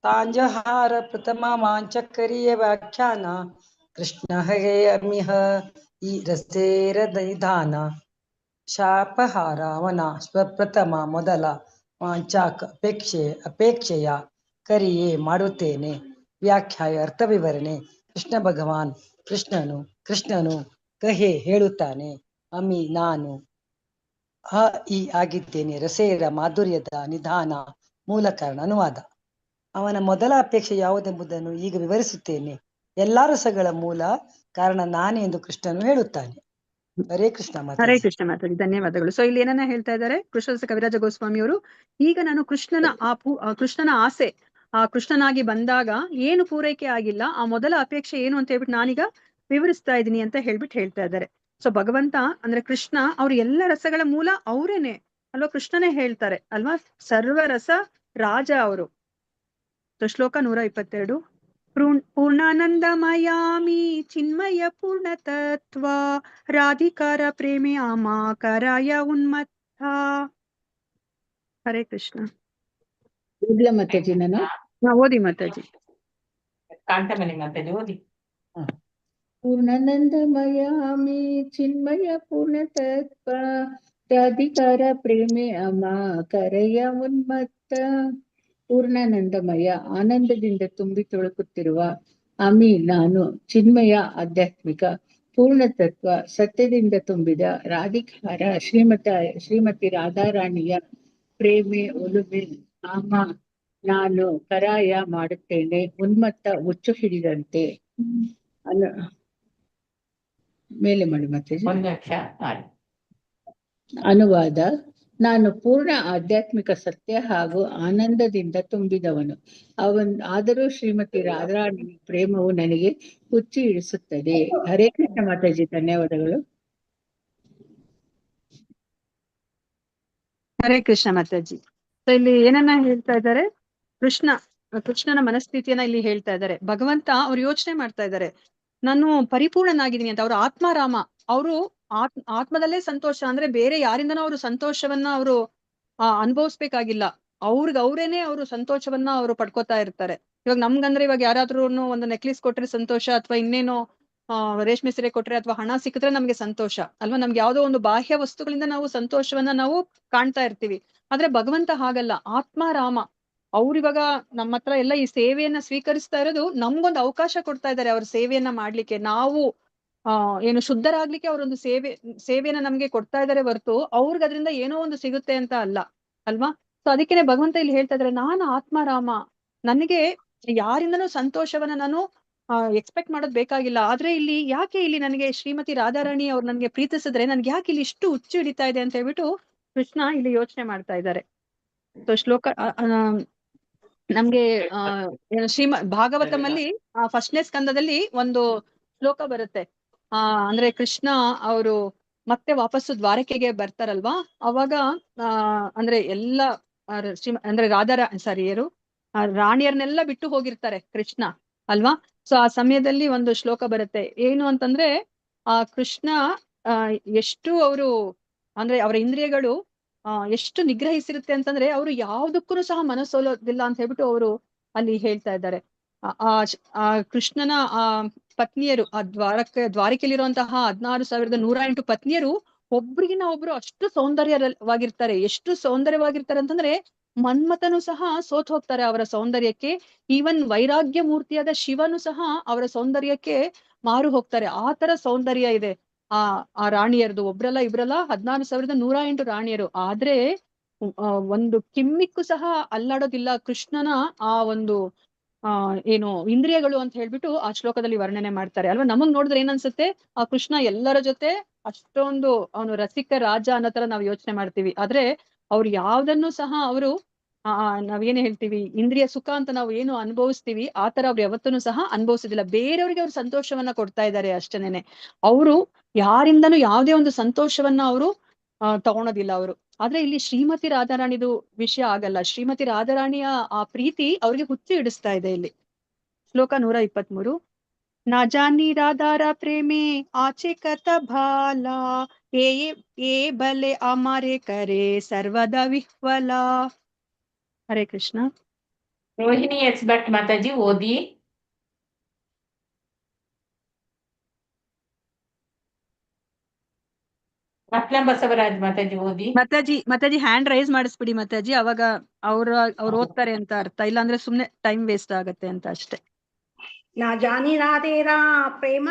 ತಾಂಜಹಾರ ಪ್ರಥಮ ಮಾಂಚಕರಿಯ ವ್ಯಾಖ್ಯಾನ. ಕೃಷ್ಣ ಹರೇ ಅಮಿಹ ಈ ರಸೇರ ನಿಧಾನ. ಶಾಪಹಾರ ಅವನ ಸ್ವಪ್ರಥಮ ಮೊದಲ ವಾಂಚಾಕ ಅಪೇಕ್ಷೆಯ ಕರಿಯೇ ಮಾಡುತ್ತೇನೆ. ವ್ಯಾಖ್ಯಾಯ ಅರ್ಥ ವಿವರಣೆ. ಕೃಷ್ಣ ಭಗವಾನ್ ಕೃಷ್ಣನು ಕಹೆ ಹೇಳುತ್ತಾನೆ. ಅಮಿ ನಾನು ಈ ಆಗಿದ್ದೇನೆ. ರಸೇರ ಮಾಧುರ್ಯದ ನಿಧಾನ ಮೂಲ ಕಾರಣ. ಅನುವಾದ. ಅವನ ಮೊದಲ ಅಪೇಕ್ಷೆ ಯಾವುದೆಂಬುದನ್ನು ಈಗ ವಿವರಿಸುತ್ತೇನೆ. ಎಲ್ಲಾ ರಸಗಳ ಮೂಲ ಕಾರಣ ನಾನೇ ಎಂದು ಕೃಷ್ಣನು ಹೇಳುತ್ತಾನೆ. ಹರೇ ಕೃಷ್ಣ ಮಾತಾಜಿ. ಹರೇ ಕೃಷ್ಣ ಮಾತಾಜಿ, ಧನ್ಯವಾದಗಳು. ಸೊ ಇಲ್ಲಿ ಏನನ್ನ ಹೇಳ್ತಾ ಇದ್ದಾರೆ ಕೃಷ್ಣದಾಸ ಕವಿರಾಜ ಗೋಸ್ವಾಮಿ ಅವರು, ಈಗ ನಾನು ಕೃಷ್ಣನ ಆಸೆ, ಆ ಕೃಷ್ಣನಾಗಿ ಬಂದಾಗ ಏನು ಪೂರೈಕೆ ಆಗಿಲ್ಲ, ಆ ಮೊದಲ ಅಪೇಕ್ಷೆ ಏನು ಅಂತ ಹೇಳ್ಬಿಟ್ಟು ನಾನೀಗ ವಿವರಿಸ್ತಾ ಇದ್ದೀನಿ ಅಂತ ಹೇಳ್ಬಿಟ್ಟು ಹೇಳ್ತಾ ಇದ್ದಾರೆ. ಸೊ ಭಗವಂತ ಅಂದ್ರೆ ಕೃಷ್ಣ, ಅವ್ರ ಎಲ್ಲ ರಸಗಳ ಮೂಲ ಅವರೇನೆ ಅಲ್ವಾ, ಕೃಷ್ಣನೇ ಹೇಳ್ತಾರೆ ಅಲ್ವಾ, ಸರ್ವರಸ ರಾಜ ಅವರು. ಶ್ಲೋಕ 122. ಪೂರ್ಣಾನಂದಮಯಾಮಿ ಚಿನ್ಮಯ ಪೂರ್ಣತತ್ವ ರಾಧಿಕಾರ ಪ್ರೇಮಿ ಅಮಾಕರಾಯ ಉನ್ಮತ್ತ. ಹರೇ ಕೃಷ್ಣ. ಓದ್ಲಾ ಮಾತಾಜಿ ನಾನು? ಓದಿ ಮಾತಾಜಿ. ಕಾಂತಮಣಿ ಮಾತಾಜಿ ಓದಿ. ಪೂರ್ಣಾನಂದಮಯಾಮಿ ಚಿನ್ಮಯ ಪೂರ್ಣತತ್ವ ರಾಧಿಕಾರ ಪ್ರೇಮೆ ಅಮಾಕರಯ ಉನ್ಮತ್ತ. ಪೂರ್ಣಾನಂದಮಯ, ಆನಂದದಿಂದ ತುಂಬಿ ತುಳುಕುತ್ತಿರುವ ಅಮಿ ನಾನು, ಚಿನ್ಮಯ ಆಧ್ಯಾತ್ಮಿಕ, ಪೂರ್ಣತತ್ವ ಸತ್ಯದಿಂದ ತುಂಬಿದ, ರಾಧಿಕಾರ ಶ್ರೀಮತಿ ರಾಧಾರಾಣಿಯ ಪ್ರೇಮೆ ಒಲುಮೆ, ಅಮ ನಾನು, ಕರಾಯ ಮಾಡುತ್ತೇನೆ, ಉನ್ಮತ್ತ ಹುಚ್ಚು ಹಿಡಿದಂತೆ. ಮೇಲೆ ಮಾಡಿ ಮತ್ತೆ. ಅನುವಾದ. ನಾನು ಪೂರ್ಣ ಆಧ್ಯಾತ್ಮಿಕ ಸತ್ಯ ಹಾಗೂ ಆನಂದದಿಂದ ತುಂಬಿದವನು. ಆದರೂ ಶ್ರೀಮತಿ ರಾಧಾರಾಣಿ ಪ್ರೇಮವು ನನಗೆ ಹುಚ್ಚಿ ಇಳಿಸುತ್ತದೆ. ಹರೇ ಕೃಷ್ಣ ಮಾತಾಜಿ, ಧನ್ಯವಾದಗಳು. ಹರೇ ಕೃಷ್ಣ ಮಾತಾಜಿ. ಸೊ ಇಲ್ಲಿ ಏನನ್ನ ಹೇಳ್ತಾ ಇದ್ದಾರೆ, ಕೃಷ್ಣನ ಮನಸ್ಥಿತಿಯನ್ನ ಇಲ್ಲಿ ಹೇಳ್ತಾ ಇದ್ದಾರೆ. ಭಗವಂತ ಅವ್ರು ಯೋಚನೆ ಮಾಡ್ತಾ ಇದ್ದಾರೆ, ನಾನು ಪರಿಪೂರ್ಣನಾಗಿದ್ದೀನಿ ಅಂತ. ಅವ್ರ ಆತ್ಮಾರಾಮ, ಅವರು ಆತ್ಮದಲ್ಲೇ ಸಂತೋಷ, ಅಂದ್ರೆ ಬೇರೆ ಯಾರಿಂದನೂ ಅವರು ಸಂತೋಷವನ್ನ ಅವರು ಅನುಭವಿಸ್ಬೇಕಾಗಿಲ್ಲ. ಅವ್ರೇನೆ ಅವರು ಸಂತೋಷವನ್ನ ಅವರು ಪಡ್ಕೋತಾ ಇರ್ತಾರೆ. ಇವಾಗ ನಮ್ಗಂದ್ರೆ ಇವಾಗ ಯಾರಾದ್ರೂ ಒಂದು ನೆಕ್ಲೆಸ್ ಕೊಟ್ರೆ ಸಂತೋಷ, ಅಥವಾ ಇನ್ನೇನೋ ರೇಷ್ಮೆ ಸೀರೆ ಕೊಟ್ರೆ ಅಥವಾ ಹಣ ಸಿಕ್ಕಿದ್ರೆ ನಮ್ಗೆ ಸಂತೋಷ ಅಲ್ವಾ. ನಮ್ಗೆ ಯಾವ್ದೋ ಒಂದು ಬಾಹ್ಯ ವಸ್ತುಗಳಿಂದ ನಾವು ಸಂತೋಷವನ್ನ ನಾವು ಕಾಣ್ತಾ ಇರ್ತೀವಿ. ಆದ್ರೆ ಭಗವಂತ ಹಾಗಲ್ಲ, ಆತ್ಮಾರಾಮ. ಅವ್ರಿವಾಗ ನಮ್ಮ ಹತ್ರ ಎಲ್ಲ ಈ ಸೇವೆಯನ್ನ ಸ್ವೀಕರಿಸ್ತಾ ಇರೋದು ನಮ್ಗೊಂದು ಅವಕಾಶ ಕೊಡ್ತಾ ಇದ್ದಾರೆ ಅವ್ರ ಸೇವೆಯನ್ನ ಮಾಡ್ಲಿಕ್ಕೆ. ನಾವು ಏನು ಶುದ್ಧರಾಗ್ಲಿಕ್ಕೆ ಅವರೊಂದು ಸೇವೆಯನ್ನ ನಮ್ಗೆ ಕೊಡ್ತಾ ಇದ್ದಾರೆ ಹೊರತು ಅವ್ರಿಗೆ ಅದರಿಂದ ಏನೋ ಒಂದು ಸಿಗುತ್ತೆ ಅಂತ ಅಲ್ಲ ಅಲ್ವಾ. ಸೊ ಅದಕ್ಕೇನೆ ಭಗವಂತ ಇಲ್ಲಿ ಹೇಳ್ತಾ ಇದ್ದಾರೆ, ನಾನು ಆತ್ಮಾರಾಮ, ನನಗೆ ಯಾರಿಂದನೂ ಸಂತೋಷವನ್ನ ನಾನು ಎಕ್ಸ್ಪೆಕ್ಟ್ ಮಾಡೋದ್ ಬೇಕಾಗಿಲ್ಲ. ಆದ್ರೆ ಯಾಕೆ ಇಲ್ಲಿ ನನಗೆ ಶ್ರೀಮತಿ ರಾಧಾರಾಣಿ ಅವ್ರು ನನ್ಗೆ ಪ್ರೀತಿಸಿದ್ರೆ ನನ್ಗೆ ಯಾಕೆ ಇಲ್ಲಿ ಇಷ್ಟು ಹುಚ್ಚು ಹಿಡಿತಾ ಇದೆ ಅಂತ ಹೇಳ್ಬಿಟ್ಟು ಕೃಷ್ಣ ಇಲ್ಲಿ ಯೋಚನೆ ಮಾಡ್ತಾ ಇದ್ದಾರೆ. ಸೊ ಶ್ಲೋಕ ನಮ್ಗೆ ಭಾಗವತಮಲ್ಲಿ 1ನೇ ಸ್ಕಂದದಲ್ಲಿ ಒಂದು ಶ್ಲೋಕ ಬರುತ್ತೆ. ಅಂದ್ರೆ ಕೃಷ್ಣ ಅವರು ಮತ್ತೆ ವಾಪಸ್ಸು ದ್ವಾರಕೆಗೆ ಬರ್ತಾರಲ್ವಾ, ಅವಾಗ ಅಂದ್ರೆ ಎಲ್ಲ ಅಂದ್ರೆ ರಾಣಿಯರ್ನೆಲ್ಲ ಬಿಟ್ಟು ಹೋಗಿರ್ತಾರೆ ಕೃಷ್ಣ ಅಲ್ವಾ. ಸೊ ಆ ಸಮಯದಲ್ಲಿ ಒಂದು ಶ್ಲೋಕ ಬರುತ್ತೆ, ಏನು ಅಂತಂದ್ರೆ ಕೃಷ್ಣ ಎಷ್ಟು ಅವರು ಅಂದ್ರೆ ಅವರ ಇಂದ್ರಿಯಗಳು ಎಷ್ಟು ನಿಗ್ರಹಿಸಿರುತ್ತೆ ಅಂತಂದ್ರೆ ಅವರು ಯಾವ್ದಕ್ಕೂ ಸಹ ಮನಸ್ಸೋಲೋದಿಲ್ಲ ಅಂತ ಹೇಳ್ಬಿಟ್ಟು ಅವರು ಅಲ್ಲಿ ಹೇಳ್ತಾ ಇದ್ದಾರೆ. ಆ ಕೃಷ್ಣನ ಪತ್ನಿಯರು, ಆ ದ್ವಾರಕೆಯಲ್ಲಿರುವಂತಹ 16,108 ಪತ್ನಿಯರು ಒಬ್ರಿಗಿನ ಒಬ್ರು ಅಷ್ಟು ಸೌಂದರ್ಯವಾಗಿರ್ತಾರೆ. ಎಷ್ಟು ಸೌಂದರ್ಯವಾಗಿರ್ತಾರೆ ಅಂತಂದ್ರೆ ಮನ್ಮಥನು ಸಹ ಸೋತ್ ಹೋಗ್ತಾರೆ ಅವರ ಸೌಂದರ್ಯಕ್ಕೆ. ಈವನ್ ವೈರಾಗ್ಯ ಮೂರ್ತಿಯಾದ ಶಿವನು ಸಹ ಅವರ ಸೌಂದರ್ಯಕ್ಕೆ ಮಾರು ಹೋಗ್ತಾರೆ. ಆ ತರ ಸೌಂದರ್ಯ ಇದೆ ಆ ರಾಣಿಯರದು. ಒಬ್ರಲ್ಲ ಇಬ್ರಲ್ಲ 16,108 ರಾಣಿಯರು. ಆದ್ರೆ ಒಂದು ಕಿಮ್ಮಿಕ್ಕೂ ಸಹ ಅಲ್ಲಾಡೋದಿಲ್ಲ ಕೃಷ್ಣನ ಆ ಒಂದು ಏನು ಇಂದ್ರಿಯಗಳು ಅಂತ ಹೇಳ್ಬಿಟ್ಟು ಆ ಶ್ಲೋಕದಲ್ಲಿ ವರ್ಣನೆ ಮಾಡ್ತಾರೆ ಅಲ್ವಾ. ನಮಗ್ ನೋಡಿದ್ರೆ ಏನನ್ಸುತ್ತೆ, ಆ ಕೃಷ್ಣ ಎಲ್ಲರ ಜೊತೆ ಅಷ್ಟೊಂದು ಅವನು ರಸಿಕ ರಾಜ ಅನ್ನೋ ತರ ನಾವು ಯೋಚನೆ ಮಾಡ್ತೀವಿ. ಆದ್ರೆ ಅವ್ರು ಯಾವ್ದನ್ನು ಸಹ ಅವರು ನಾವೇನು ಹೇಳ್ತೀವಿ ಇಂದ್ರಿಯ ಸುಖ ಅಂತ ನಾವು ಏನು ಅನುಭವಿಸ್ತೀವಿ ಆ ತರ ಅವ್ರು ಯಾವತ್ತೂ ಸಹ ಅನುಭವಿಸೋದಿಲ್ಲ. ಬೇರೆಯವ್ರಿಗೆ ಅವ್ರು ಸಂತೋಷವನ್ನ ಕೊಡ್ತಾ ಇದ್ದಾರೆ ಅಷ್ಟೇನೆ. ಅವರು ಯಾರಿಂದನೂ ಯಾವುದೇ ಒಂದು ಸಂತೋಷವನ್ನ ಅವರು ತಗೊಳೋದಿಲ್ಲ ಅವರು. ಆದ್ರೆ ಇಲ್ಲಿ ಶ್ರೀಮತಿ ರಾಧಾರಾಣಿದು ವಿಷಯ ಆಗಲ್ಲ. ಶ್ರೀಮತಿ ರಾಧಾರಾಣಿಯ ಆ ಪ್ರೀತಿ ಅವ್ರಿಗೆ ಹುಚ್ಚು ಹಿಡಿಸ್ತಾ ಇದೆ ಇಲ್ಲಿ. ಶ್ಲೋಕ 123. ನಾ ಜಾನಿ ರಾಧಾರ ಪ್ರೇಮೆ ಆಚೆ ಕಥ ಭಾಲ ಏ ಬಲೆ ಅಮಾರೆ ಕರೆ ಸರ್ವದ ವಿಹ್ವಲ. ಹರೇ ಕೃಷ್ಣ. ರೋಹಿಣಿ ಎಸ್ ಭಟ್ ಮಾತಾಜಿ ಓದಿ. ರತ್ನ ಬಸವರಾಜ್ ಮಾತಾಜಿ ಓದಿ. ಮಾತಾಜಿ ಹ್ಯಾಂಡ್ ರೈಸ್ ಮಾಡಿಸ್ಬಿಡಿ ಮಾತಾಜಿ, ಅವಾಗ ಅವ್ರು ಓದ್ತಾರೆ ಅಂತ ಅರ್ಥ. ಇಲ್ಲ ಅಂದ್ರೆ ಸುಮ್ನೆ ಟೈಮ್ ವೇಸ್ಟ್ ಆಗತ್ತೆ ಅಂತ ಅಷ್ಟೇ. ನಾ ಜಾನಿ ರಾಧೇರಾ ಪ್ರೇಮ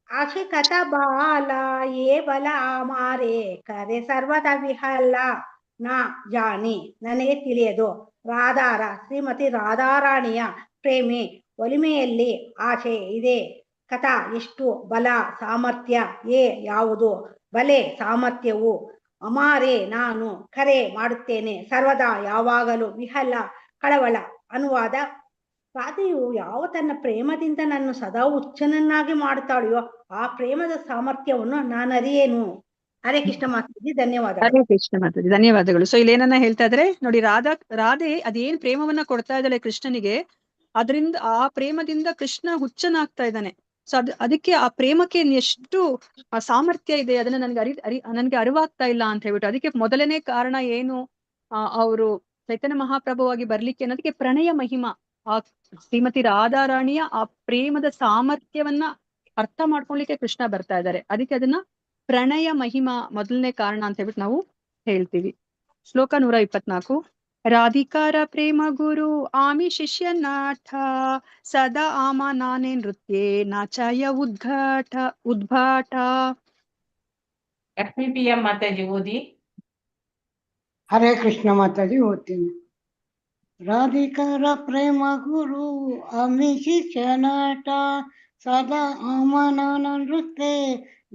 ಆಶೆ ಕಥ ಬಾಲ ಏ ಬಲ ಮಾರೆ ಕರೆ ಸರ್ವದ ವಿಹಲ. ನಾ ಜಾನಿ ನನಗೆ ತಿಳಿಯದು ರಾಧಾರ ಶ್ರೀಮತಿ ರಾಧಾರಾಣಿಯ ಪ್ರೇಮೆ ಒಲಿಮೆಯಲ್ಲಿ ಆಶೆ ಇದೆ. ಕಥಾ ಎಷ್ಟು ಬಲ ಸಾಮರ್ಥ್ಯ ಏ ಯಾವುದು ಬಲೆ ಸಾಮರ್ಥ್ಯವು ಅಮಾರೆ ನಾನು ಕರೆ ಮಾಡುತ್ತೇನೆ ಸರ್ವದಾ ಯಾವಾಗಲೂ ವಿಹಲ ಕಳವಳ. ಅನುವಾದ: ರಾಧೆಯು ಯಾವ ತನ್ನ ಪ್ರೇಮದಿಂದ ನನ್ನ ಸದಾ ಹುಚ್ಚನನ್ನಾಗಿ ಮಾಡುತ್ತಾಳೆಯೋ ಆ ಪ್ರೇಮದ ಸಾಮರ್ಥ್ಯವನ್ನು ನಾನರಿಯೇನು. ಹರೇ ಕೃಷ್ಣ ಮಾತಾಜಿ, ಧನ್ಯವಾದ. ಹರೇ ಕೃಷ್ಣ ಮಾತಾಜಿ, ಧನ್ಯವಾದಗಳು. ಸೊ ಇಲ್ಲಿ ಏನನ್ನ ಹೇಳ್ತಾ ಇದ್ರೆ ನೋಡಿ, ರಾಧೆ ಅದೇನ್ ಪ್ರೇಮವನ್ನ ಕೊಡ್ತಾ ಇದ್ದಾಳೆ ಕೃಷ್ಣನಿಗೆ, ಅದರಿಂದ ಆ ಪ್ರೇಮದಿಂದ ಕೃಷ್ಣ ಹುಚ್ಚನಾಗ್ತಾ ಇದ್ದಾನೆ. ಸೊ ಅದಕ್ಕೆ ಆ ಪ್ರೇಮಕ್ಕೆ ಎಷ್ಟು ಸಾಮರ್ಥ್ಯ ಇದೆ ಅದನ್ನ ನನ್ಗೆ ಅರಿವಾಗ್ತಾ ಇಲ್ಲ ಅಂತ ಹೇಳ್ಬಿಟ್ಟು, ಅದಕ್ಕೆ ಮೊದಲನೇ ಕಾರಣ ಏನು, ಅವರು ಚೈತನ್ಯ ಮಹಾಪ್ರಭುವಾಗಿ ಬರ್ಲಿಕ್ಕೆ ಅನ್ನೋದಕ್ಕೆ ಪ್ರಣಯ ಮಹಿಮಾ, ಆ ಶ್ರೀಮತಿ ರಾಧಾರಾಣಿಯ ಆ ಪ್ರೇಮದ ಸಾಮರ್ಥ್ಯವನ್ನ ಅರ್ಥ ಮಾಡ್ಕೊಳ್ಲಿಕ್ಕೆ ಕೃಷ್ಣ ಬರ್ತಾ ಇದ್ದಾರೆ. ಅದಕ್ಕೆ ಅದನ್ನ ಪ್ರಣಯ ಮಹಿಮಾ ಮೊದಲನೇ ಕಾರಣ ಅಂತ ಹೇಳ್ಬಿಟ್ಟು ನಾವು ಹೇಳ್ತೀವಿ. ಶ್ಲೋಕ 124. ರಾಧಿಕಾರ ಪ್ರೇಮ ಗುರು ಆಮಿ ಶಿಷ್ಯ ನಾಠ ಸದಾ ಆಮ ನಾನೇ ನೃತ್ಯೆ ನಾಚಾಯ ಉದ್ಭಾಟ. ಲಕ್ಷ್ಮೀ ಪಿ ಎಂ ಮಾತಾಜಿ ಓದಿ. ಹರೇ ಕೃಷ್ಣ ಮಾತಾಜಿ ಓದ್ತೀನಿ. ರಾಧಿಕಾರ ಪ್ರೇಮ ಗುರು ಅಮಿ ಶಿಷ್ಯ ನಾಟ ಸದಾ ಆಮನಾನ ನೃತ್ಯೆ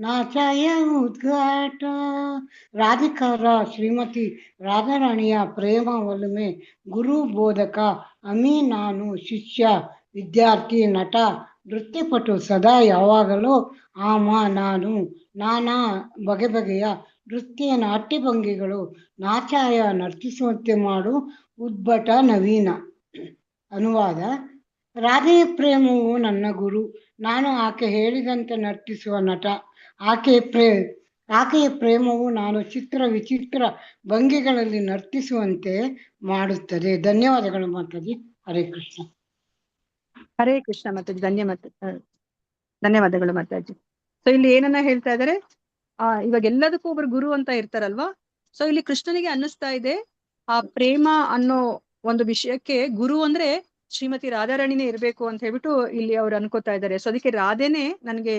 ನಾಚಾಯ ಉದ್ಘಾಟ. ರಾಧಿಕಾರ ಶ್ರೀಮತಿ ರಾಧಾರಾಣಿಯ ಪ್ರೇಮ ಒಲುಮೆ ಗುರು ಬೋಧಕ ಅಮಿ ನಾನು ಶಿಷ್ಯ ವಿದ್ಯಾರ್ಥಿ ನಟ ನೃತ್ಯಪಟು ಸದಾ ಯಾವಾಗಲೂ ಆಮ ನಾನು ನಾನಾ ಬಗೆಯ ನೃತ್ಯ ನಾಟ್ಯ ಭಂಗಿಗಳು ನಾಚಾಯ ನರ್ತಿಸುವಂತೆ ಮಾಡು ಉದ್ಭಟ ನವೀನ. ಅನುವಾದ: ರಾಧೆಯ ಪ್ರೇಮವು ನನ್ನ ಗುರು, ನಾನು ಆಕೆ ಹೇಳಿದಂತೆ ನರ್ತಿಸುವ ನಟ. ಆಕೆಯ ಪ್ರೇಮವು ನಾನು ಚಿತ್ರ ವಿಚಿತ್ರ ಭಂಗಿಗಳಲ್ಲಿ ನರ್ತಿಸುವಂತೆ ಮಾಡುತ್ತದೆ. ಧನ್ಯವಾದಗಳು ಮಾತಾಜಿ. ಹರೇ ಕೃಷ್ಣ. ಹರೇ ಕೃಷ್ಣ ಮಾತಾಜಿ, ಧನ್ಯವಾದಗಳು ಮಾತಾಜಿ. ಸೊ ಇಲ್ಲಿ ಏನನ್ನ ಹೇಳ್ತಾ ಇದಾರೆ, ಇವಾಗ ಎಲ್ಲದಕ್ಕೂ ಒಬ್ರು ಗುರು ಅಂತ ಇರ್ತಾರಲ್ವಾ. ಸೊ ಇಲ್ಲಿ ಕೃಷ್ಣನಿಗೆ ಅನ್ನಿಸ್ತಾ ಇದೆ ಆ ಪ್ರೇಮ ಅನ್ನೋ ಒಂದು ವಿಷಯಕ್ಕೆ ಗುರು ಅಂದ್ರೆ ಶ್ರೀಮತಿ ರಾಧಾರಾಣಿನೇ ಇರ್ಬೇಕು ಅಂತ ಹೇಳ್ಬಿಟ್ಟು ಇಲ್ಲಿ ಅವ್ರು ಅನ್ಕೋತಾ ಇದ್ದಾರೆ. ಸೊ ಅದಕ್ಕೆ ರಾಧೆನೆ ನನಗೆ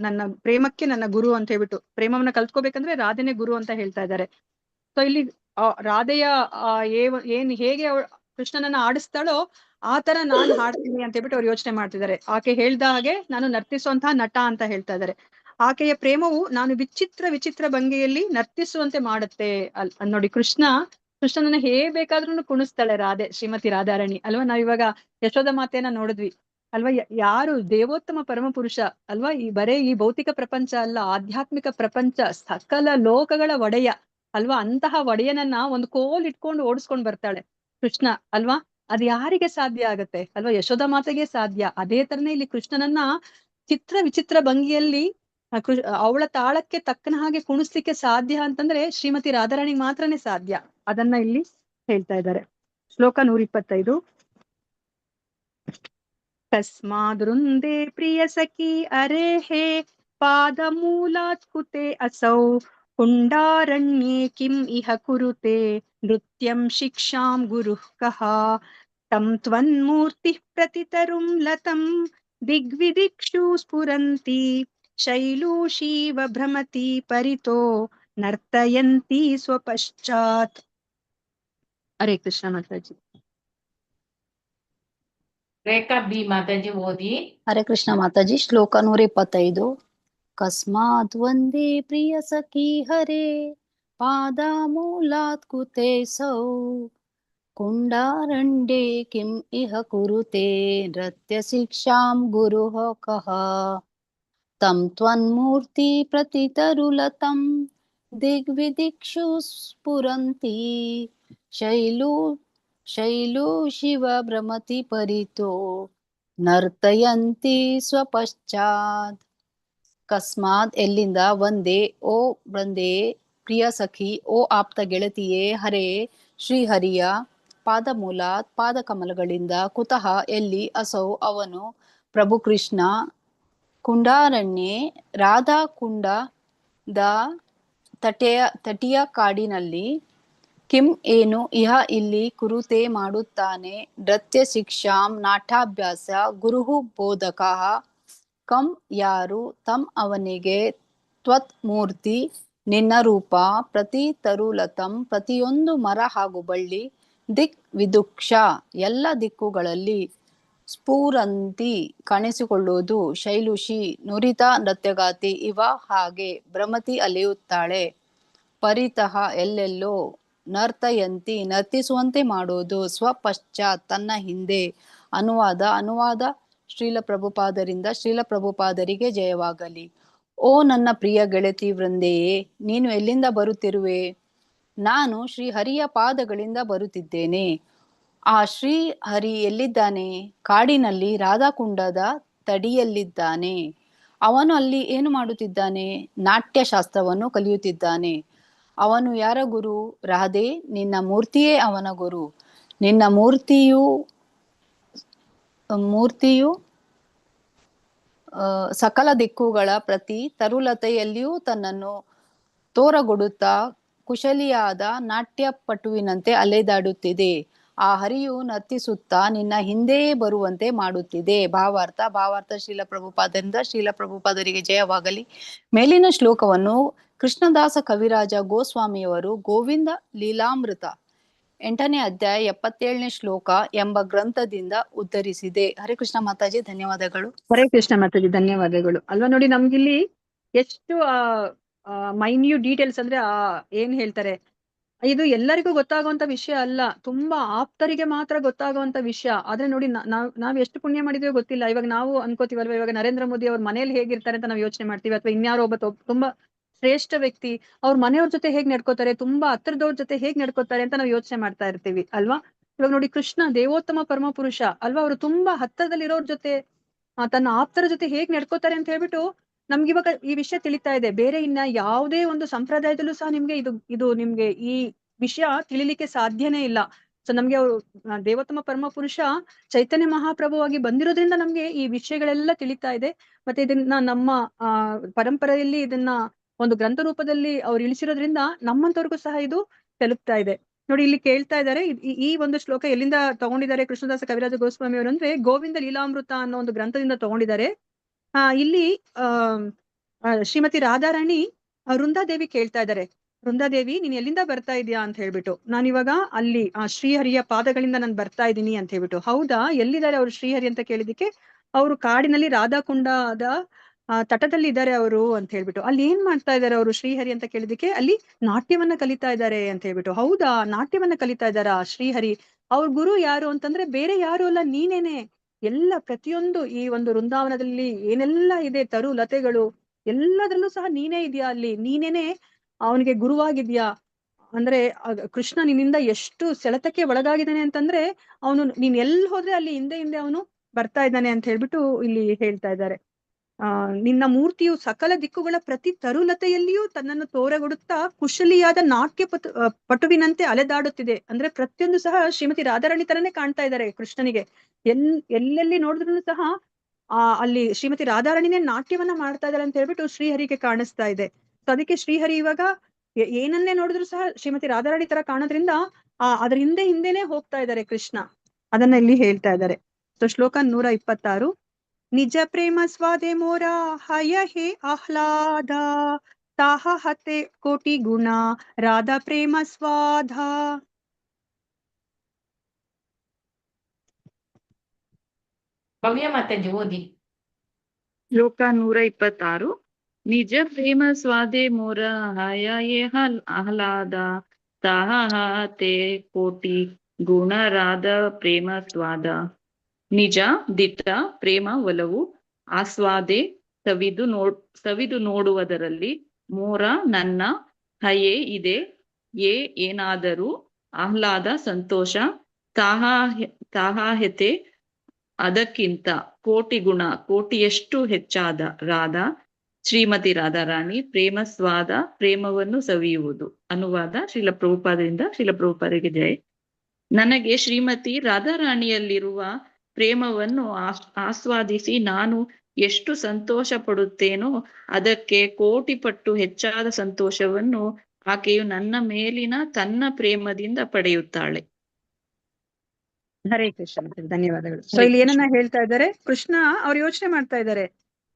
ನನ್ನ ಪ್ರೇಮಕ್ಕೆ ನನ್ನ ಗುರು ಅಂತ ಹೇಳ್ಬಿಟ್ಟು, ಪ್ರೇಮವನ್ನ ಕಲ್ತ್ಕೋಬೇಕಂದ್ರೆ ರಾಧೆನೆ ಗುರು ಅಂತ ಹೇಳ್ತಾ ಇದ್ದಾರೆ. ಸೊ ಇಲ್ಲಿ ರಾಧೆಯ ಹೇಗೆ ಕೃಷ್ಣನನ್ನ ಆಡಿಸ್ತಾಳೋ ಆ ತರ ನಾನು ಹಾಡ್ತೀನಿ ಅಂತ ಹೇಳ್ಬಿಟ್ಟು ಅವ್ರು ಯೋಚನೆ ಮಾಡ್ತಿದ್ದಾರೆ. ಆಕೆ ಹೇಳ್ದ ಹಾಗೆ ನಾನು ನರ್ತಿಸುವಂತಹ ನಟ ಅಂತ ಹೇಳ್ತಾ ಇದ್ದಾರೆ. ಆಕೆಯ ಪ್ರೇಮವು ನಾನು ವಿಚಿತ್ರ ಭಂಗಿಯಲ್ಲಿ ನರ್ತಿಸುವಂತೆ ಮಾಡುತ್ತೆ. ನೋಡಿ, ಕೃಷ್ಣನನ್ನ ಹೇಗ್ ಬೇಕಾದ್ರೂ ಕುಣಿಸ್ತಾಳೆ ರಾಧೆ, ಶ್ರೀಮತಿ ರಾಧಾರಾಣಿ ಅಲ್ವಾ. ನಾವಿವಾಗ ಯಶೋಧ ಮಾತೆಯನ್ನ ನೋಡಿದ್ವಿ ಅಲ್ವಾ. ಯಾರು ದೇವೋತ್ತಮ ಪರಮ ಪುರುಷ ಅಲ್ವಾ. ಈ ಭೌತಿಕ ಪ್ರಪಂಚ ಅಲ್ಲ, ಆಧ್ಯಾತ್ಮಿಕ ಪ್ರಪಂಚ, ಸಕಲ ಲೋಕಗಳ ಒಡೆಯ ಅಲ್ವಾ. ಅಂತಹ ಒಡೆಯನನ್ನ ಒಂದು ಕೋಲ್ ಇಟ್ಕೊಂಡು ಓಡಿಸ್ಕೊಂಡ್ ಬರ್ತಾಳೆ ಕೃಷ್ಣ ಅಲ್ವಾ. ಅದು ಯಾರಿಗೆ ಸಾಧ್ಯ ಆಗತ್ತೆ ಅಲ್ವಾ, ಯಶೋಧ ಮಾತೆಗೆ ಸಾಧ್ಯ. ಅದೇ ತರನೇ ಇಲ್ಲಿ ಕೃಷ್ಣನನ್ನ ವಿಚಿತ್ರ ಭಂಗಿಯಲ್ಲಿ ಅವಳ ತಾಳಕ್ಕೆ ತಕ್ಕನ ಹಾಗೆ ಕುಣಿಸ್ಲಿಕ್ಕೆ ಸಾಧ್ಯ ಅಂತಂದ್ರೆ ಶ್ರೀಮತಿ ರಾಧಾರಾಣಿಗೆ ಮಾತ್ರನೇ ಸಾಧ್ಯ. ಅದನ್ನ ಇಲ್ಲಿ ಹೇಳ್ತಾ ಇದ್ದಾರೆ. ಶ್ಲೋಕ 125. ತಸ್ಮಾದೃಂದೇ ಪ್ರಿಯ ಸಖಿ ಅರೆ ಹೇ ಪಾದ ಮೂಲಾತ್ ಕುತೆ ಅಸೌ ಪುಂಡಾರಣ್ಯೇ ಕಿಂ ಇಹ ಕುರುತೆ ನೃತ್ಯಂ ಶಿಕ್ಷಾಂ ಗುರುಃ ಕಃ ತಂ ತ್ವನ್ಮೂರ್ತಿ ಪ್ರತಿತರುಂ ಲತಂ ದಿಗ್ವಿದಿಕ್ಷು ಸ್ಫುರಂತಿ ಶೈಲೂಷೀವ ಭ್ರಮತಿ ಪರಿತೋ ನರ್ತಯಂತಿ ಸ್ವಪಶ್ಚಾತ್. ಹರೇ ಕೃಷ್ಣ ಮಾತಾಜಿ. ರೇಖಾ ಬಿ ಮಾತಾಜಿ ಓದಿ. ಹರೇ ಕೃಷ್ಣ ಮಾತಾಜಿ. ಶ್ಲೋಕ 125. ಕಸ್ಮಾತ್ ವಂದೇ ಪ್ರಿಯ ಸಖಿ ಹರೇ पादामूलात् कुतेसौ कुण्डारण्डे किम् इह कुरुते नृत्यशिक्षां गुरुः कः तं त्वन्मूर्ति प्रतितरुलतं दिग्विदिक्षु स्फुरन्ति शैलो शिव भ्रमति परितो ನರ್ತಯಂತಿ ಸ್ವಪಶ್ಚಾತ್. ಕಸ್ಮಾತ್ ಎಲ್ಲಿಂದ, ಒಂದೇ ಓ ಬಂದೇ, ಪ್ರಿಯ ಸಖಿ ಓ ಆಪ್ತ ಗೆಳತಿಯೇ, ಹರೇ ಶ್ರೀಹರಿಯ ಪಾದಮೂಲಾತ್ ಪಾದಕಮಲಗಳಿಂದ, ಕುತಃ ಎಲ್ಲಿ, ಅಸೌ ಅವನು, ಪ್ರಭು ಕೃಷ್ಣ, ಕುಂಡಾರಣ್ಯೆ ರಾಧಾ ಕುಂಡದ ತಟಿಯ ಕಾಡಿನಲ್ಲಿ, ಕಿಂ ಏನು, ಇಹ ಇಲ್ಲಿ, ಕುರುತೆ ಮಾಡುತ್ತಾನೆ, ನೃತ್ಯ ಶಿಕ್ಷಾಂ ನಾಟ್ಯಾಭ್ಯಾಸ, ಗುರುಹು ಬೋಧಕ, ಕಂ ಯಾರು, ತಂ ಅವನಿಗೆ, ತ್ವತ್ ಮೂರ್ತಿ ನಿನ್ನ ರೂಪ, ಪ್ರತಿ ತರುಲತಂ ಪ್ರತಿಯೊಂದು ಮರ ಹಾಗೂ ಬಳ್ಳಿ, ದಿಕ್ ವಿದುಕ್ಷ ಎಲ್ಲ ದಿಕ್ಕುಗಳಲ್ಲಿ, ಸ್ಫುರಂತಿ ಕಾಣಿಸಿಕೊಳ್ಳುವುದು, ಶೈಲುಷಿ ನುರಿತ ನೃತ್ಯಗಾತಿ, ಇವ ಹಾಗೆ, ಭ್ರಮತಿ ಅಲೆಯುತ್ತಾಳೆ, ಪರಿತಃ ಎಲ್ಲೆಲ್ಲೋ, ನರ್ತಯಂತಿ ನರ್ತಿಸುವಂತೆ ಮಾಡೋದು, ಸ್ವಪಶ್ಚಾತ್ ತನ್ನ ಹಿಂದೆ. ಅನುವಾದ ಶ್ರೀಲ ಪ್ರಭುಪಾದರಿಂದ ಶ್ರೀಲ ಪ್ರಭುಪಾದರಿಗೆ ಜಯವಾಗಲಿ. ಓ ನನ್ನ ಪ್ರಿಯ ಗೆಳತಿ ವೃಂದೆಯೇ, ನೀನು ಎಲ್ಲಿಂದ ಬರುತ್ತಿರುವೆ? ನಾನು ಶ್ರೀಹರಿಯ ಪಾದಗಳಿಂದ ಬರುತ್ತಿದ್ದೇನೆ. ಆ ಶ್ರೀಹರಿ ಎಲ್ಲಿದ್ದಾನೆ? ಕಾಡಿನಲ್ಲಿ ರಾಧಾಕುಂಡದ ತಡಿಯಲ್ಲಿದ್ದಾನೆ. ಅವನು ಅಲ್ಲಿ ಏನು ಮಾಡುತ್ತಿದ್ದಾನೆ? ನಾಟ್ಯಶಾಸ್ತ್ರವನ್ನು ಕಲಿಯುತ್ತಿದ್ದಾನೆ. ಅವನು ಯಾರ ಗುರು? ರಾಧೆ, ನಿನ್ನ ಮೂರ್ತಿಯೇ ಅವನ ಗುರು. ನಿನ್ನ ಮೂರ್ತಿಯು ಸಕಲ ದಿಕ್ಕುಗಳ ಪ್ರತಿ ತರುಲತೆಯಲ್ಲಿಯೂ ತನ್ನನ್ನು ತೋರಗೊಡುತ್ತಾ ಕುಶಲಿಯಾದ ನಾಟ್ಯಪಟುವಿನಂತೆ ಅಲೆದಾಡುತ್ತಿದೆ. ಆ ಹರಿಯು ನರ್ತಿಸುತ್ತಾ ನಿನ್ನ ಹಿಂದೆಯೇ ಬರುವಂತೆ ಮಾಡುತ್ತಿದೆ. ಭಾವಾರ್ಥ ಶ್ರೀಲ ಪ್ರಭುಪಾದರಿಂದ ಶ್ರೀಲ ಪ್ರಭುಪಾದರಿಗೆ ಜಯವಾಗಲಿ. ಮೇಲಿನ ಶ್ಲೋಕವನ್ನು ಕೃಷ್ಣದಾಸ ಕವಿರಾಜ ಗೋಸ್ವಾಮಿಯವರು ಗೋವಿಂದ ಲೀಲಾಮೃತ 8ನೇ ಅಧ್ಯಾಯ 77ನೇ ಶ್ಲೋಕ ಎಂಬ ಗ್ರಂಥದಿಂದ ಉದ್ಧರಿಸಿದೆ. ಹರೇ ಕೃಷ್ಣ ಮಾತಾಜಿ, ಧನ್ಯವಾದಗಳು. ಹರೇ ಕೃಷ್ಣ ಮಾತಾಜಿ, ಧನ್ಯವಾದಗಳು. ಅಲ್ವಾ ನೋಡಿ, ನಮ್ಗಿಲ್ಲಿ ಎಷ್ಟು ಮೈನ್ಯೂಟ್ ಡೀಟೇಲ್ಸ್ ಅಂದ್ರೆ ಏನ್ ಹೇಳ್ತಾರೆ, ಇದು ಎಲ್ಲರಿಗೂ ಗೊತ್ತಾಗುವಂತ ವಿಷಯ ಅಲ್ಲ, ತುಂಬಾ ಆಪ್ತರಿಗೆ ಮಾತ್ರ ಗೊತ್ತಾಗುವಂತ ವಿಷಯ. ಆದ್ರೆ ನೋಡಿ, ನಾವ್ ಎಷ್ಟು ಪುಣ್ಯ ಮಾಡಿದೀವೋ ಗೊತ್ತಿಲ್ಲ. ಇವಾಗ ನಾವು ಅನ್ಕೋತೀವಲ್ವಾ, ಇವಾಗ ನರೇಂದ್ರ ಮೋದಿ ಅವ್ರ ಮನೇಲಿ ಹೇಗಿರ್ತಾರೆ ಅಂತ ನಾವು ಯೋಚನೆ ಮಾಡ್ತೀವಿ, ಅಥವಾ ಇನ್ಯಾರೋ ಒಬ್ಬ ತುಂಬಾ ಶ್ರೇಷ್ಠ ವ್ಯಕ್ತಿ ಅವ್ರ ಮನೆಯವ್ರ ಜೊತೆ ಹೇಗ್ ನಡ್ಕೋತಾರೆ, ತುಂಬಾ ಹತ್ರದವ್ರ ಜೊತೆ ಹೇಗ್ ನಡ್ಕೋತಾರೆ ಅಂತ ನಾವು ಯೋಚನೆ ಮಾಡ್ತಾ ಇರ್ತೀವಿ ಅಲ್ವಾ. ಇವಾಗ ನೋಡಿ, ಕೃಷ್ಣ ದೇವೋತ್ತಮ ಪರಮ ಪುರುಷ ಅಲ್ವಾ, ಅವರು ತುಂಬಾ ಹತ್ತರದಲ್ಲಿರೋರ್ ಜೊತೆ, ತನ್ನ ಆಪ್ತರ ಜೊತೆ ಹೇಗ್ ನಡ್ಕೋತಾರೆ ಅಂತ ಹೇಳ್ಬಿಟ್ಟು ನಮ್ಗೆ ಇವಾಗ ಈ ವಿಷಯ ತಿಳಿತಾ ಇದೆ. ಬೇರೆ ಇನ್ನ ಯಾವುದೇ ಒಂದು ಸಂಪ್ರದಾಯದಲ್ಲೂ ಸಹ ನಿಮ್ಗೆ ಇದು ನಿಮ್ಗೆ ಈ ವಿಷಯ ತಿಳಿಲಿಕ್ಕೆ ಸಾಧ್ಯನೇ ಇಲ್ಲ. ಸೊ ನಮ್ಗೆ ಅವರು ದೇವೋತ್ತಮ ಪರಮ ಪುರುಷ ಚೈತನ್ಯ ಮಹಾಪ್ರಭುವಾಗಿ ಬಂದಿರೋದ್ರಿಂದ ನಮ್ಗೆ ಈ ವಿಷಯಗಳೆಲ್ಲ ತಿಳಿತಾ ಇದೆ. ಮತ್ತೆ ಇದನ್ನ ನಮ್ಮ ಪರಂಪರೆಯಲ್ಲಿ ಇದನ್ನ ಒಂದು ಗ್ರಂಥ ರೂಪದಲ್ಲಿ ಅವ್ರು ಇಳಿಸಿರೋದ್ರಿಂದ ನಮ್ಮಂತವ್ರಿಗೂ ಸಹ ಇದು ತಲುಪ್ತಾ ಇದೆ. ನೋಡಿ, ಇಲ್ಲಿ ಕೇಳ್ತಾ ಇದ್ದಾರೆ, ಈ ಒಂದು ಶ್ಲೋಕ ಎಲ್ಲಿಂದ ತಗೊಂಡಿದ್ದಾರೆ ಕೃಷ್ಣದಾಸ ಕವಿರಾಜ ಗೋಸ್ವಾಮಿ ಅವರು ಅಂದ್ರೆ ಗೋವಿಂದ ಲೀಲಾಮೃತ ಅನ್ನೋ ಒಂದು ಗ್ರಂಥದಿಂದ ತಗೊಂಡಿದ್ದಾರೆ. ಇಲ್ಲಿ ಶ್ರೀಮತಿ ರಾಧಾರಾಣಿ ವೃಂದಾದೇವಿ ಕೇಳ್ತಾ ಇದ್ದಾರೆ, ವೃಂದಾದೇವಿ ನೀನ್ ಎಲ್ಲಿಂದ ಬರ್ತಾ ಇದೀಯಾ ಅಂತ ಹೇಳ್ಬಿಟ್ಟು. ನಾನಿವಾಗ ಅಲ್ಲಿ ಶ್ರೀಹರಿಯ ಪಾದಗಳಿಂದ ನಾನು ಬರ್ತಾ ಇದ್ದೀನಿ ಅಂತ ಹೇಳ್ಬಿಟ್ಟು. ಹೌದಾ, ಎಲ್ಲಿದ್ದಾರೆ ಅವ್ರು ಶ್ರೀಹರಿ ಅಂತ ಕೇಳಿದಕ್ಕೆ, ಅವರು ಕಾಡಿನಲ್ಲಿ ರಾಧಾಕುಂಡದ ತಟದಲ್ಲಿ ಇದ್ದಾರೆ ಅವರು ಅಂತ ಹೇಳ್ಬಿಟ್ಟು. ಅಲ್ಲಿ ಏನ್ ಮಾಡ್ತಾ ಇದ್ದಾರೆ ಅವರು ಶ್ರೀಹರಿ ಅಂತ ಕೇಳಿದಕ್ಕೆ, ಅಲ್ಲಿ ನಾಟ್ಯವನ್ನ ಕಲಿತಾ ಇದ್ದಾರೆ ಅಂತ ಹೇಳ್ಬಿಟ್ಟು. ಹೌದಾ, ನಾಟ್ಯವನ್ನ ಕಲಿತಾ ಇದ್ದಾರಾ ಶ್ರೀಹರಿ? ಅವ್ರ ಗುರು ಯಾರು ಅಂತಂದ್ರೆ ಬೇರೆ ಯಾರು ಅಲ್ಲ, ನೀನೇನೆ. ಎಲ್ಲ ಪ್ರತಿಯೊಂದು ಈ ಒಂದು ವೃಂದಾವನದಲ್ಲಿ ಏನೆಲ್ಲ ಇದೆ, ತರು ಲತೆಗಳು ಎಲ್ಲದರಲ್ಲೂ ಸಹ ನೀನೇ ಇದೆಯಾ, ಅಲ್ಲಿ ನೀನೇನೆ ಅವನಿಗೆ ಗುರುವಾಗಿದ್ಯಾ. ಅಂದ್ರೆ ಕೃಷ್ಣ ನಿನ್ನಿಂದ ಎಷ್ಟು ಸೆಳೆತಕ್ಕೆ ಒಳಗಾಗಿದ್ದಾನೆ ಅಂತಂದ್ರೆ, ಅವನು ನೀನ್ ಎಲ್ಲಿ ಹೋದ್ರೆ ಅಲ್ಲಿ ಹಿಂದೆ ಹಿಂದೆ ಅವನು ಬರ್ತಾ ಇದ್ದಾನೆ ಅಂತ ಹೇಳ್ಬಿಟ್ಟು ಇಲ್ಲಿ ಹೇಳ್ತಾ ಇದ್ದಾರೆ. ನಿನ್ನ ಮೂರ್ತಿಯು ಸಕಲ ದಿಕ್ಕುಗಳ ಪ್ರತಿ ತರುಲತೆಯಲ್ಲಿಯೂ ತನ್ನನ್ನು ತೋರಗೊಡುತ್ತಾ ಕುಶಲಿಯಾದ ನಾಟ್ಯ ಪಟುವಿನಂತೆ ಅಲೆದಾಡುತ್ತಿದೆ. ಅಂದ್ರೆ ಪ್ರತಿಯೊಂದು ಸಹ ಶ್ರೀಮತಿ ರಾಧಾರಾಣಿ ತರನೇ ಕಾಣ್ತಾ ಇದ್ದಾರೆ ಕೃಷ್ಣನಿಗೆ. ಎಲ್ಲೆಲ್ಲಿ ನೋಡಿದ್ರು ಸಹ ಅಲ್ಲಿ ಶ್ರೀಮತಿ ರಾಧಾರಾಣಿನೇ ನಾಟ್ಯವನ್ನ ಮಾಡ್ತಾ ಇದ್ದಾರೆ ಅಂತ ಹೇಳ್ಬಿಟ್ಟು ಶ್ರೀಹರಿಗೆ ಕಾಣಿಸ್ತಾ ಇದೆ. ಸೊ ಅದಕ್ಕೆ ಶ್ರೀಹರಿ ಇವಾಗ ಏನನ್ನೇ ನೋಡಿದ್ರು ಸಹ ಶ್ರೀಮತಿ ರಾಧಾರಾಣಿ ತರ ಕಾಣೋದ್ರಿಂದ ಅದ್ರ ಹಿಂದೆನೆ ಹೋಗ್ತಾ ಇದ್ದಾರೆ ಕೃಷ್ಣ. ಅದನ್ನ ಇಲ್ಲಿ ಹೇಳ್ತಾ ಇದ್ದಾರೆ. ಸೊ ಶ್ಲೋಕ 126. ನಿಜ ಪ್ರೇಮ ಸ್ವಾದೆ ಮೋರ ಹಯ ಹೇ ಆಹ್ಲಾದ, ತಾಹ ಹತೆ ಕೋಟಿ ಗುಣ ರಾಧಾ ಪ್ರೇಮ ಸ್ವಾದ. ಭವ್ಯ ಮಾತಾಜಿ ಓದಿ. ಶ್ಲೋಕ 126. ನಿಜ ಪ್ರೇಮ ಸ್ವಾದೆ ಮೋರ ಹಾಯೇ ಆಹ್ಲಾದ ತಾಹತೆ ಕೋಟಿ ಗುಣರಾದ ಪ್ರೇಮ ಸ್ವಾದ. ನಿಜ ದಿಟ್ಟ ಪ್ರೇಮ ಒಲವು ಆಸ್ವಾದೆ ಸವಿದು ನೋಡುವುದರಲ್ಲಿ ಮೋರ ನನ್ನ ಹಯೆ ಇದೆ ಏನಾದರೂ ಆಹ್ಲಾದ ಸಂತೋಷ ತಾಹಾಹೆತೆ ಅದಕ್ಕಿಂತ ಕೋಟಿ ಗುಣ ಕೋಟಿಯಷ್ಟು ಹೆಚ್ಚಾದ ರಾಧಾ ಶ್ರೀಮತಿ ರಾಧಾರಾಣಿ ಪ್ರೇಮ ಸ್ವಾದ ಪ್ರೇಮವನ್ನು ಸವಿಯುವುದು. ಅನುವಾದ ಶ್ರೀಲ ಪ್ರಭುಪಾದರಿಂದ ಶ್ರೀಲ ಪ್ರಭುಪಾದರಿಗೆ ಜಯ. ನನಗೆ ಶ್ರೀಮತಿ ರಾಧಾರಾಣಿಯಲ್ಲಿರುವ ಪ್ರೇಮವನ್ನು ಆಸ್ವಾದಿಸಿ ನಾನು ಎಷ್ಟು ಸಂತೋಷ ಪಡುತ್ತೇನೋ ಅದಕ್ಕೆ ಕೋಟಿ ಪಟ್ಟು ಹೆಚ್ಚಾದ ಸಂತೋಷವನ್ನು ಆಕೆಯು ನನ್ನ ಮೇಲಿನ ತನ್ನ ಪ್ರೇಮದಿಂದ ಪಡೆಯುತ್ತಾಳೆ. ಹರೇ ಕೃಷ್ಣ. ಧನ್ಯವಾದಗಳು. ಸೊ ಇಲ್ಲಿ ಏನನ್ನ ಹೇಳ್ತಾ ಇದ್ದಾರೆ, ಕೃಷ್ಣ ಅವ್ರು ಯೋಚನೆ ಮಾಡ್ತಾ ಇದ್ದಾರೆ.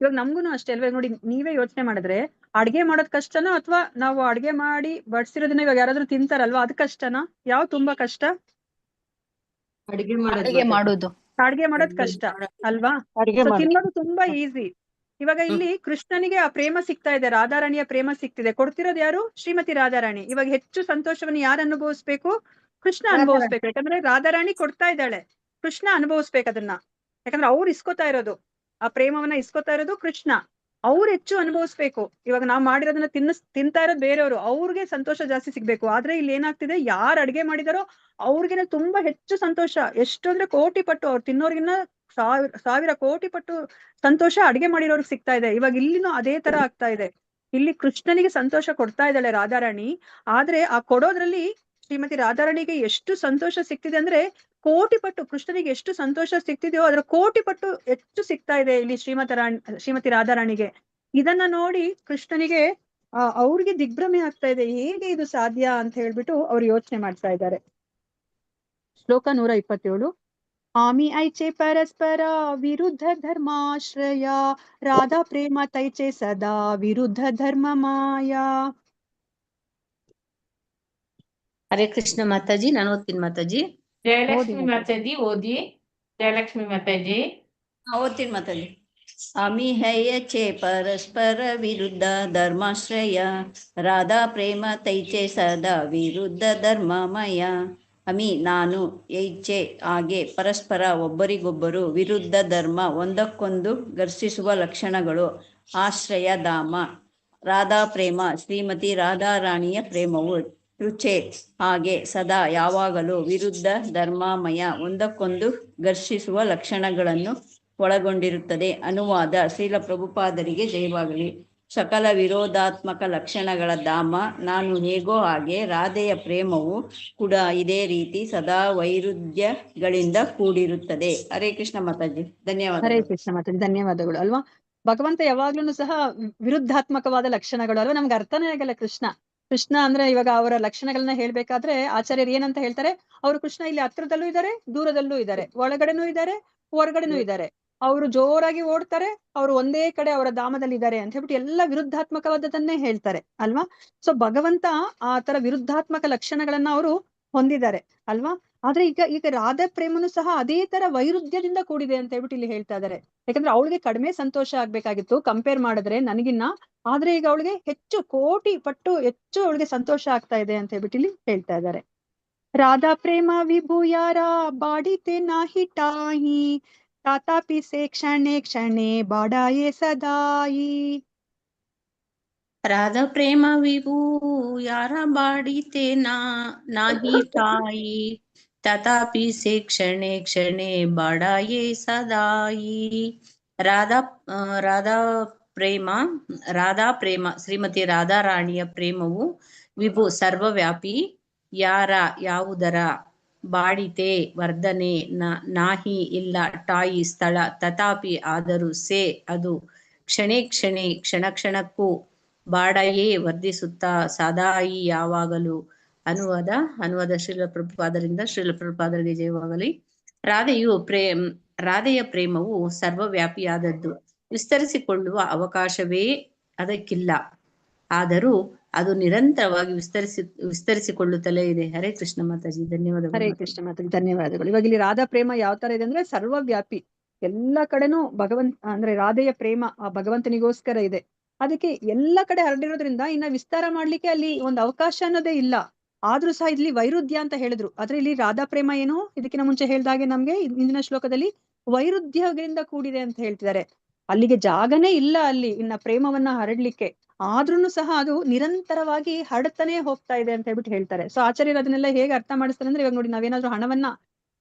ಇವಾಗ ನಮ್ಗೂನು ಅಷ್ಟೇ ಅಲ್ವೇ, ನೋಡಿ ನೀವೇ ಯೋಚನೆ ಮಾಡಿದ್ರೆ ಅಡ್ಗೆ ಮಾಡೋದ್ ಕಷ್ಟನೋ ಅಥವಾ ನಾವು ಅಡ್ಗೆ ಮಾಡಿ ಬಡ್ಸಿರೋದನ್ನ ಇವಾಗ ಯಾರಾದ್ರೂ ತಿಂತಾರಲ್ವಾ ಅದ್ ಕಷ್ಟನಾ? ಯಾವ ತುಂಬಾ ಕಷ್ಟ? ಅಡುಗೆ ಮಾಡೋದು. ಅಡ್ಗೆ ಮಾಡೋದ್ ಕಷ್ಟ ಅಲ್ವಾ? So ತಿನ್ನೋದು ತುಂಬಾ ಈಸಿ. ಇವಾಗ ಇಲ್ಲಿ ಕೃಷ್ಣನಿಗೆ ಆ ಪ್ರೇಮ ಸಿಗ್ತಾ ಇದೆ, ರಾಧಾರಾಣಿಯ ಪ್ರೇಮ ಸಿಗ್ತಿದೆ. ಕೊಡ್ತಿರೋದು ಯಾರು? ಶ್ರೀಮತಿ ರಾಧಾರಾಣಿ. ಇವಾಗ ಹೆಚ್ಚು ಸಂತೋಷವನ್ನು ಯಾರು ಅನುಭವಿಸ್ಬೇಕು? ಕೃಷ್ಣ ಅನುಭವಿಸ್ಬೇಕು. ಯಾಕಂದ್ರೆ ರಾಧಾರಾಣಿ ಕೊಡ್ತಾ ಇದ್ದಾಳೆ, ಕೃಷ್ಣ ಅನುಭವಿಸ್ಬೇಕು ಅದನ್ನ. ಯಾಕಂದ್ರೆ ಅವ್ರು ಇಸ್ಕೊತಾ ಇರೋದು, ಆ ಪ್ರೇಮವನ್ನ ಇಸ್ಕೊತಾ ಇರೋದು ಕೃಷ್ಣ. ಅವ್ರು ಹೆಚ್ಚು ಅನುಭವಿಸ್ಬೇಕು. ಇವಾಗ ನಾವ್ ಮಾಡಿರೋದನ್ನ ತಿಂತಾ ಇರೋದು ಬೇರೆಯವರು, ಅವ್ರಿಗೆ ಸಂತೋಷ ಜಾಸ್ತಿ ಸಿಗ್ಬೇಕು. ಆದ್ರೆ ಇಲ್ಲಿ ಏನಾಗ್ತಿದೆ, ಯಾರು ಅಡ್ಗೆ ಮಾಡಿದಾರೋ ಅವ್ರಿಗೆನ ತುಂಬಾ ಹೆಚ್ಚು ಸಂತೋಷ. ಎಷ್ಟು ಅಂದ್ರೆ ಕೋಟಿ ಪಟ್ಟು, ಅವ್ರು ತಿನ್ನೋರ್ಗಿನ್ನ ಸಾವಿರ ಕೋಟಿ ಪಟ್ಟು ಸಂತೋಷ ಅಡ್ಗೆ ಮಾಡಿರೋರ್ಗೆ ಸಿಗ್ತಾ ಇದೆ. ಇವಾಗ ಇಲ್ಲಿನೂ ಅದೇ ತರ ಆಗ್ತಾ ಇದೆ. ಇಲ್ಲಿ ಕೃಷ್ಣನಿಗೆ ಸಂತೋಷ ಕೊಡ್ತಾ ಇದ್ದಾಳೆ ರಾಧಾರಾಣಿ. ಆದ್ರೆ ಆ ಕೊಡೋದ್ರಲ್ಲಿ ಶ್ರೀಮತಿ ರಾಧಾರಾಣಿಗೆ ಎಷ್ಟು ಸಂತೋಷ ಸಿಗ್ತಿದೆ ಅಂದ್ರೆ ಕೋಟಿ ಪಟ್ಟು, ಕೃಷ್ಣನಿಗೆ ಎಷ್ಟು ಸಂತೋಷ ಸಿಗ್ತಿದೆಯೋ ಅದರ ಕೋಟಿ ಪಟ್ಟು ಹೆಚ್ಚು ಸಿಗ್ತಾ ಇದೆ ಇಲ್ಲಿ ಶ್ರೀಮತಿ ರಾಧಾರಾಣಿಗೆ. ಇದನ್ನ ನೋಡಿ ಕೃಷ್ಣನಿಗೆ ಅವ್ರಿಗೆ ದಿಗ್ಭ್ರಮೆ ಆಗ್ತಾ ಇದೆ, ಹೇಗೆ ಇದು ಸಾಧ್ಯ ಅಂತ ಹೇಳ್ಬಿಟ್ಟು ಅವ್ರು ಯೋಚನೆ ಮಾಡ್ತಾ ಇದ್ದಾರೆ. ಶ್ಲೋಕ 127. ಆಮಿ ಐಚೆ ಪರಸ್ಪರ ವಿರುದ್ಧ ಧರ್ಮಾಶ್ರಯ ರಾಧಾ ಪ್ರೇಮ ತೈಚೆ ಸದಾ ವಿರುದ್ಧ ಧರ್ಮ ಮಾಯಾ. ಹರೇ ಕೃಷ್ಣ ಮಾತಾಜಿ. ನಾನು ಓದ್ತೀನಿ ಮಾತಾಜಿ. ಜಯಲಕ್ಷ್ಮಿ ಮಾತಾಜಿ ಓದಿ. ಜಯಲಕ್ಷ್ಮಿ ಮಾತಾಜಿ ಓದ್ತೀನಿ ಮಾತಾಜಿ. ಅಮಿ ಹಯಚೆ ಪರಸ್ಪರ ವಿರುದ್ಧ ಧರ್ಮಾಶ್ರಯ ರಾಧಾ ಪ್ರೇಮ ತೈಚೆ ಸದಾ ವಿರುದ್ಧ ಧರ್ಮಮಯ. ಅಮಿ ನಾನು, ಯೈಚೆ ಹಾಗೆ, ಪರಸ್ಪರ ಒಬ್ಬರಿಗೊಬ್ಬರು, ವಿರುದ್ಧ ಧರ್ಮ ಒಂದಕ್ಕೊಂದು ಘರ್ಷಿಸುವ ಲಕ್ಷಣಗಳು, ಆಶ್ರಯ ಧಾಮ ರಾಧಾ ಪ್ರೇಮ ಶ್ರೀಮತಿ ರಾಧಾರಾಣಿಯ ಪ್ರೇಮವು, ರುಚೆ ಹಾಗೆ, ಸದಾ ಯಾವಾಗಲೂ, ವಿರುದ್ಧ ಧರ್ಮಮಯ ಒಂದಕ್ಕೊಂದು ಘರ್ಷಿಸುವ ಲಕ್ಷಣಗಳನ್ನು ಒಳಗೊಂಡಿರುತ್ತದೆ. ಅನುವಾದ ಶ್ರೀಲ ಪ್ರಭುಪಾದರಿಗೆ ಜಯವಾಗಲಿ. ಸಕಲ ವಿರೋಧಾತ್ಮಕ ಲಕ್ಷಣಗಳ ಧಾಮ ನಾನು ಹೇಗೋ ಹಾಗೆ ರಾಧೆಯ ಪ್ರೇಮವು ಕೂಡ ಇದೇ ರೀತಿ ಸದಾ ವೈರುಧ್ಯಗಳಿಂದ ಕೂಡಿರುತ್ತದೆ. ಹರೇ ಕೃಷ್ಣ ಮಾತಾಜಿ. ಧನ್ಯವಾದ. ಹರೇ ಕೃಷ್ಣ ಮಾತಾಜಿ. ಧನ್ಯವಾದಗಳು. ಅಲ್ವಾ, ಭಗವಂತ ಯಾವಾಗ್ಲೂ ಸಹ ವಿರುದ್ಧಾತ್ಮಕವಾದ ಲಕ್ಷಣಗಳು ಅಲ್ವಾ, ನಮ್ಗೆ ಅರ್ಥನೇ ಆಗಲ್ಲ ಕೃಷ್ಣ ಅಂದ್ರೆ. ಇವಾಗ ಅವರ ಲಕ್ಷಣಗಳನ್ನ ಹೇಳ್ಬೇಕಾದ್ರೆ ಆಚಾರ್ಯರು ಏನಂತ ಹೇಳ್ತಾರೆ, ಅವರು ಕೃಷ್ಣ ಇಲ್ಲಿ ಹತ್ರದಲ್ಲೂ ಇದ್ದಾರೆ, ದೂರದಲ್ಲೂ ಇದ್ದಾರೆ, ಒಳಗಡೆನೂ ಇದ್ದಾರೆ, ಹೊರಗಡೆನೂ ಇದ್ದಾರೆ. ಅವರು ಜೋರಾಗಿ ಓಡ್ತಾರೆ, ಅವರು ಒಂದೇ ಕಡೆ ಅವರ ಧಾಮದಲ್ಲಿ ಇದ್ದಾರೆ ಅಂತ ಹೇಳ್ಬಿಟ್ಟು ಎಲ್ಲ ವಿರುದ್ಧಾತ್ಮಕವಾದದನ್ನೇ ಹೇಳ್ತಾರೆ ಅಲ್ವಾ. ಸೊ ಭಗವಂತ ಆ ತರ ವಿರುದ್ಧಾತ್ಮಕ ಲಕ್ಷಣಗಳನ್ನ ಅವರು ಹೊಂದಿದ್ದಾರೆ ಅಲ್ವಾ. ಆದ್ರೆ ಈಗ ರಾಧಾ ಪ್ರೇಮನು ಸಹ ಅದೇ ತರ ವೈರುಧ್ಯದಿಂದ ಕೂಡಿದೆ ಅಂತ ಹೇಳ್ಬಿಟ್ಟು ಇಲ್ಲಿ ಹೇಳ್ತಾ ಇದ್ದಾರೆ. ಯಾಕಂದ್ರೆ ಅವಳಿಗೆ ಕಡಿಮೆ ಸಂತೋಷ ಆಗ್ಬೇಕಾಗಿತ್ತು ಕಂಪೇರ್ ಮಾಡಿದ್ರೆ ನನಗಿನ್ನ, ಆದ್ರೆ ಈಗ ಅವಳಿಗೆ ಹೆಚ್ಚು ಕೋಟಿ ಪಟ್ಟು ಹೆಚ್ಚು ಅವಳಿಗೆ ಸಂತೋಷ ಆಗ್ತಾ ಇದೆ ಅಂತ ಹೇಳ್ಬಿಟ್ಟು ಇಲ್ಲಿ ಹೇಳ್ತಾ ಇದ್ದಾರೆ. ರಾಧಾ ಪ್ರೇಮ ವಿಭೂಯಾರ ಬಾಡಿತೆ ನಾಹಿ ಟಾಹಿ ತಾತಾಪಿ ಸೆ ಕ್ಷಣೆ ಕ್ಷಣೆ ಬಾಡಾಯೇ ಸದಾಯಿ. ರಾಧಾ ಪ್ರೇಮ ವಿಭೂ ಯಾರ ಬಾಡಿತೆ ನಾಹಿ ತಾಯಿ ತಥಾಪಿ ಸೆ ಕ್ಷಣೆ ಕ್ಷಣೆ ಬಾಡಾಯೇ ಸದಾಯಿ. ರಾಧಾ ಪ್ರೇಮ ಶ್ರೀಮತಿ ರಾಧಾರಾಣಿಯ ಪ್ರೇಮವು ವಿಭು ಸರ್ವವ್ಯಾಪಿ, ಯಾರ ಯಾವುದರ, ಬಾಡಿತೆ ವರ್ಧನೆ, ನಾಹಿ ಇಲ್ಲ, ಟಾಯಿ ಸ್ಥಳ, ತಥಾಪಿ ಆದರೂ, ಸೆ ಅದು, ಕ್ಷಣೆ ಕ್ಷಣೆ ಕ್ಷಣ ಕ್ಷಣಕ್ಕೂ, ಬಾಡಯೇ ವರ್ಧಿಸುತ್ತಾ, ಸದಾಯಿ ಯಾವಾಗಲೂ. ಅನುವಾದ ಶ್ರೀಲ ಪ್ರಭುಪಾದರಿಂದ ಶ್ರೀಲ ಪ್ರಭುಪಾದರಿಗೆ ಜಯವಾಗಲಿ. ರಾಧೆಯ ಪ್ರೇಮವು ಸರ್ವವ್ಯಾಪಿಯಾದದ್ದು, ವಿಸ್ತರಿಸಿಕೊಳ್ಳುವ ಅವಕಾಶವೇ ಅದಕ್ಕಿಲ್ಲ. ಆದರೂ ಅದು ನಿರಂತರವಾಗಿ ವಿಸ್ತರಿಸಿಕೊಳ್ಳುತ್ತಲೇ ಇದೆ. ಹರೇ ಕೃಷ್ಣ ಮಾತಾಜಿ. ಧನ್ಯವಾದಗಳು. ಹರೇ ಕೃಷ್ಣ ಮಾತಾಜಿ. ಧನ್ಯವಾದಗಳು. ಇವಾಗ ಇಲ್ಲಿ ರಾಧಾ ಪ್ರೇಮ ಯಾವ ತರ ಇದೆ ಅಂದ್ರೆ ಸರ್ವವ್ಯಾಪಿ, ಎಲ್ಲ ಕಡೆನೂ ಅಂದ್ರೆ ರಾಧೆಯ ಪ್ರೇಮ ಆ ಭಗವಂತನಿಗೋಸ್ಕರ ಇದೆ. ಅದಕ್ಕೆ ಎಲ್ಲ ಕಡೆ ಹರಡಿರೋದ್ರಿಂದ ಇನ್ನ ವಿಸ್ತಾರ ಮಾಡ್ಲಿಕ್ಕೆ ಅಲ್ಲಿ ಒಂದು ಅವಕಾಶ ಅನ್ನೋದೇ ಇಲ್ಲ. ಆದ್ರೂ ಸಹ ಇಲ್ಲಿ ವೈರುಧ್ಯ ಅಂತ ಹೇಳಿದ್ರು. ಆದ್ರೆ ಇಲ್ಲಿ ರಾಧಾ ಪ್ರೇಮ ಏನು ಇದಕ್ಕಿಂತ ಮುಂಚೆ ಹೇಳ್ದಾಗೆ ನಮ್ಗೆ ಇಂದಿನ ಶ್ಲೋಕದಲ್ಲಿ ವೈರುಧ್ಯಗಳಿಂದ ಕೂಡಿದೆ ಅಂತ ಹೇಳ್ತಿದ್ದಾರೆ. ಅಲ್ಲಿಗೆ ಜಾಗನೇ ಇಲ್ಲ ಅಲ್ಲಿ ಇನ್ನ ಪ್ರೇಮವನ್ನ ಹರಡ್ಲಿಕ್ಕೆ. ಆದ್ರೂನು ಸಹ ಅದು ನಿರಂತರವಾಗಿ ಹರಡ್ತಾನೆ ಹೋಗ್ತಾ ಇದೆ ಅಂತ ಹೇಳ್ಬಿಟ್ಟು ಹೇಳ್ತಾರೆ. ಸೊ ಆಚಾರ್ಯರು ಅದನ್ನೆಲ್ಲ ಹೇಗೆ ಅರ್ಥ ಮಾಡಿಸ್ತಾರೆ ಅಂದ್ರೆ, ಇವಾಗ ನೋಡಿ ನಾವೇನಾದ್ರೂ ಹಣವನ್ನ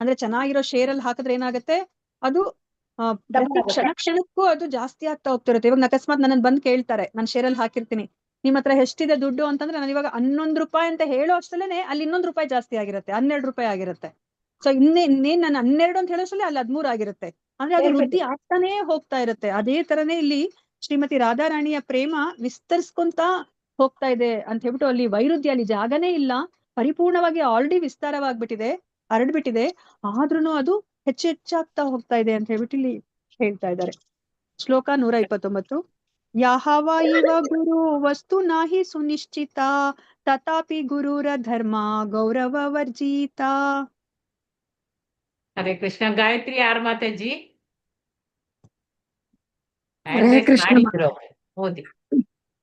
ಅಂದ್ರೆ ಚೆನ್ನಾಗಿರೋ ಶೇರ್ ಅಲ್ಲಿ ಹಾಕಿದ್ರೆ ಏನಾಗುತ್ತೆ, ಅದು ಪ್ರತಿ ಕ್ಷಣಕ್ಕೂ ಅದು ಜಾಸ್ತಿ ಆಗ್ತಾ ಹೋಗ್ತಿರುತ್ತೆ. ಇವಾಗ ಅಕಸ್ಮಾತ್ ನನ್ನ ಬಂದ್ ಕೇಳ್ತಾರೆ, ನಾನು ಶೇರಲ್ಲಿ ಹಾಕಿರ್ತೀನಿ, ನಿಮ್ ಹತ್ರ ಎಷ್ಟಿದೆ ದುಡ್ಡು ಅಂತಂದ್ರೆ ನಾನು ಇವಾಗ 11 ರೂಪಾಯಿ ಅಂತ ಹೇಳೋ ಅಷ್ಟರಲ್ಲೇ ಅಲ್ಲಿ 11 ರೂಪಾಯಿ ಜಾಸ್ತಿ ಆಗಿರುತ್ತೆ, 12 ರೂಪಾಯಿ ಆಗಿರುತ್ತೆ. ಸೊ ಇನ್ನೇನ್ ನಾನು 12 ಅಂತ ಹೇಳೋಷ್ಟರಲ್ಲಿ ಅಲ್ಲಿ 13 ಆಗಿರುತ್ತೆ. ಅಂದ್ರೆ ಅದು ವೃದ್ಧಿ ಆಗ್ತಾನೆ ಹೋಗ್ತಾ ಇರುತ್ತೆ. ಅದೇ ತರನೇ ಇಲ್ಲಿ ಶ್ರೀಮತಿ ರಾಧಾರಾಣಿಯ ಪ್ರೇಮ ವಿಸ್ತರಿಸ್ಕೊಂತ ಹೋಗ್ತಾ ಇದೆ ಅಂತ ಹೇಳ್ಬಿಟ್ಟು ಅಲ್ಲಿ ವೈರುಧ್ಯ, ಅಲ್ಲಿ ಜಾಗನೇ ಇಲ್ಲ, ಪರಿಪೂರ್ಣವಾಗಿ ಆಲ್ರೆಡಿ ವಿಸ್ತಾರವಾಗ್ಬಿಟ್ಟಿದೆ, ಹರಡ್ಬಿಟ್ಟಿದೆ. ಆದ್ರೂನು ಅದು ಹೆಚ್ಚಾಗ್ತಾ ಹೋಗ್ತಾ ಇದೆ ಅಂತ ಹೇಳ್ಬಿಟ್ಟು ಇಲ್ಲಿ ಹೇಳ್ತಾ ಇದ್ದಾರೆ. ಶ್ಲೋಕ 129. ಯಾಹವ ಇವ ಗುರು ವಸ್ತು ನಾಹಿ ಸುನಿಶ್ಚಿತ ತಥಾಪಿ ಗುರುರ ಧರ್ಮ ಗೌರವ ವರ್ಜಿತ. ಹರೇ ಕೃಷ್ಣ. ಗಾಯತ್ರಿ ಯಾರು ಮಾತಾಜಿ? ಹರೇ ಕೃಷ್ಣ ಓದಿ.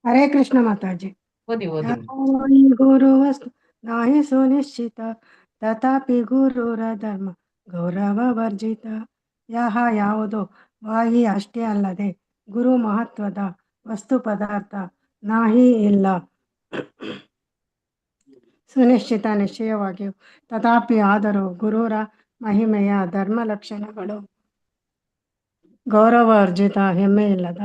ಹರೇ ಕೃಷ್ಣ ಮಾತಾಜಿ. ಓದಿ ಗುರು ವಸ್ತು ನಾಹಿ ಸುನಿಶ್ಚಿತ ತಥಾಪಿ ಗುರುರ ಧರ್ಮ ಗೌರವ ವರ್ಜಿತ. ಯಾವುದು ವಾಹಿ ಅಷ್ಟೇ ಅಲ್ಲದೆ ಗುರು ಮಹತ್ವದ ವಸ್ತು ಪದಾರ್ಥ ನಾಹಿ ಇಲ್ಲ, ಸುನಿಶ್ಚಿತ ನಿಶ್ಚಯವಾಗಿಯೂ, ತಥಾಪಿ ಆದರೂ ಗುರುರ ಮಹಿಮೆಯ ಧರ್ಮ ಲಕ್ಷಣಗಳು ಗೌರವ ಅರ್ಜಿತ ಹೆಮ್ಮೆ ಇಲ್ಲದ.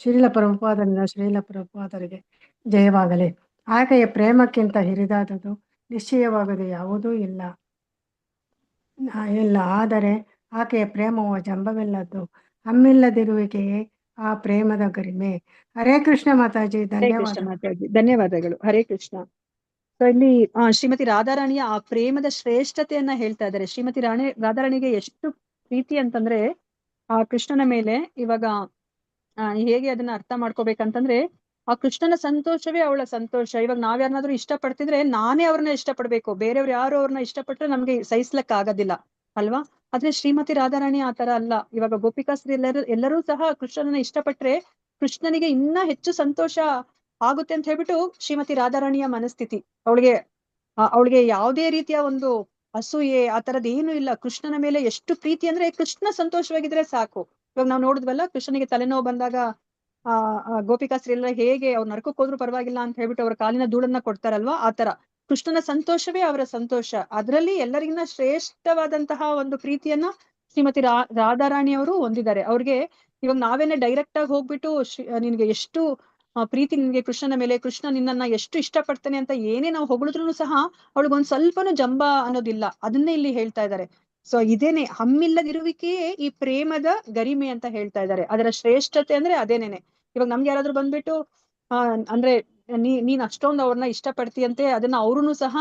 ಶ್ರೀಲ ಪ್ರಭುಪಾದರಿಂದ ಶ್ರೀಲ ಪ್ರಭುಪಾದರಿಗೆ ಜಯವಾಗಲಿ. ಆಕೆಯ ಪ್ರೇಮಕ್ಕಿಂತ ಹಿರಿದಾದದು ನಿಶ್ಚಯವಾಗದು ಯಾವುದೂ ಇಲ್ಲ. ಆದರೆ ಆಕೆಯ ಪ್ರೇಮವು ಜಂಬವಿಲ್ಲದ್ದು, ಹಮ್ಮಿಲ್ಲದಿರುವಿಕೆಯೇ ಆ ಪ್ರೇಮದ ಗರಿಮೆ. ಹರೇ ಕೃಷ್ಣ ಮಾತಾಜಿ. ಧನ್ಯವಾದಗಳು. ಹರೇ ಕೃಷ್ಣ. ಸೊ ಇಲ್ಲಿ ಶ್ರೀಮತಿ ರಾಧಾರಾಣಿಯ ಆ ಪ್ರೇಮದ ಶ್ರೇಷ್ಠತೆಯನ್ನ ಹೇಳ್ತಾ ಇದ್ದಾರೆ. ಶ್ರೀಮತಿ ರಾಧಾರಾಣಿಗೆ ಎಷ್ಟು ಪ್ರೀತಿ ಅಂತಂದ್ರೆ ಆ ಕೃಷ್ಣನ ಮೇಲೆ. ಇವಾಗ ಹೇಗೆ ಅದನ್ನ ಅರ್ಥ ಮಾಡ್ಕೋಬೇಕಂತಂದ್ರೆ, ಆ ಕೃಷ್ಣನ ಸಂತೋಷವೇ ಅವಳ ಸಂತೋಷ. ಇವಾಗ ನಾವ್ಯಾರನ್ನಾದ್ರೂ ಇಷ್ಟಪಡ್ತಿದ್ರೆ ನಾನೇ ಅವ್ರನ್ನ ಇಷ್ಟಪಡ್ಬೇಕು, ಬೇರೆಯವ್ರು ಯಾರು ಅವ್ರನ್ನ ಇಷ್ಟಪಟ್ರೆ ನಮ್ಗೆ ಸಹಿಸ್ಲಕ್ ಆಗೋದಿಲ್ಲ ಅಲ್ವಾ. ಆದ್ರೆ ಶ್ರೀಮತಿ ರಾಧಾರಾಣಿ ಆ ತರ ಅಲ್ಲ. ಇವಾಗ ಗೋಪಿಕಾಸ್ತ್ರೀ ಎಲ್ಲರೂ ಸಹ ಕೃಷ್ಣನನ್ನ ಇಷ್ಟಪಟ್ರೆ ಕೃಷ್ಣನಿಗೆ ಇನ್ನ ಹೆಚ್ಚು ಸಂತೋಷ ಆಗುತ್ತೆ ಅಂತ ಹೇಳ್ಬಿಟ್ಟು ಶ್ರೀಮತಿ ರಾಧಾರಾಣಿಯ ಮನಸ್ಥಿತಿ. ಅವಳಿಗೆ ಯಾವುದೇ ರೀತಿಯ ಒಂದು ಅಸೂಯೆ ಆ ತರದ್ ಏನು ಇಲ್ಲ. ಕೃಷ್ಣನ ಮೇಲೆ ಎಷ್ಟು ಪ್ರೀತಿ ಅಂದ್ರೆ ಕೃಷ್ಣ ಸಂತೋಷವಾಗಿದ್ರೆ ಸಾಕು. ಇವಾಗ ನಾವು ನೋಡಿದ್ವಲ್ಲ, ಕೃಷ್ಣನಿಗೆ ತಲೆನೋವು ಬಂದಾಗ ಗೋಪಿಕಾಸ್ತ್ರೀ ಎಲ್ಲ ಹೇಗೆ ಅವ್ರು ನರಕಕ್ಕೆ ಹೋದ್ರು ಪರವಾಗಿಲ್ಲ ಅಂತ ಹೇಳ್ಬಿಟ್ಟು ಅವ್ರ ಕಾಲಿನ ಧೂಳನ್ನ ಕೊಡ್ತಾರಲ್ವಾ, ಆ ತರ ಕೃಷ್ಣನ ಸಂತೋಷವೇ ಅವರ ಸಂತೋಷ. ಅದರಲ್ಲಿ ಎಲ್ಲರಿಗಿನ್ನ ಶ್ರೇಷ್ಠವಾದಂತಹ ಒಂದು ಪ್ರೀತಿಯನ್ನ ಶ್ರೀಮತಿ ರಾಧಾರಾಣಿಯವರು ಹೊಂದಿದ್ದಾರೆ. ಅವ್ರಿಗೆ ಇವಾಗ ನಾವೇನೆ ಡೈರೆಕ್ಟ್ ಆಗಿ ಹೋಗ್ಬಿಟ್ಟು ನಿನ್ಗೆ ಎಷ್ಟು ಪ್ರೀತಿ ನಿನ್ಗೆ ಕೃಷ್ಣನ ಮೇಲೆ, ಕೃಷ್ಣ ನಿನ್ನನ್ನ ಎಷ್ಟು ಇಷ್ಟಪಡ್ತಾನೆ ಅಂತ ಏನೇ ನಾವು ಹೊಗಳಿದ್ರು ಸಹ ಅವಳಿಗೊಂದ್ ಸ್ವಲ್ಪನೂ ಜಂಬ ಅನ್ನೋದಿಲ್ಲ. ಅದನ್ನೇ ಇಲ್ಲಿ ಹೇಳ್ತಾ ಇದ್ದಾರೆ. ಸೊ ಇದೇನೆ ಹಮ್ಮಿಲ್ಲದಿರುವಿಕೆಯೇ ಈ ಪ್ರೇಮದ ಗರಿಮೆ ಅಂತ ಹೇಳ್ತಾ ಇದ್ದಾರೆ. ಅದರ ಶ್ರೇಷ್ಠತೆ ಅಂದ್ರೆ ಅದೇನೇನೆ. ಇವಾಗ ನಮ್ಗೆ ಯಾರಾದ್ರೂ ಬಂದ್ಬಿಟ್ಟು ಅಂದ್ರೆ ನೀನ್ ಅಷ್ಟೊಂದು ಅವ್ರನ್ನ ಇಷ್ಟಪಡ್ತೀಯಂತೆ, ಅದನ್ನ ಅವ್ರುನು ಸಹ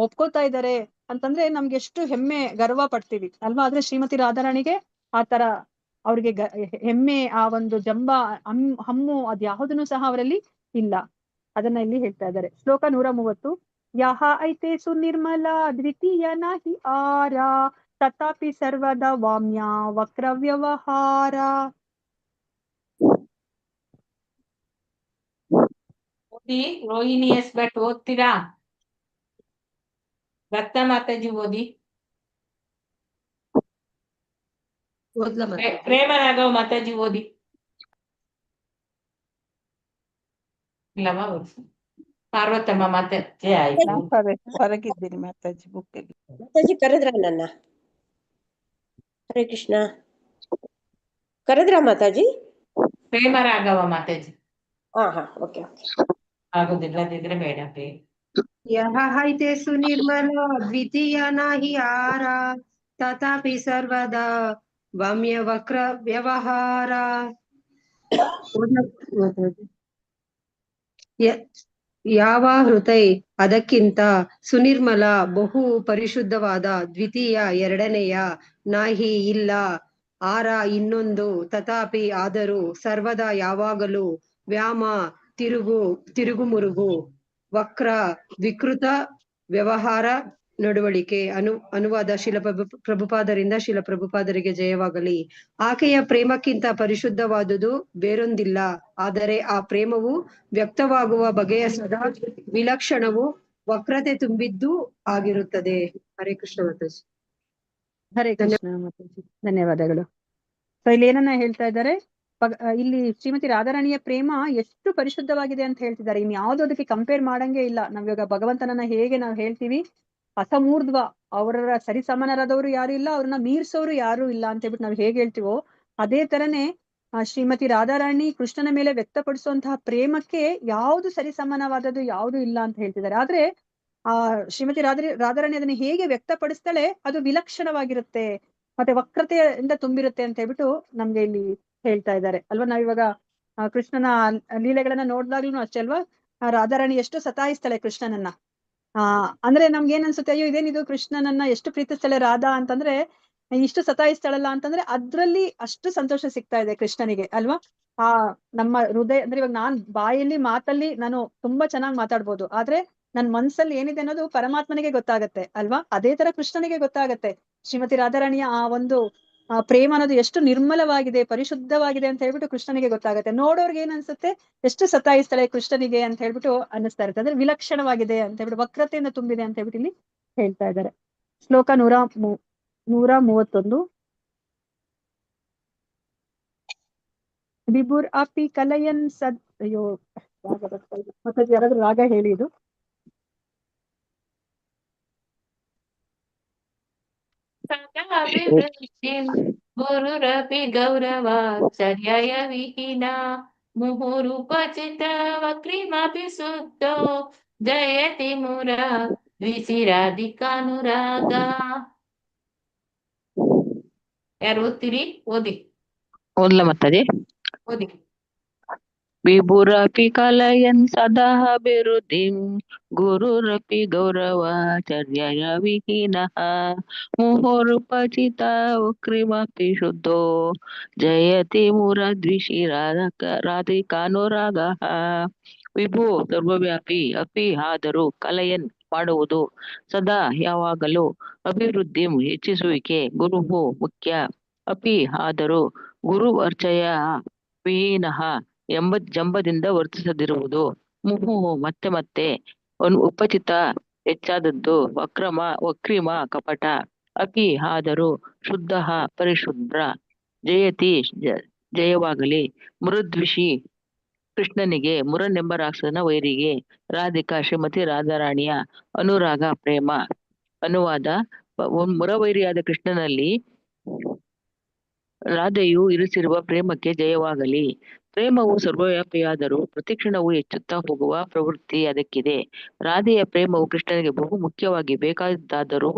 ಒಪ್ಕೋತಾ ಇದ್ದಾರೆ ಅಂತಂದ್ರೆ ನಮ್ಗೆ ಎಷ್ಟು ಹೆಮ್ಮೆ ಗರ್ವ ಪಡ್ತೀವಿ ಅಲ್ವಾ. ಆದ್ರೆ ಶ್ರೀಮತಿ ರಾಧಾರಾಣಿಗೆ ಆತರ ಅವ್ರಿಗೆ ಹೆಮ್ಮೆ, ಆ ಒಂದು ಜಂಬ, ಹಮ್ಮು ಅದ್ಯಾವುದನ್ನು ಸಹ ಅವರಲ್ಲಿ ಇಲ್ಲ. ಅದನ್ನ ಇಲ್ಲಿ ಹೇಳ್ತಾ ಇದ್ದಾರೆ. ಶ್ಲೋಕ 130. ಯಹ ಐತೆ ಸುನಿರ್ಮಲ ದ್ವಿತೀಯ ನಾಹಿ ಆರ ತಥಾಪಿ ಸರ್ವದ ವಾಮ್ಯ ವಕ್ರ ವ್ಯವಹಾರ. ಓದಿ. ರೋಹಿಣಿ ಎಸ್ ಭಟ್ ಓದ್ತೀರಾ? ರತ್ನ ಮಾತಾಜಿ ಓದಿ. ಪ್ರೇಮ ರಾಘವ್ ಮಾತಾಜಿ ಓದಿ. ಇಲ್ಲವಾ? ಪಾರ್ವತಮ್ಮ ಮಾತಾಜಿ ಆಯ್ತು. ಹೊರಗಿದ್ದೀನಿ ಮಾತಾಜಿ ಬುಕ್ಕಲ್ಲಿ. ಮಾತಾಜಿ ಕರೆದ್ರ ನನ್ನ? ಹರೇ ಕೃಷ್ಣ. ಕರೆದ್ರ ಮಾತಾಜಿ? ಪ್ರೇಮ ರಾಘವ ಮಾತಾಜಿ. ಹಾ ಓಕೆ. ಆಗುದಿಲ್ಲದಿದ್ರೆ ಬೇಡ. ಯಹ ಹೈತೆ ಸುನಿರ್ಮಲ ದ್ವಿತೀಯ ನಾಹಿ ಆರ ತಥಾಪಿ ಸರ್ವದಾ ವಾಮ್ಯ ವಕ್ರ ವ್ಯವಹಾರ. ಯಾವ ಹೃದಯ ಅದಕ್ಕಿಂತ ಸುನಿರ್ಮಲ ಬಹು ಪರಿಶುದ್ಧವಾದ ದ್ವಿತೀಯ ಎರಡನೆಯ ನಾಹಿ ಇಲ್ಲ ಆರ ಇನ್ನೊಂದು ತಥಾಪಿ ಆದರೂ ಸರ್ವದಾ ಯಾವಾಗಲೂ ವ್ಯಾಮ ತಿರುಗುಮುರುಗು ವಕ್ರ ವಿಕೃತ ವ್ಯವಹಾರ ನಡವಳಿಕೆ. ಅನುವಾದ ಶಿಲ ಪ್ರಭುಪಾದರಿಂದ ಶಿಲ ಪ್ರಭುಪಾದರಿಗೆ ಜಯವಾಗಲಿ. ಆಕೆಯ ಪ್ರೇಮಕ್ಕಿಂತ ಪರಿಶುದ್ಧವಾದುದು ಬೇರೊಂದಿಲ್ಲ. ಆದರೆ ಆ ಪ್ರೇಮವು ವ್ಯಕ್ತವಾಗುವ ಬಗೆಯ ಸದಾ ವಿಲಕ್ಷಣವು ವಕ್ರತೆ ತುಂಬಿದ್ದೂ ಆಗಿರುತ್ತದೆ. ಹರೇ ಕೃಷ್ಣ ಮಾತಾಜಿ. ಹರೇ ಕೃಷ್ಣ ಮಾತಾಜಿ, ಧನ್ಯವಾದಗಳು. ಸೊ ಇಲ್ಲಿ ಏನನ್ನ ಹೇಳ್ತಾ ಇದ್ದಾರೆ, ಇಲ್ಲಿ ಶ್ರೀಮತಿ ರಾಧಾರಾಣಿಯ ಪ್ರೇಮ ಎಷ್ಟು ಪರಿಶುದ್ಧವಾಗಿದೆ ಅಂತ ಹೇಳ್ತಿದ್ದಾರೆ. ಇನ್ ಯಾವ್ದು ಅದಕ್ಕೆ ಕಂಪೇರ್ ಮಾಡಂಗೆ ಇಲ್ಲ. ನಾವಿವಾಗ ಭಗವಂತನನ್ನ ಹೇಗೆ ನಾವು ಹೇಳ್ತೀವಿ, ಅಸಮೂರ್ಧ್ವ, ಅವರ ಸರಿಸಮನರಾದವರು ಯಾರು ಇಲ್ಲ, ಅವ್ರನ್ನ ಮೀರ್ಸೋರು ಯಾರು ಇಲ್ಲ ಅಂತ ಹೇಳ್ಬಿಟ್ಟು ನಾವು ಹೇಗೆ ಹೇಳ್ತೀವೋ, ಅದೇ ತರನೇ ಶ್ರೀಮತಿ ರಾಧಾರಾಣಿ ಕೃಷ್ಣನ ಮೇಲೆ ವ್ಯಕ್ತಪಡಿಸುವಂತಹ ಪ್ರೇಮಕ್ಕೆ ಯಾವುದು ಸರಿಸಮಾನವಾದದ್ದು ಯಾವುದು ಇಲ್ಲ ಅಂತ ಹೇಳ್ತಿದ್ದಾರೆ. ಆದ್ರೆ ಶ್ರೀಮತಿ ರಾಧಾರಾಣಿ ಅದನ್ನ ಹೇಗೆ ವ್ಯಕ್ತಪಡಿಸ್ತಾಳೆ ಅದು ವಿಲಕ್ಷಣವಾಗಿರುತ್ತೆ, ಮತ್ತೆ ವಕ್ರತೆಯಿಂದ ತುಂಬಿರುತ್ತೆ ಅಂತ ಹೇಳ್ಬಿಟ್ಟು ನಮ್ಗೆ ಇಲ್ಲಿ ಹೇಳ್ತಾ ಇದ್ದಾರೆ ಅಲ್ವಾ. ನಾವಿವಾಗ ಕೃಷ್ಣನ ಲೀಲೆಗಳನ್ನ ನೋಡ್ದಾಗ್ಲೂ ಅಷ್ಟೇ ಅಲ್ವಾ, ರಾಧಾರಾಣಿ ಎಷ್ಟು ಸತಾಯಿಸ್ತಾಳೆ ಕೃಷ್ಣನನ್ನ. ಅಂದ್ರೆ ನಮ್ಗೆ ಏನ್ ಅನ್ಸುತ್ತೆ, ಅಯ್ಯೋ ಇದೇನಿದು ಕೃಷ್ಣನನ್ನ ಎಷ್ಟು ಪ್ರೀತಿಸ್ತಾಳೆ ರಾಧಾ ಅಂತಂದ್ರೆ, ಇಷ್ಟು ಸತಾಯಿಸ್ತಾಳಲ್ಲ ಅಂತಂದ್ರೆ ಅದ್ರಲ್ಲಿ ಅಷ್ಟು ಸಂತೋಷ ಸಿಗ್ತಾ ಇದೆ ಕೃಷ್ಣನಿಗೆ ಅಲ್ವಾ. ನಮ್ಮ ಹೃದಯ ಅಂದ್ರೆ ಇವಾಗ ನಾನ್ ಬಾಯಲ್ಲಿ ಮಾತಲ್ಲಿ ನಾನು ತುಂಬಾ ಚೆನ್ನಾಗಿ ಮಾತಾಡ್ಬೋದು, ಆದ್ರೆ ನನ್ ಮನ್ಸಲ್ಲಿ ಏನಿದೆ ಅನ್ನೋದು ಪರಮಾತ್ಮನಿಗೆ ಗೊತ್ತಾಗತ್ತೆ ಅಲ್ವಾ. ಅದೇ ತರ ಕೃಷ್ಣನಿಗೆ ಗೊತ್ತಾಗತ್ತೆ ಶ್ರೀಮತಿ ರಾಧಾರಾಣಿಯ ಆ ಒಂದು ಪ್ರೇಮ ಅನ್ನೋದು ಎಷ್ಟು ನಿರ್ಮಲವಾಗಿದೆ, ಪರಿಶುದ್ಧವಾಗಿದೆ ಅಂತ ಹೇಳ್ಬಿಟ್ಟು ಕೃಷ್ಣನಿಗೆ ಗೊತ್ತಾಗತ್ತೆ. ನೋಡೋರ್ಗೆ ಏನ್ ಅನ್ಸುತ್ತೆ, ಎಷ್ಟು ಸತಾಯಿಸ್ತಾಳೆ ಕೃಷ್ಣನಿಗೆ ಅಂತ ಹೇಳ್ಬಿಟ್ಟು ಅನ್ನಿಸ್ತಾ ಇರುತ್ತೆ. ಅಂದ್ರೆ ವಿಲಕ್ಷಣವಾಗಿದೆ ಅಂತ ಹೇಳ್ಬಿಟ್ಟು, ವಕ್ರತೆಯಿಂದ ತುಂಬಿದೆ ಅಂತ ಹೇಳ್ಬಿಟ್ಟು ಇಲ್ಲಿ ಹೇಳ್ತಾ ಇದ್ದಾರೆ. ಶ್ಲೋಕ 131. ವಿಭುರ್ ಅಪಿ ಕಲಯನ್ ಸದ್, ಅಯ್ಯೋ ಮತ್ತೆ ಯಾರಾದ್ರೂ ರಾಗ ಹೇಳಿ ಇದು. ಗುರುರಪಿ ಗೌರವಾಚಾರ್ಯಾಯ ವಿಹೀನಾ ಮುಹುರುಪಚಿತ ವಕ್ರೀಮಪಿ ಸುತ್ತೋ ಜಯತಿ ಮುರಾಧಿಕಾನುರಾಗ. ಯಾರು ಓದ್ತೀರಿ? ಓದಿ. ಓದ್ಲ ಮಾತಾಜಿ. ಓದಿ. ವಿಭುರಪಿ ಕಲಯನ್ ಸದಾ ಬಿರುದಿಂ ಗುರುರಪಿ ಗೌರವಾಚಾರ್ಯಯ ವಿಹೀನಃ ಮುಹುರುಪಚಿತ ವಕ್ರೀಮಪಿ ಶುದ್ಧೋ ಜಯತಿ ಮುರದ್ವಿಷಿ ರಾಧಿಕಾನುರಾಗಃ. ವಿಭು ಸರ್ವವ್ಯಾಪಿ, ಅಪಿ ಆದರೂ, ಕಲಯನ್ ಮಾಡುವುದು, ಸದಾ ಯಾವಾಗಲೂ, ಅಭಿವೃದ್ಧಿಂ ಹೆಚ್ಚಿಸುವಿಕೆ, ಗುರುಹು ಮುಖ್ಯ, ಅಪಿ ಆದರೂ, ಗುರು ಅರ್ಚಯ ವಿಹೀನಃ ಜಂಬದಿಂದ ವರ್ತಿಸದಿರುವುದು, ಮುಹು ಮತ್ತೆ ಮತ್ತೆ, ಉಪಚಿತ ಹೆಚ್ಚಾದದ್ದು, ವಕ್ರಿಮ ಕಪಟ, ಅಪಿ ಆದರೂ, ಶುದ್ಧ ಪರಿಶುದ್ಧ, ಜಯತಿ ಜಯವಾಗಲಿ, ಮೃದ್ವಿಷಿ ಕೃಷ್ಣನಿಗೆ, ಮುರನೆಂಬ ರಾಕ್ಷಸನ ವೈರಿಗೆ, ರಾಧಿಕಾ ಶ್ರೀಮತಿ ರಾಧಾರಾಣಿಯ ಅನುರಾಗ ಪ್ರೇಮ. ಅನುವಾದ. ಮುರವೈರಿಯಾದ ಕೃಷ್ಣನಲ್ಲಿ ರಾಧೆಯು ಇರಿಸಿರುವ ಪ್ರೇಮಕ್ಕೆ ಜಯವಾಗಲಿ. ಪ್ರೇಮವು ಸರ್ವವ್ಯಾಪಿಯಾದರೂ ಪ್ರತಿಕ್ಷಣವೂ ಹೆಚ್ಚುತ್ತಾ ಹೋಗುವ ಪ್ರವೃತ್ತಿ ಅದಕ್ಕಿದೆ. ರಾಧೆಯ ಪ್ರೇಮವು ಕೃಷ್ಣನಿಗೆ ಬಹು ಮುಖ್ಯವಾಗಿ ಬೇಕಾದಾದರೂ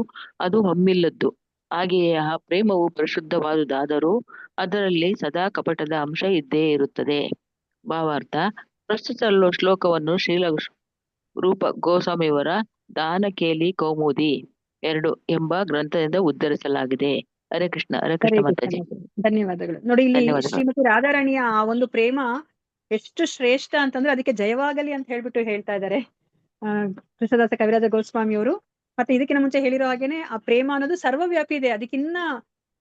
ಅದು ಹಮ್ಮಿಲ್ಲದ್ದು. ಹಾಗೆಯೇ ಆ ಪ್ರೇಮವು ಪರಿಶುದ್ಧವಾದುದಾದರೂ ಅದರಲ್ಲಿ ಸದಾ ಕಪಟದ ಅಂಶ ಇದ್ದೇ ಇರುತ್ತದೆ. ಭಾವಾರ್ಥ. ಪ್ರಸ್ತುತ ಶ್ಲೋಕವನ್ನು ಶ್ರೀಲ ರೂಪ ಗೋಸ್ವಾಮಿಯವರ ದಾನಕೇಲಿ ಕೌಮುದಿ 2 ಎಂಬ ಗ್ರಂಥದಿಂದ ಉದ್ಧರಿಸಲಾಗಿದೆ. ಹರೇ ಕೃಷ್ಣ. ಹರೇ ಕೃಷ್ಣ ಮಾತಾಜಿ. ಧನ್ಯವಾದಗಳು. ನೋಡಿ ಇಲ್ಲಿ ಶ್ರೀಮತಿ ರಾಧಾರಾಣಿಯ ಆ ಒಂದು ಪ್ರೇಮ ಎಷ್ಟು ಶ್ರೇಷ್ಠ ಅಂತಂದ್ರೆ ಅದಕ್ಕೆ ಜಯವಾಗಲಿ ಅಂತ ಹೇಳ್ಬಿಟ್ಟು ಹೇಳ್ತಾ ಇದ್ದಾರೆ ಕೃಷ್ಣದಾಸ ಕವಿರಾಜ ಗೋಸ್ವಾಮಿಯವರು. ಮತ್ತೆ ಇದಕ್ಕಿಂತ ಮುಂಚೆ ಹೇಳಿರೋ ಹಾಗೇನೆ ಆ ಪ್ರೇಮ ಅನ್ನೋದು ಸರ್ವವ್ಯಾಪಿ ಇದೆ, ಅದಕ್ಕಿನ್ನ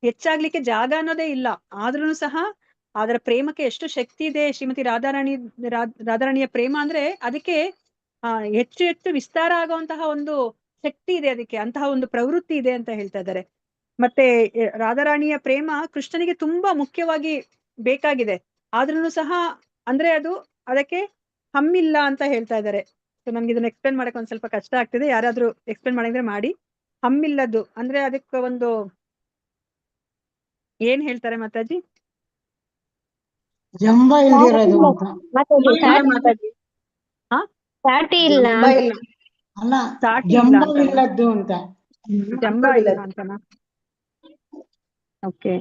ಹೆಚ್ಚಾಗ್ಲಿಕ್ಕೆ ಜಾಗ ಅನ್ನೋದೇ ಇಲ್ಲ. ಆದ್ರೂ ಸಹ ಅದರ ಪ್ರೇಮಕ್ಕೆ ಎಷ್ಟು ಶಕ್ತಿ ಇದೆ. ಶ್ರೀಮತಿ ರಾಧಾರಾಣಿಯ ಪ್ರೇಮ ಅಂದ್ರೆ ಅದಕ್ಕೆ ಹೆಚ್ಚು ಹೆಚ್ಚು ವಿಸ್ತಾರ ಆಗುವಂತಹ ಒಂದು ಶಕ್ತಿ ಇದೆ, ಅದಕ್ಕೆ ಅಂತಹ ಒಂದು ಪ್ರವೃತ್ತಿ ಇದೆ ಅಂತ ಹೇಳ್ತಾ ಇದ್ದಾರೆ. ಮತ್ತೆ ರಾಧಾರಾಣಿಯ ಪ್ರೇಮ ಕೃಷ್ಣನಿಗೆ ತುಂಬಾ ಮುಖ್ಯವಾಗಿ ಬೇಕಾಗಿದೆ, ಆದ್ರೂ ಸಹ ಅಂದ್ರೆ ಅದಕ್ಕೆ ಹಮ್ಮಿಲ್ಲ ಅಂತ ಹೇಳ್ತಾ ಇದ್ದಾರೆ. ಸೊ ನಮ್ಗೆ ಇದನ್ನ ಎಕ್ಸ್ಪ್ಲೇನ್ ಮಾಡಕ್ ಒಂದ್ ಸ್ವಲ್ಪ ಕಷ್ಟ ಆಗ್ತಿದೆ, ಯಾರಾದ್ರೂ ಎಕ್ಸ್ಪ್ಲೇನ್ ಮಾಡಿದ್ರೆ ಮಾಡಿ. ಹಮ್ಮಿಲ್ಲದ್ದು ಅಂದ್ರೆ ಅದಕ್ಕೆ ಒಂದು ಏನ್ ಹೇಳ್ತಾರೆ ಮಾತಾಜಿ? ಜಂಬ ಇಲ್ದಿರೋದು ಅಂತ. ಅಲ್ಲ, ಜಂಬ ಇಲ್ಲದ್ದು ಅಂತ. ಜಂಬ ಇಲ್ಲ ಅಂತನಾ? ಓಕೆ.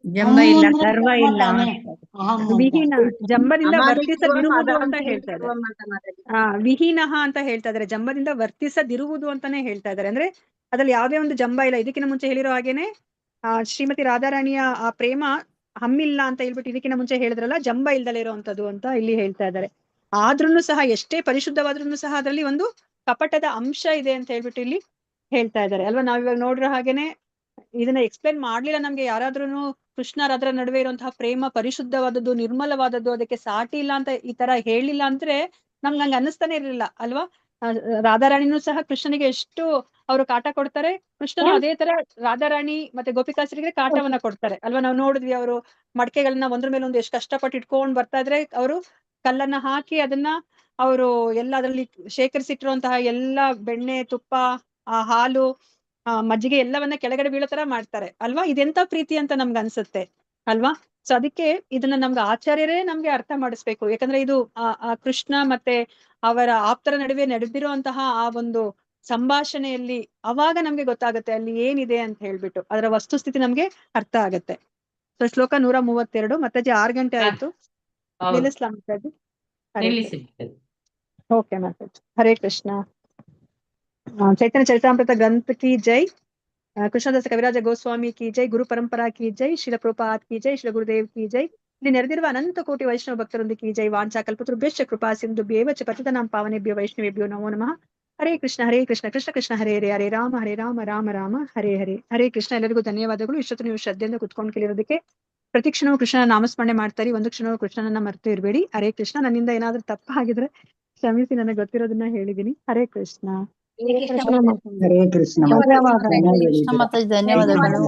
ಜಂಬ ಇಲ್ಲ, ಗರ್ವ ಇಲ್ಲ, ವಿಹೀನ, ಜಂಬದಿಂದ ವರ್ತಿಸದಿರುವುದು ಅಂತ ಹೇಳ್ತಾ ಇದ್ದಾರೆ. ವಿಹೀನಃ ಅಂತ ಹೇಳ್ತಾ ಇದ್ದಾರೆ, ಜಂಬದಿಂದ ವರ್ತಿಸದಿರುವುದು ಅಂತಾನೆ ಹೇಳ್ತಾ ಇದ್ದಾರೆ. ಅಂದ್ರೆ ಅದ್ರಲ್ಲಿ ಯಾವ್ದೇ ಒಂದು ಜಂಬ ಇಲ್ಲ. ಇದಕ್ಕಿಂತ ಮುಂಚೆ ಹೇಳಿರೋ ಹಾಗೇನೆ ಶ್ರೀಮತಿ ರಾಧಾರಾಣಿಯ ಆ ಪ್ರೇಮ ಹಮ್ಮಿಲ್ಲ ಅಂತ ಹೇಳ್ಬಿಟ್ಟು ಇದಕ್ಕಿಂತ ಮುಂಚೆ ಹೇಳಿದ್ರಲ್ಲ, ಜಂಬ ಇಲ್ದಲೇ ಇರುವಂತದ್ದು ಅಂತ ಇಲ್ಲಿ ಹೇಳ್ತಾ ಇದ್ದಾರೆ. ಆದ್ರೂ ಸಹ ಎಷ್ಟೇ ಪರಿಶುದ್ಧವಾದ್ರೂ ಸಹ ಅದರಲ್ಲಿ ಒಂದು ಕಪಟದ ಅಂಶ ಇದೆ ಅಂತ ಹೇಳ್ಬಿಟ್ಟು ಇಲ್ಲಿ ಹೇಳ್ತಾ ಇದ್ದಾರೆ ಅಲ್ವಾ. ನಾವ್ ಇವಾಗ ನೋಡಿರೋ ಹಾಗೇನೆ ಇದನ್ನ ಎಕ್ಸ್ಪ್ಲೇನ್ ಮಾಡ್ಲಿಲ್ಲ ನಮ್ಗೆ ಯಾರಾದ್ರೂ ಕೃಷ್ಣ ರಾಧರ ನಡುವೆ ಇರುವಂತಹ ಪ್ರೇಮ ಪರಿಶುದ್ಧವಾದದ್ದು, ನಿರ್ಮಲವಾದದ್ದು, ಅದಕ್ಕೆ ಸಾಟಿ ಇಲ್ಲ ಅಂತ ಈ ತರ ಹೇಳಿಲ್ಲ ಅಂದ್ರೆ ನಮ್ಗೆ ಹಂಗ ಅನ್ನಿಸ್ತಾನೆ ಇರ್ಲಿಲ್ಲ ಅಲ್ವಾ. ರಾಧಾರಾಣಿನೂ ಸಹ ಕೃಷ್ಣನಿಗೆ ಎಷ್ಟು ಅವರು ಕಾಟ ಕೊಡ್ತಾರೆ, ಕೃಷ್ಣನು ಅದೇ ತರ ರಾಧಾರಾಣಿ ಮತ್ತೆ ಗೋಪಿಕಾಸ್ತ್ರೀಗೆ ಕಾಟವನ್ನ ಕೊಡ್ತಾರೆ ಅಲ್ವಾ. ನಾವು ನೋಡಿದ್ವಿ ಅವರು ಮಡಕೆಗಳನ್ನ ಒಂದ್ರ ಮೇಲೆ ಒಂದು ಎಷ್ಟು ಕಷ್ಟಪಟ್ಟು ಇಟ್ಕೊಂಡ್ ಬರ್ತಾ ಇದ್ರೆ ಅವರು ಕಲ್ಲನ್ನ ಹಾಕಿ ಅದನ್ನ ಅವರು ಎಲ್ಲ ಅದ್ರಲ್ಲಿ ಶೇಖರಿಸಿಟ್ಟಿರುವಂತಹ ಎಲ್ಲಾ ಬೆಣ್ಣೆ, ತುಪ್ಪ, ಹಾಲು, ಮಜ್ಜಿಗೆ ಎಲ್ಲವನ್ನ ಕೆಳಗಡೆ ಬೀಳೋ ತರ ಮಾಡ್ತಾರೆ ಅಲ್ವಾ. ಇದೆಂತ ಪ್ರೀತಿ ಅಂತ ನಮ್ಗೆ ಅನ್ಸುತ್ತೆ ಅಲ್ವಾ. ಸೊ ಅದಕ್ಕೆ ಇದನ್ನ ನಮ್ಗೆ ಆಚಾರ್ಯರೇ ನಮ್ಗೆ ಅರ್ಥ ಮಾಡಿಸ್ಬೇಕು. ಯಾಕಂದ್ರೆ ಇದು ಆ ಕೃಷ್ಣ ಮತ್ತೆ ಅವರ ಆಪ್ತರ ನಡುವೆ ನಡೆದಿರುವಂತಹ ಆ ಒಂದು ಸಂಭಾಷಣೆಯಲ್ಲಿ ಅವಾಗ ನಮ್ಗೆ ಗೊತ್ತಾಗುತ್ತೆ ಅಲ್ಲಿ ಏನಿದೆ ಅಂತ ಹೇಳ್ಬಿಟ್ಟು ಅದರ ವಸ್ತುಸ್ಥಿತಿ ನಮ್ಗೆ ಅರ್ಥ ಆಗತ್ತೆ. ಸೊ ಶ್ಲೋಕ 132. ಮಾತಾಜಿ 6 ಗಂಟೆ ಆಯ್ತು, ನಿಲ್ಲಿಸ್ಲಾ ಮಾತಾಜಿ? ಓಕೆ ಮಾತಾಜಿ. ಹರೇ ಕೃಷ್ಣ. ಚೈತನ್ಯ ಚರಿತಾಮೃತ ಗ್ರಂಥ ಕಿ ಜೈ, ಕೃಷ್ಣದಾಸ ಕವಿರಾಜ ಗೋಸ್ವಾಮಿ ಕಿ ಜೈ, ಗುರು ಪರಂಪರಾ ಕಿ ಜೈ, ಶ್ರೀಲ ಪ್ರಭುಪಾದ್ ಕಿ ಜೈ, ಶ್ರೀಲ ಗುರುದೇವ್ ಕಿ ಜೈ. ಇಲ್ಲಿ ನೆರೆದಿರುವ ಅನಂತ ಕೋಟಿ ವೈಷ್ಣವ ಭಕ್ತರೊಂದಿಗೆ ಕಿ ಜೈ. ವಾಂಚಾ ಕಲ್ಪತರುಭ್ಯಶ್ಚ ಕೃಪಾ ಸಿಂಧುಭ್ಯೇವ ಚ ಪತಿತನಾಂ ಪಾವನೇಭ್ಯೋ ವೈಷ್ಣವೇಭ್ಯೋ ನಮೋ ನಮಃ. ಹರೇ ಕೃಷ್ಣ ಕೃಷ್ಣ ಕೃಷ್ಣ ಹರೇ ಹರೇ, ಹರೇ ರಾಮ ರಾಮ ರಾಮ ಹರೇ ಹರೇ. ಹರೇ ಕೃಷ್ಣ. ಎಲ್ಲರಿಗೂ ಧನ್ಯವಾದಗಳು. ಇಷ್ಟೊತ್ತು ನೀವು ಶ್ರದ್ಧೆಯಿಂದ ಕುತ್ಕೊಂಡು ಕೇಳಿರೋದಕ್ಕೆ. ಪ್ರತಿ ಕ್ಷಣವೂ ಕೃಷ್ಣನ ನಾಮಸ್ಮರಣೆ ಮಾಡ್ತಾರೆ, ಒಂದು ಕ್ಷಣವೂ ಕೃಷ್ಣನನ್ನ ಮರೆತು ಇರಬೇಡಿ. ಹರೇ ಕೃಷ್ಣ. ನನ್ನಿಂದ ಏನಾದ್ರೂ ತಪ್ಪಾಗಿದ್ರೆ ಕ್ಷಮಿಸಿ, ನನಗೆ ಗೊತ್ತಿರೋದನ್ನ ಹೇಳಿದೀನಿ. ಹರೇ ಕೃಷ್ಣ. ಹರೇ ಕೃಷ್ಣ. ಹರೇ ಕೃಷ್ಣ ಮಾತಾಜಿ, ಧನ್ಯವಾದಗಳು.